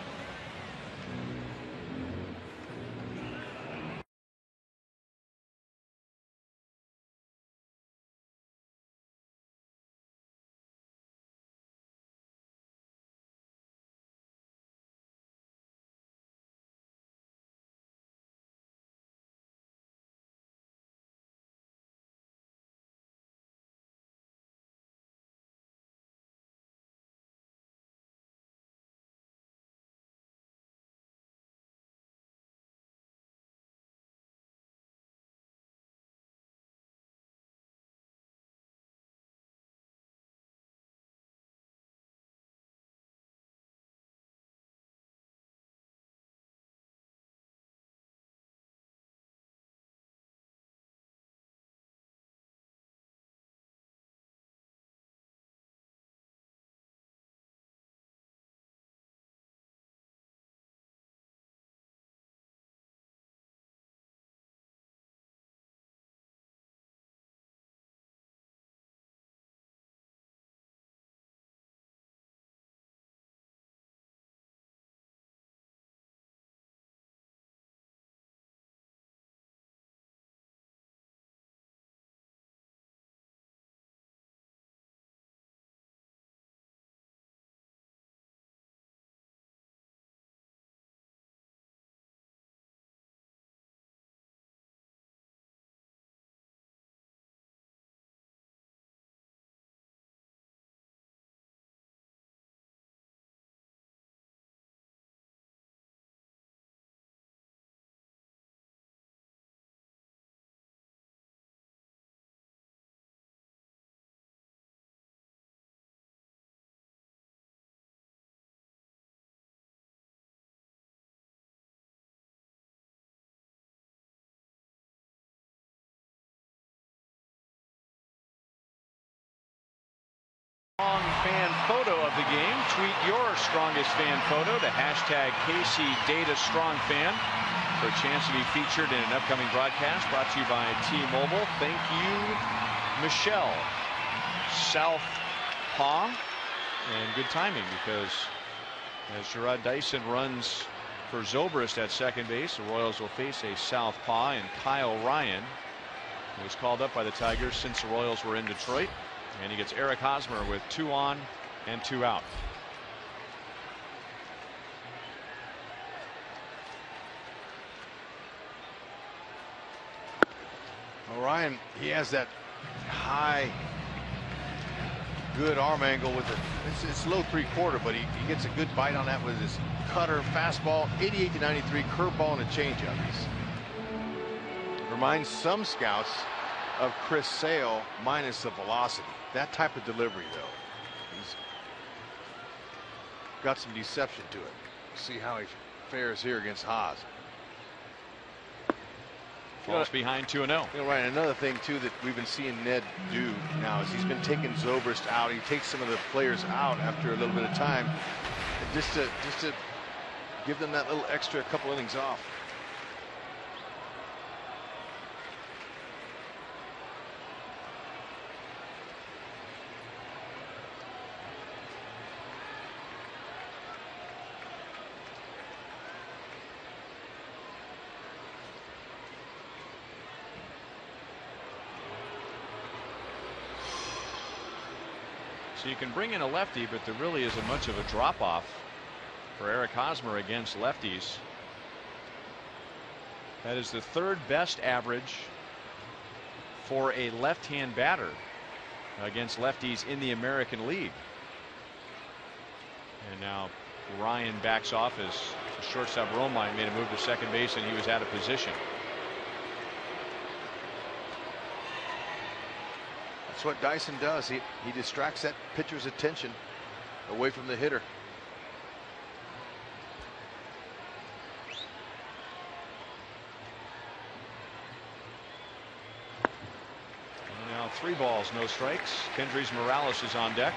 Strong fan photo of the game. Tweet your strongest fan photo to hashtag KCDataStrongFan for a chance to be featured in an upcoming broadcast brought to you by T-Mobile. Thank you, Michelle. Southpaw. And good timing, because as Jarrod Dyson runs for Zobrist at second base, the Royals will face a southpaw and Kyle Ryan, who was called up by the Tigers since the Royals were in Detroit. And he gets Eric Hosmer with 2 on and 2 out. Ryan, he has that high, good arm angle with it. It's low 3/4, but he gets a good bite on that with his cutter, fastball, 88 to 93, curveball, and a changeup. Reminds some scouts of Chris Sale minus the velocity. That type of delivery, though. He's got some deception to it. See how he fares here against Haas. Falls behind 2-0. You know, Ryan, another thing too that we've been seeing Ned do now is he's been taking Zobrist out. He takes some of the players out after a little bit of time, just to give them that little extra couple innings off. So you can bring in a lefty, but there really isn't much of a drop off for Eric Hosmer against lefties. That is the 3rd best average for a left-hand batter against lefties in the American League. And now Ryan backs off as The shortstop Romine made a move to second base, and he was out of position. That's what Dyson does. He distracts that pitcher's attention away from the hitter. And now 3 balls, no strikes. Kendrys Morales is on deck.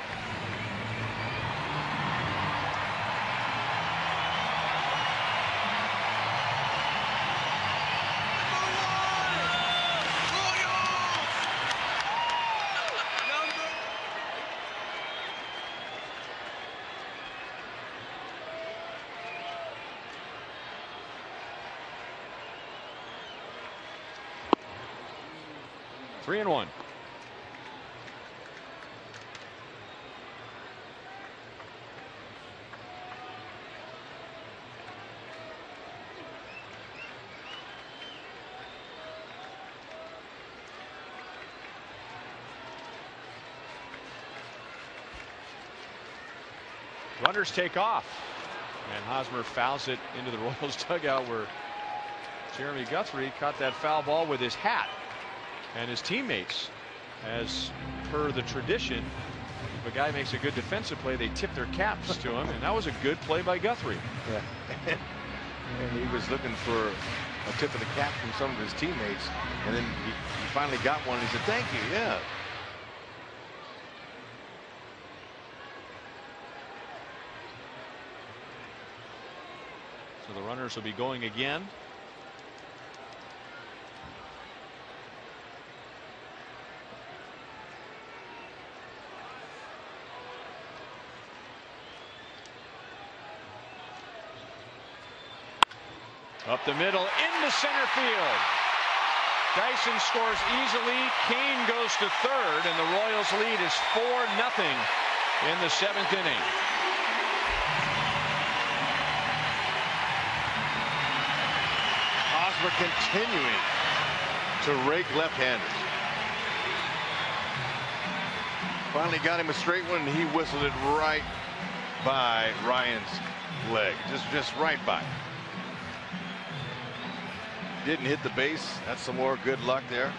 Three and one. Runners take off, and Hosmer fouls it into the Royals dugout, where Jeremy Guthrie caught that foul ball with his hat. And his teammates, as per the tradition, if a guy makes a good defensive play, they tip their caps to him, and that was a good play by Guthrie. Yeah. And he was looking for a tip of the cap from some of his teammates, and then he finally got one, and he said, "Thank you." Yeah. So the runners will be going again. Up the middle into center field. Dyson scores easily. Kane goes to third, and the Royals lead is 4-0 in the 7th inning. Hosmer continuing to rake left-handers. Finally got him a straight one, and he whistled it right by Ryan's leg. Just right by. Didn't hit the base. That's some more good luck there.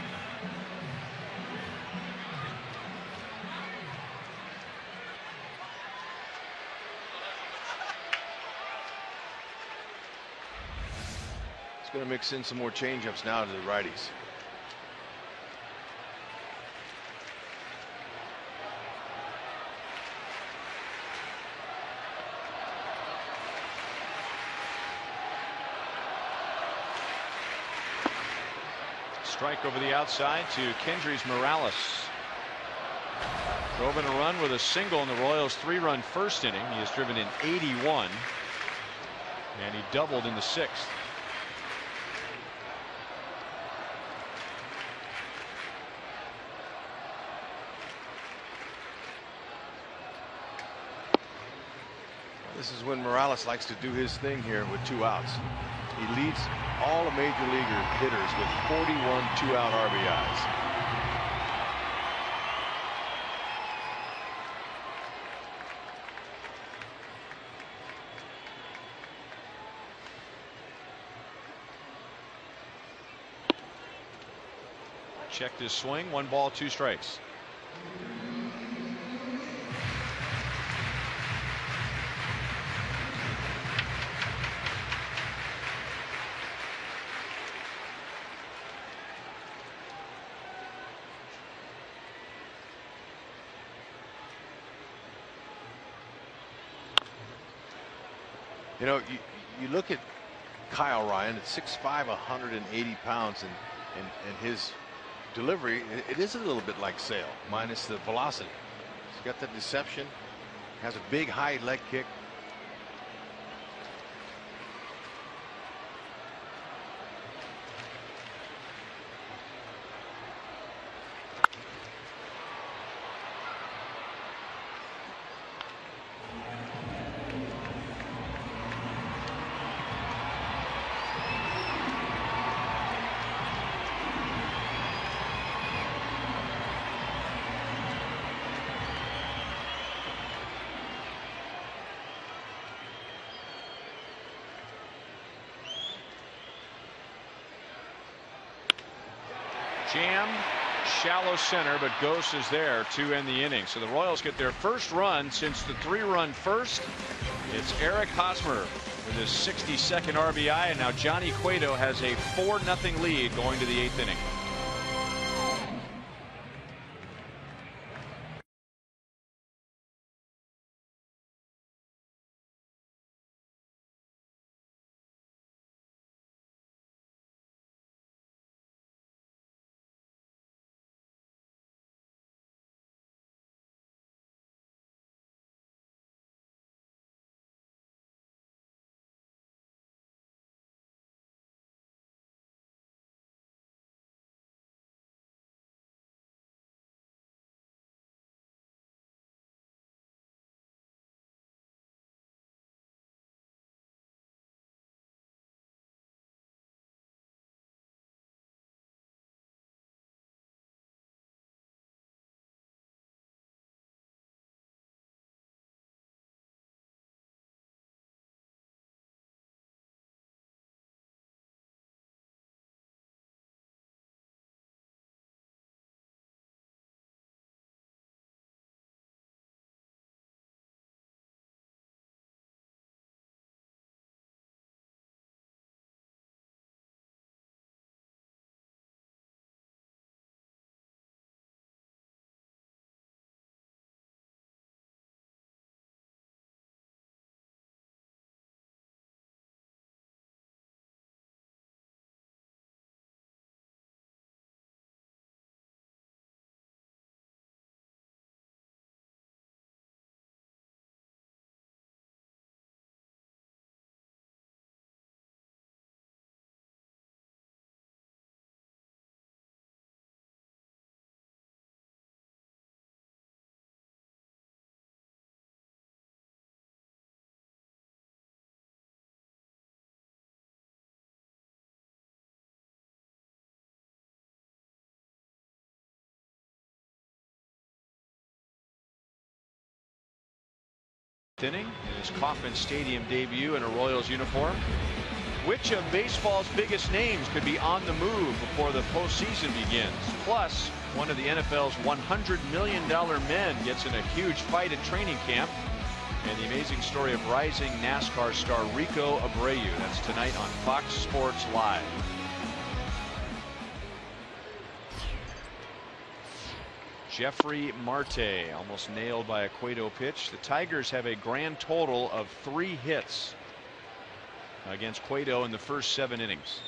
It's going to mix in some more changeups now to the righties. Strike over the outside to Kendrys Morales. Drove in a run with a single in the Royals' 3-run first inning. He has driven in 81, and he doubled in the 6th. This is when Morales likes to do his thing here with 2 outs. He leads all the major leaguer hitters with 41 2-out RBIs. Checked his swing. 1 ball, 2 strikes. You know, you look at Kyle Ryan at 6'5", 180 pounds, and his delivery, it is a little bit like Sale, minus the velocity. He's got that deception, has a big high leg kick. Jammed, shallow center, but Gose is there to end the inning. So the Royals get their first run since the 3-run first. It's Eric Hosmer with his 62nd RBI, and now Johnny Cueto has a 4-0 lead going to the 8th inning. Inning in his Kauffman Stadium debut in a Royals uniform. Which of baseball's biggest names could be on the move before the postseason begins? Plus, one of the NFL's $100 million men gets in a huge fight at training camp. And the amazing story of rising NASCAR star Rico Abreu. That's tonight on Fox Sports Live. Jeffrey Marte almost nailed by a Cueto pitch. The Tigers have a grand total of 3 hits against Cueto in the first 7 innings.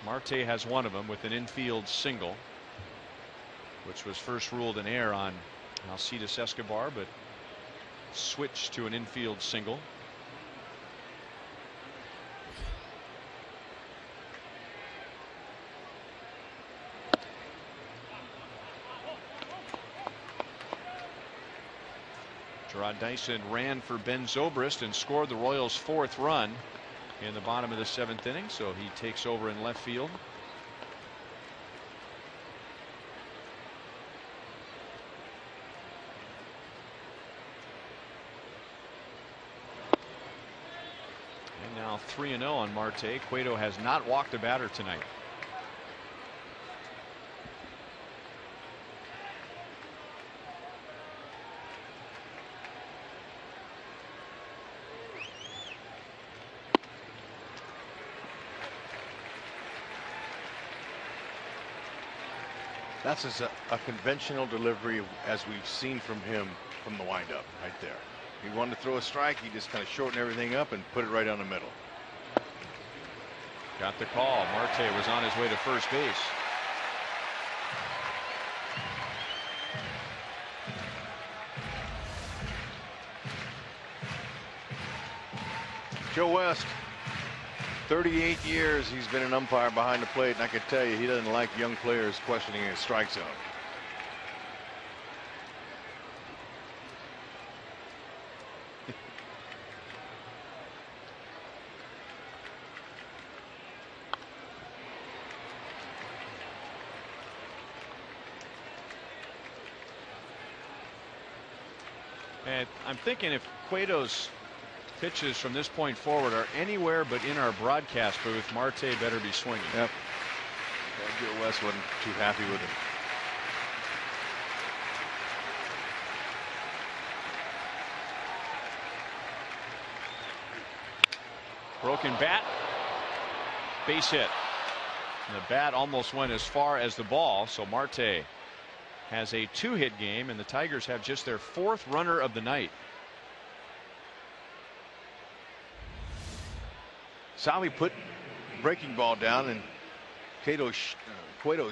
Marte has one of them with an infield single, which was first ruled an error on Alcides Escobar, but switched to an infield single. Gerard Dyson ran for Ben Zobrist and scored the Royals' 4th run in the bottom of the 7th inning, so he takes over in left field. And now 3-0 on Marte. Cueto has not walked a batter tonight. That's a conventional delivery as we've seen from him from the windup right there. He wanted to throw a strike. He just kind of shortened everything up and put it right down the middle. Got the call. Marte was on his way to first base. Joe West, 38 years he's been an umpire behind the plate, and I can tell you he doesn't like young players questioning his strike zone. And I'm thinking if Cueto's pitches from this point forward are anywhere but in our broadcast booth, Marte better be swinging. Yep. Joe West wasn't too happy with him. Broken bat. Base hit. And the bat almost went as far as the ball, so Marte has a 2-hit game, and the Tigers have just their 4th runner of the night. Salvi put breaking ball down, and Cueto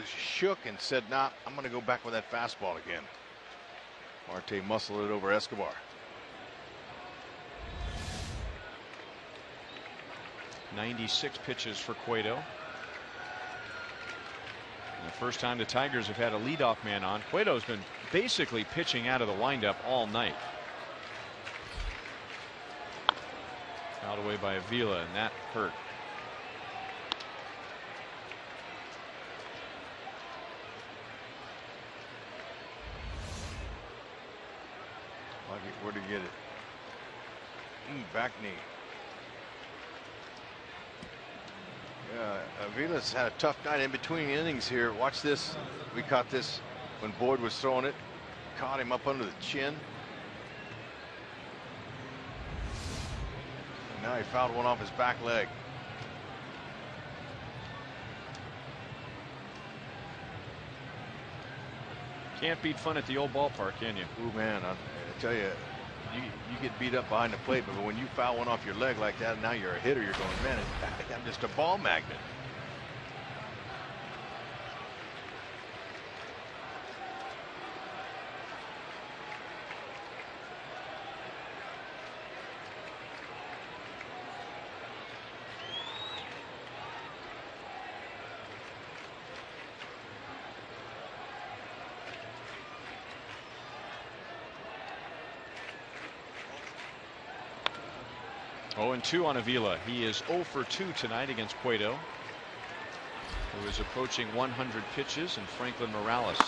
shook and said, "Nah, I'm going to go back with that fastball again." Marte muscled it over Escobar. 96 pitches for Cueto. And the first time the Tigers have had a leadoff man on. Cueto's been basically pitching out of the windup all night. Fouled away by Avila, and that hurt. Where'd he get it? Back knee. Yeah, Avila's had a tough night in between innings here. Watch this. We caught this when Boyd was throwing it. Caught him up under the chin. And now he fouled one off his back leg. Can't beat fun at the old ballpark, can you? Ooh, man, I tell you, you get beat up behind the plate, but when you foul one off your leg like that, now you're a hitter, you're going, man, I'm just a ball magnet. Oh, and 2 on Avila. He is 0 for 2 tonight against Cueto, who is approaching 100 pitches, and Franklin Morales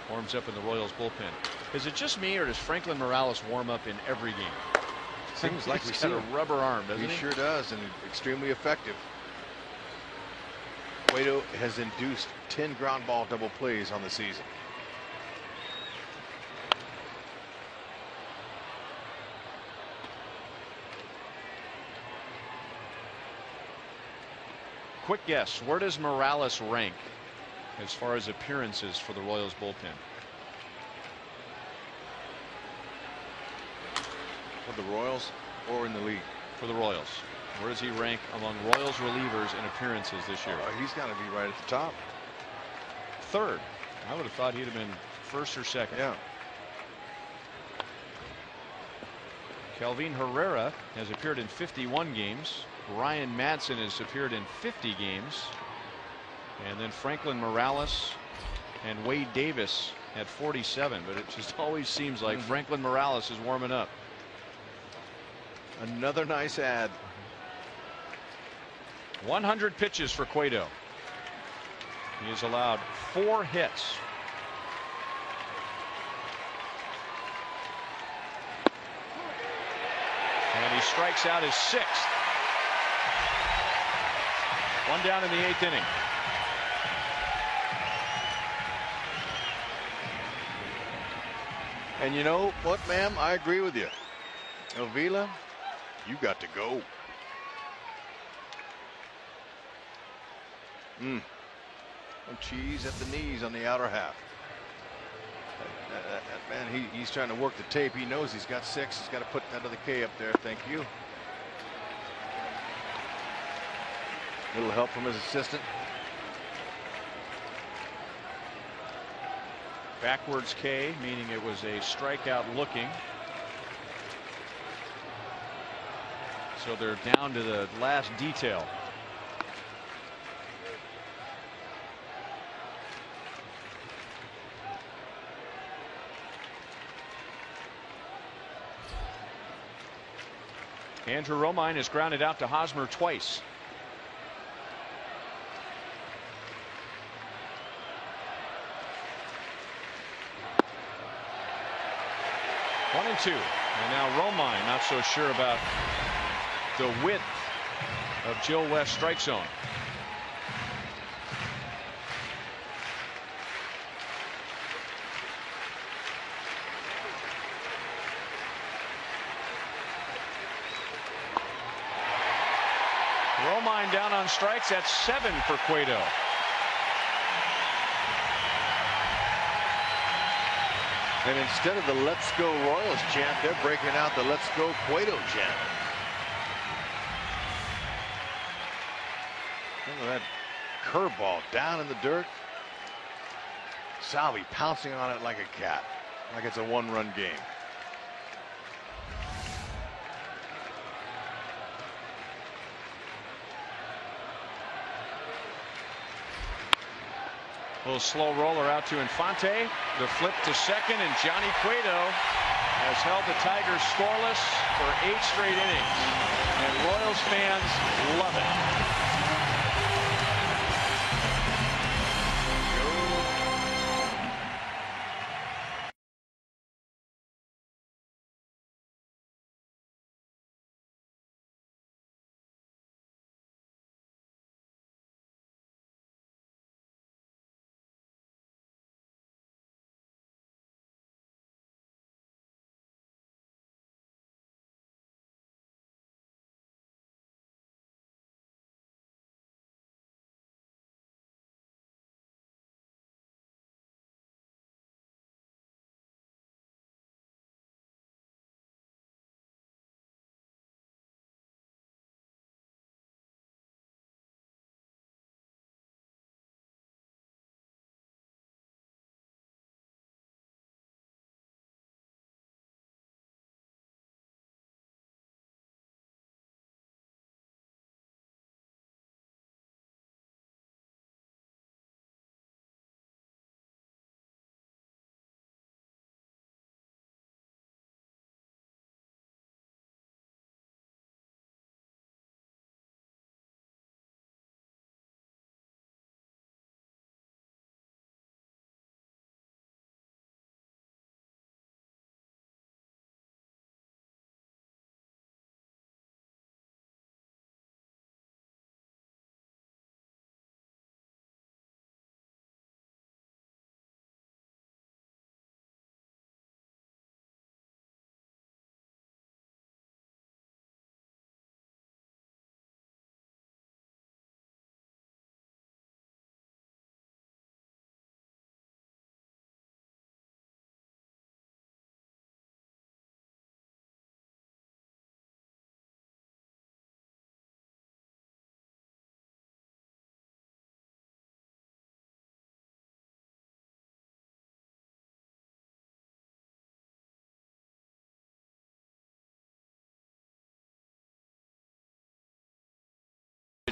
warms up in the Royals bullpen. Is it just me, or does Franklin Morales warm up in every game? Seems like he's got a rubber arm, doesn't he? He sure does, and extremely effective. Cueto has induced 10 ground ball double plays on the season. Quick guess, where does Morales rank as far as appearances for the Royals bullpen? For the Royals or in the league? For the Royals. Where does he rank among Royals relievers in appearances this year? He's got to be right at the top. 3rd. I would have thought he'd have been 1st or 2nd. Yeah. Kelvin Herrera has appeared in 51 games. Ryan Madsen has appeared in 50 games. And then Franklin Morales and Wade Davis had 47. But it just always seems like Franklin Morales is warming up. Another nice ad. 100 pitches for Cueto. He has allowed 4 hits. And he strikes out his 6th. 1 down in the 8th inning. And you know what, ma'am? I agree with you. Avila, you got to go. Some cheese at the knees on the outer half. Man, he's trying to work the tape. He knows he's got 6. He's got to put that other K up there. Thank you. Little help from his assistant. Backwards K, meaning it was a strikeout looking. So they're down to the last detail. Andrew Romine is grounded out to Hosmer twice. One and 2. And now Romine not so sure about the width of Joe West's strike zone. down on strikes. That's 7 for Cueto. And instead of the "Let's Go Royals" chant, they're breaking out the "Let's Go Cueto" chant. Look at that curveball down in the dirt. Salvi pouncing on it like a cat, like it's a one-run game. A little slow roller out to Infante. The flip to second, and Johnny Cueto has held the Tigers scoreless for 8 straight innings. And Royals fans love it.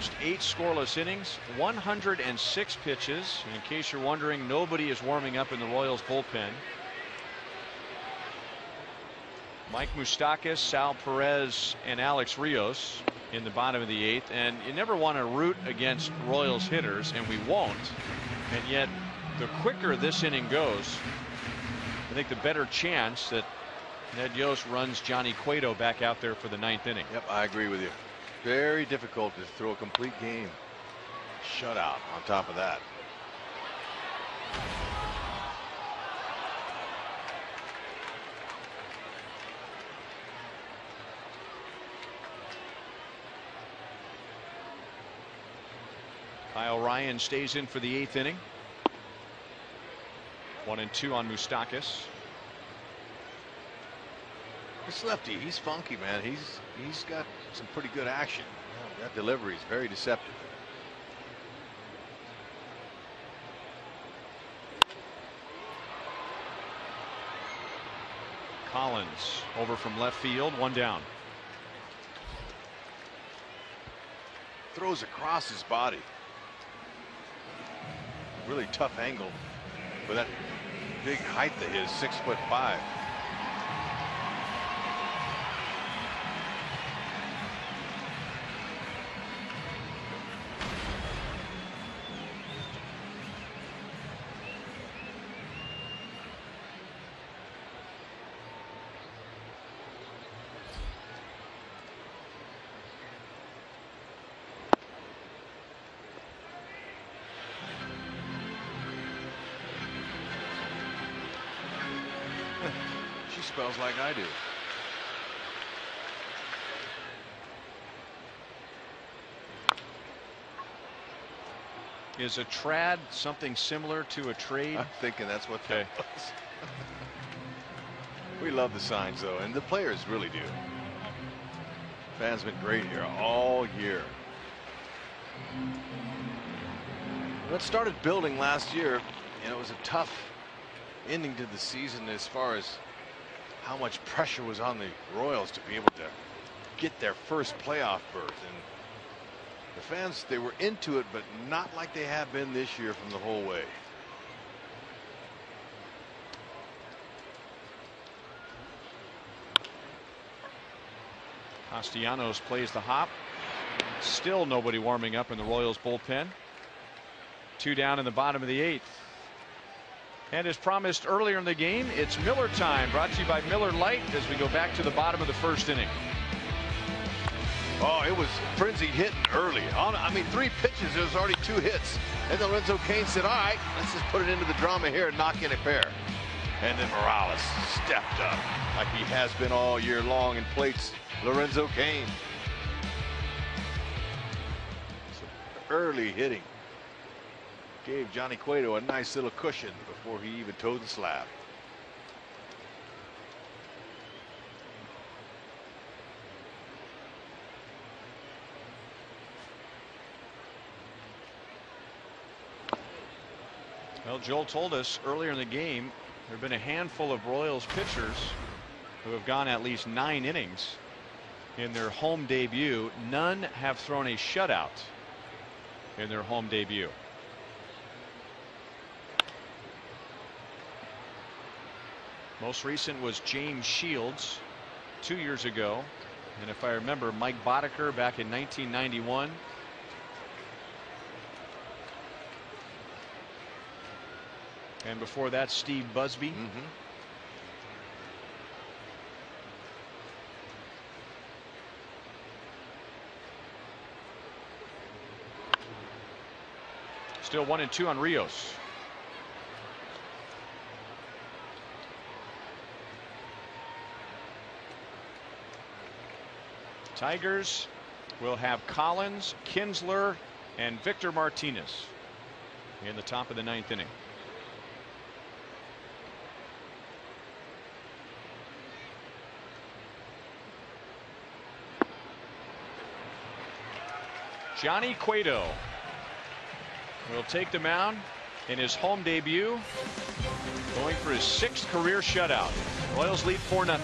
pitched 8 scoreless innings, 106 pitches. In case you're wondering, nobody is warming up in the Royals bullpen. Mike Moustakas, Sal Perez, and Alex Rios in the bottom of the 8th. And you never want to root against Royals hitters, and we won't. And yet, the quicker this inning goes, I think the better chance that Ned Yost runs Johnny Cueto back out there for the 9th inning. Yep, I agree with you. Very difficult to throw a complete game shutout on top of that. Kyle Ryan stays in for the 8th inning. 1-2 on Moustakas. This lefty, he's funky, man. He's got some pretty good action. Yeah, that delivery is very deceptive. Collins over from left field, 1 down. Throws across his body. Really tough angle for that big height of his, 6'5". She spells like I do. Is a trad something similar to a trade? I'm thinking that's what that was. We love the signs, though, and the players really do. Fans been great here all year. When it started building last year, it was a tough ending to the season as far as how much pressure was on the Royals to be able to get their first playoff berth. And the fans, they were into it, but not like they have been this year from the whole way. Castellanos plays the hop. Still nobody warming up in the Royals bullpen. 2 down in the bottom of the 8th. And as promised earlier in the game, it's Miller time, brought to you by Miller Lite as we go back to the bottom of the 1st inning. Oh, it was frenzied hitting early. I mean, 3 pitches, there was already 2 hits. And then Lorenzo Cain said, all right, let's just put it into the drama here and knock in a pair. And then Morales stepped up like he has been all year long and plates Lorenzo Cain. Some early hitting gave Johnny Cueto a nice little cushion before he even towed the slab. Well, Joel told us earlier in the game there have been a handful of Royals pitchers who have gone at least 9 innings in their home debut. None have thrown a shutout in their home debut. Most recent was James Shields 2 years ago, and if I remember, Mike Boddicker back in 1991. And before that, Steve Busby. Still 1-2 on Rios. Tigers will have Collins, Kinsler, and Victor Martinez in the top of the 9th inning. Johnny Cueto will take the mound in his home debut, going for his 6th career shutout. Royals lead 4-0.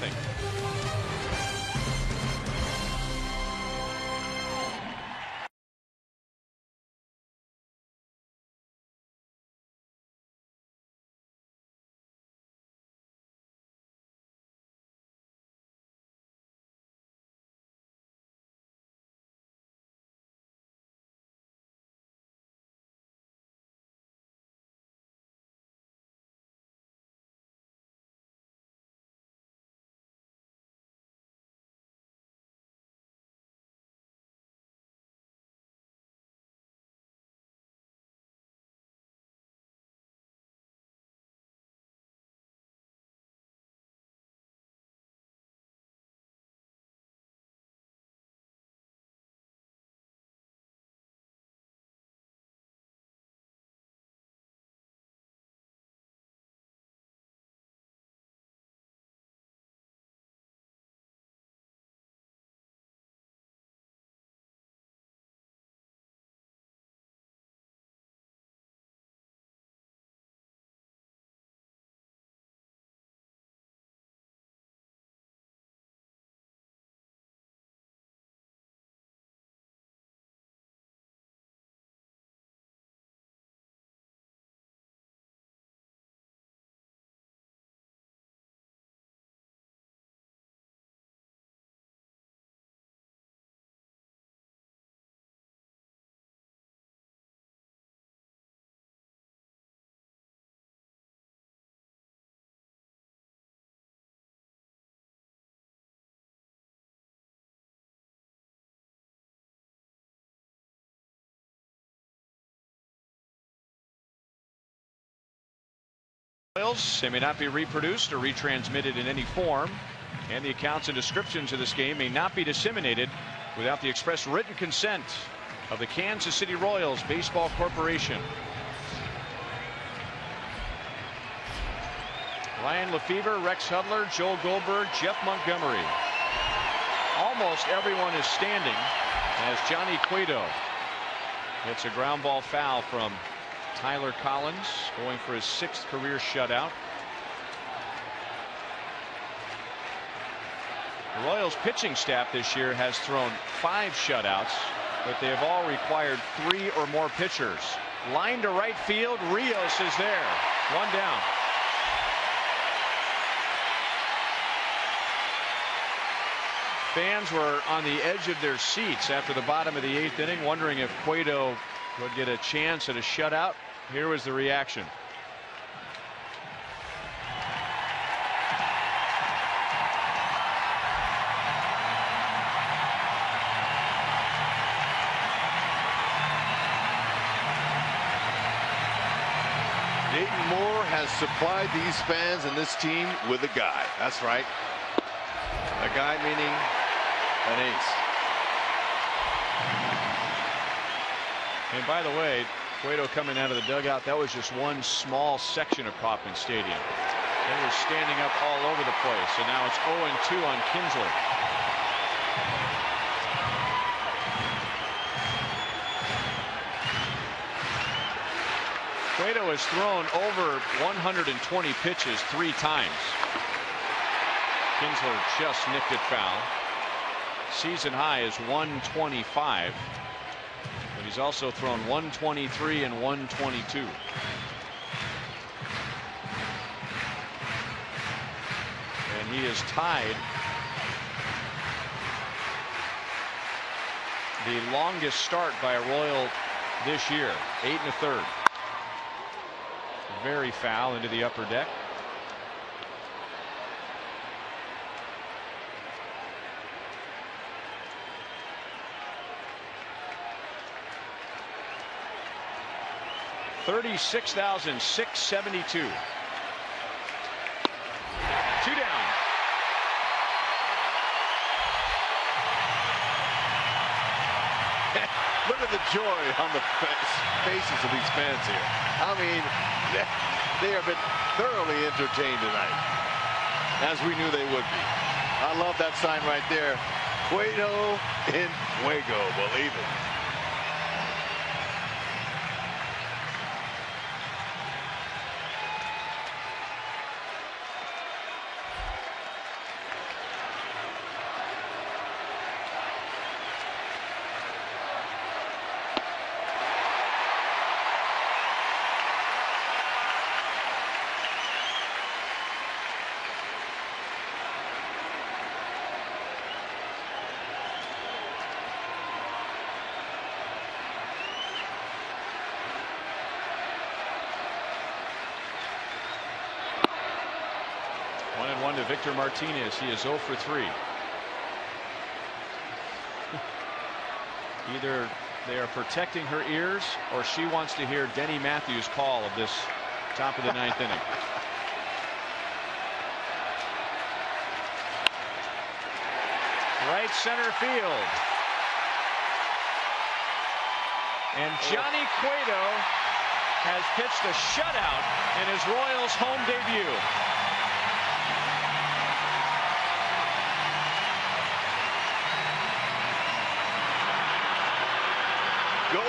They may not be reproduced or retransmitted in any form, and the accounts and descriptions of this game may not be disseminated without the express written consent of the Kansas City Royals Baseball Corporation. Ryan Lefebvre, Rex Hudler, Joel Goldberg, Jeff Montgomery. Almost everyone is standing as Johnny Cueto hits a ground ball foul from Tyler Collins, going for his 6th career shutout. The Royals pitching staff this year has thrown 5 shutouts, but they have all required 3 or more pitchers. Line to right field. Rios is there. 1 down. Fans were on the edge of their seats after the bottom of the 8th inning, wondering if Cueto would get a chance at a shutout. Here was the reaction. Dayton Moore has supplied these fans and this team with a guy. That's right. A guy meaning an ace. And by the way, Cueto coming out of the dugout, that was just one small section of Kauffman Stadium. They were standing up all over the place, and now it's 0-2 on Kinsler. Cueto has thrown over 120 pitches 3 times. Kinsler just nicked it foul. Season high is 125, but he's also thrown 123 and 122. And he is tied the longest start by a Royal this year, 8 1/3. Very foul into the upper deck. $36,672. 2 down. Look at the joy on the faces of these fans here. I mean, they have been thoroughly entertained tonight, as we knew they would be. I love that sign right there. Cueto en Fuego, believe it. To Victor Martinez. He is 0 for 3. Either they are protecting her ears or she wants to hear Denny Matthews' call of this top of the 9th inning. Right center field. And Johnny Cueto has pitched a shutout in his Royals home debut. Go,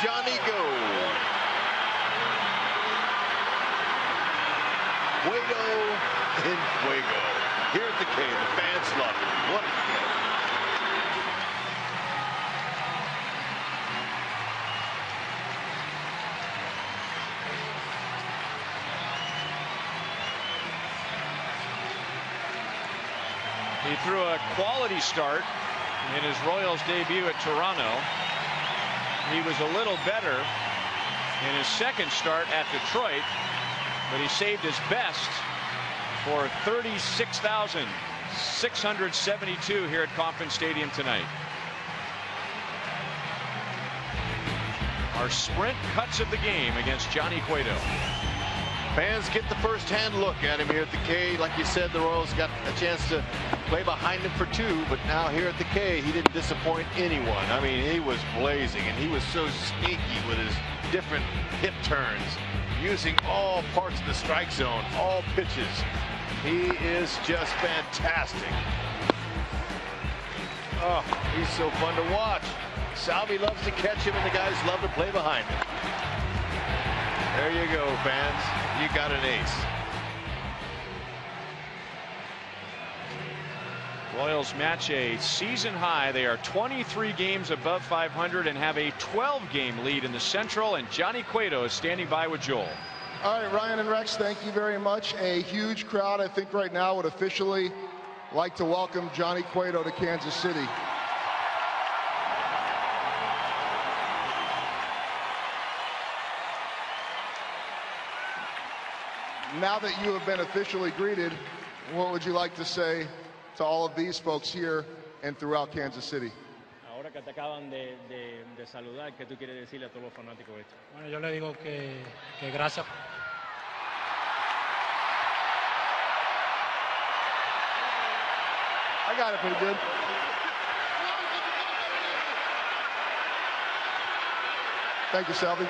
Johnny, go. Cueto en Fuego. Here at the K, the fans love it. What a game. He threw a quality start in his Royals debut at Toronto. He was a little better in his second start at Detroit, but he saved his best for 36,672 here at Kauffman Stadium tonight. Our sprint cuts of the game against Johnny Cueto. Fans get the first-hand look at him here at the K. Like you said, the Royals got a chance to play behind him for 2, but now here at the K, he didn't disappoint anyone. I mean, he was blazing, and he was so sneaky with his different hip turns, using all parts of the strike zone, all pitches. He is just fantastic. Oh, he's so fun to watch. Salvi loves to catch him, and the guys love to play behind him. There you go, fans. You got an ace. Royals match a season high. They are 23 games above 500 and have a 12-game lead in the Central, and Johnny Cueto is standing by with Joel. All right, Ryan and Rex, thank you very much. A huge crowd, I think, right now would officially like to welcome Johnny Cueto to Kansas City. Now that you have been officially greeted, what would you like to say to all of these folks here and throughout Kansas City? Ahora que te acaban de saludar, ¿qué tú quieres decirle a todos los fanáticos de esto? Bueno, yo le digo que gracias. I got it pretty good. Thank you, Salvi.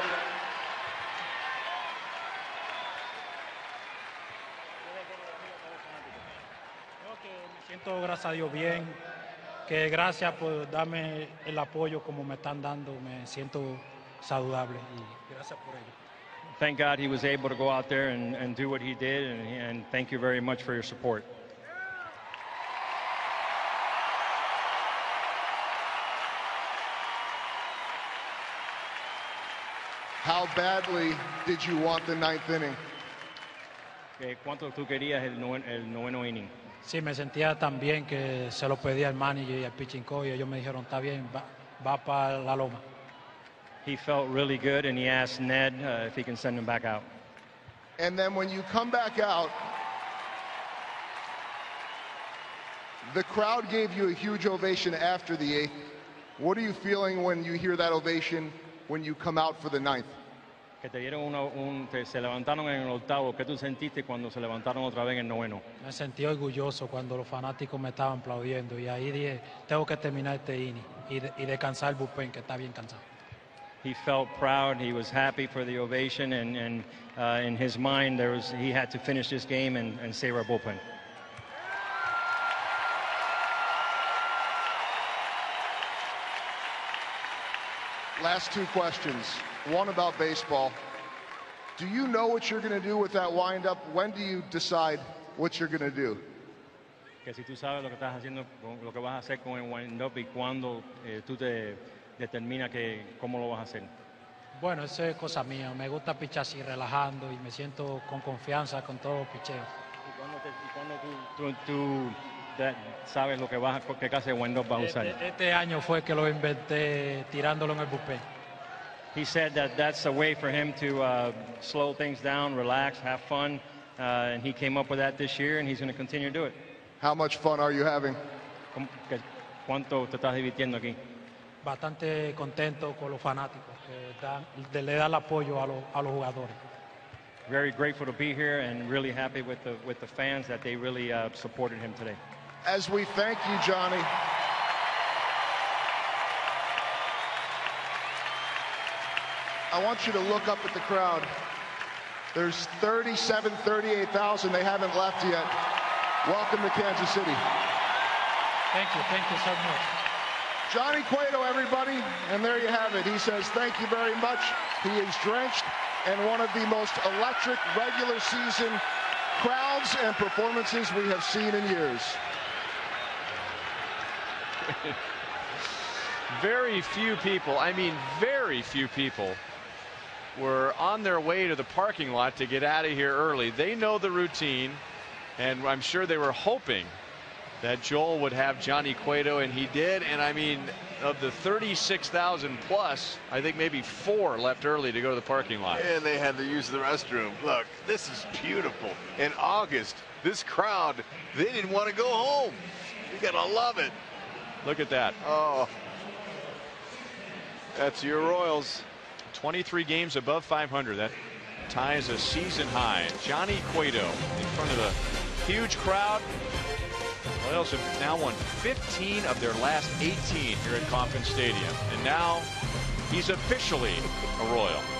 Siento, gracias a Dios, bien, que gracias por darme el apoyo como me están dando, me siento saludable y gracias por ello. Thank God he was able to go out there and do what he did, and thank you very much for your support. How badly did you want the 9th inning? ¿Cuánto tú querías el noveno inning? Sí, me sentía tan bien que se lo pedí al manager y al pitching coach y ellos me dijeron, está bien, va para la loma. He felt really good, and he asked Ned if he can send him back out. And then when you come back out, the crowd gave you a huge ovation after the 8th. What are you feeling when you hear that ovation when you come out for the 9th? Que te dieron se levantaron en el octavo. ¿Qué tú sentiste cuando se levantaron otra vez en el noveno? Me sentí orgulloso cuando los fanáticos me estaban aplaudiendo y ahí dije, tengo que terminar este inning y descansar el bullpen, que está bien cansado. He felt proud. He was happy for the ovation, and in his mind, he had to finish this game and save our bullpen. Last 2 questions. One about baseball. Do you know what you're going to do with that windup? When do you decide what you're going to do? Que si tú sabes lo que estás haciendo, lo que vas a hacer con el wind-up y cuándo tú te determinas cómo lo vas a hacer. Bueno, eso es cosa mía. Me gusta pichar así, relajando, y me siento con confianza con todos los picheos. ¿Y cuándo tú sabes lo que qué clase de wind-up vas a usar? Este año fue que lo inventé tirándolo en el bullpen. He said that's a way for him to slow things down, relax, have fun, and he came up with that this year, and he's going to continue to do it. How much fun are you having? ¿Cuánto te estás divirtiendo aquí? Bastante contento con los fanáticos que le dan apoyo a los jugadores. Very grateful to be here, and really happy with the fans that they really supported him today. As we thank you, Johnny, I want you to look up at the crowd. There's 38,000. They haven't left yet. Welcome to Kansas City. Thank you so much. Johnny Cueto, everybody, and there you have it. He says thank you very much. He is drenched in one of the most electric regular season crowds and performances we have seen in years. Very few people, I mean very few people, were on their way to the parking lot to get out of here early. They know the routine, and I'm sure they were hoping that Joel would have Johnny Cueto, and he did. And I mean, of the 36,000 plus, I think maybe 4 left early to go to the parking lot. And they had to use the restroom. Look, this is beautiful. In August, this crowd, they didn't want to go home. You gotta love it. Look at that. Oh, that's your Royals. 23 games above 500. That ties a season high. Johnny Cueto in front of a huge crowd. Royals have now won 15 of their last 18 here at Kauffman Stadium. And now he's officially a Royal.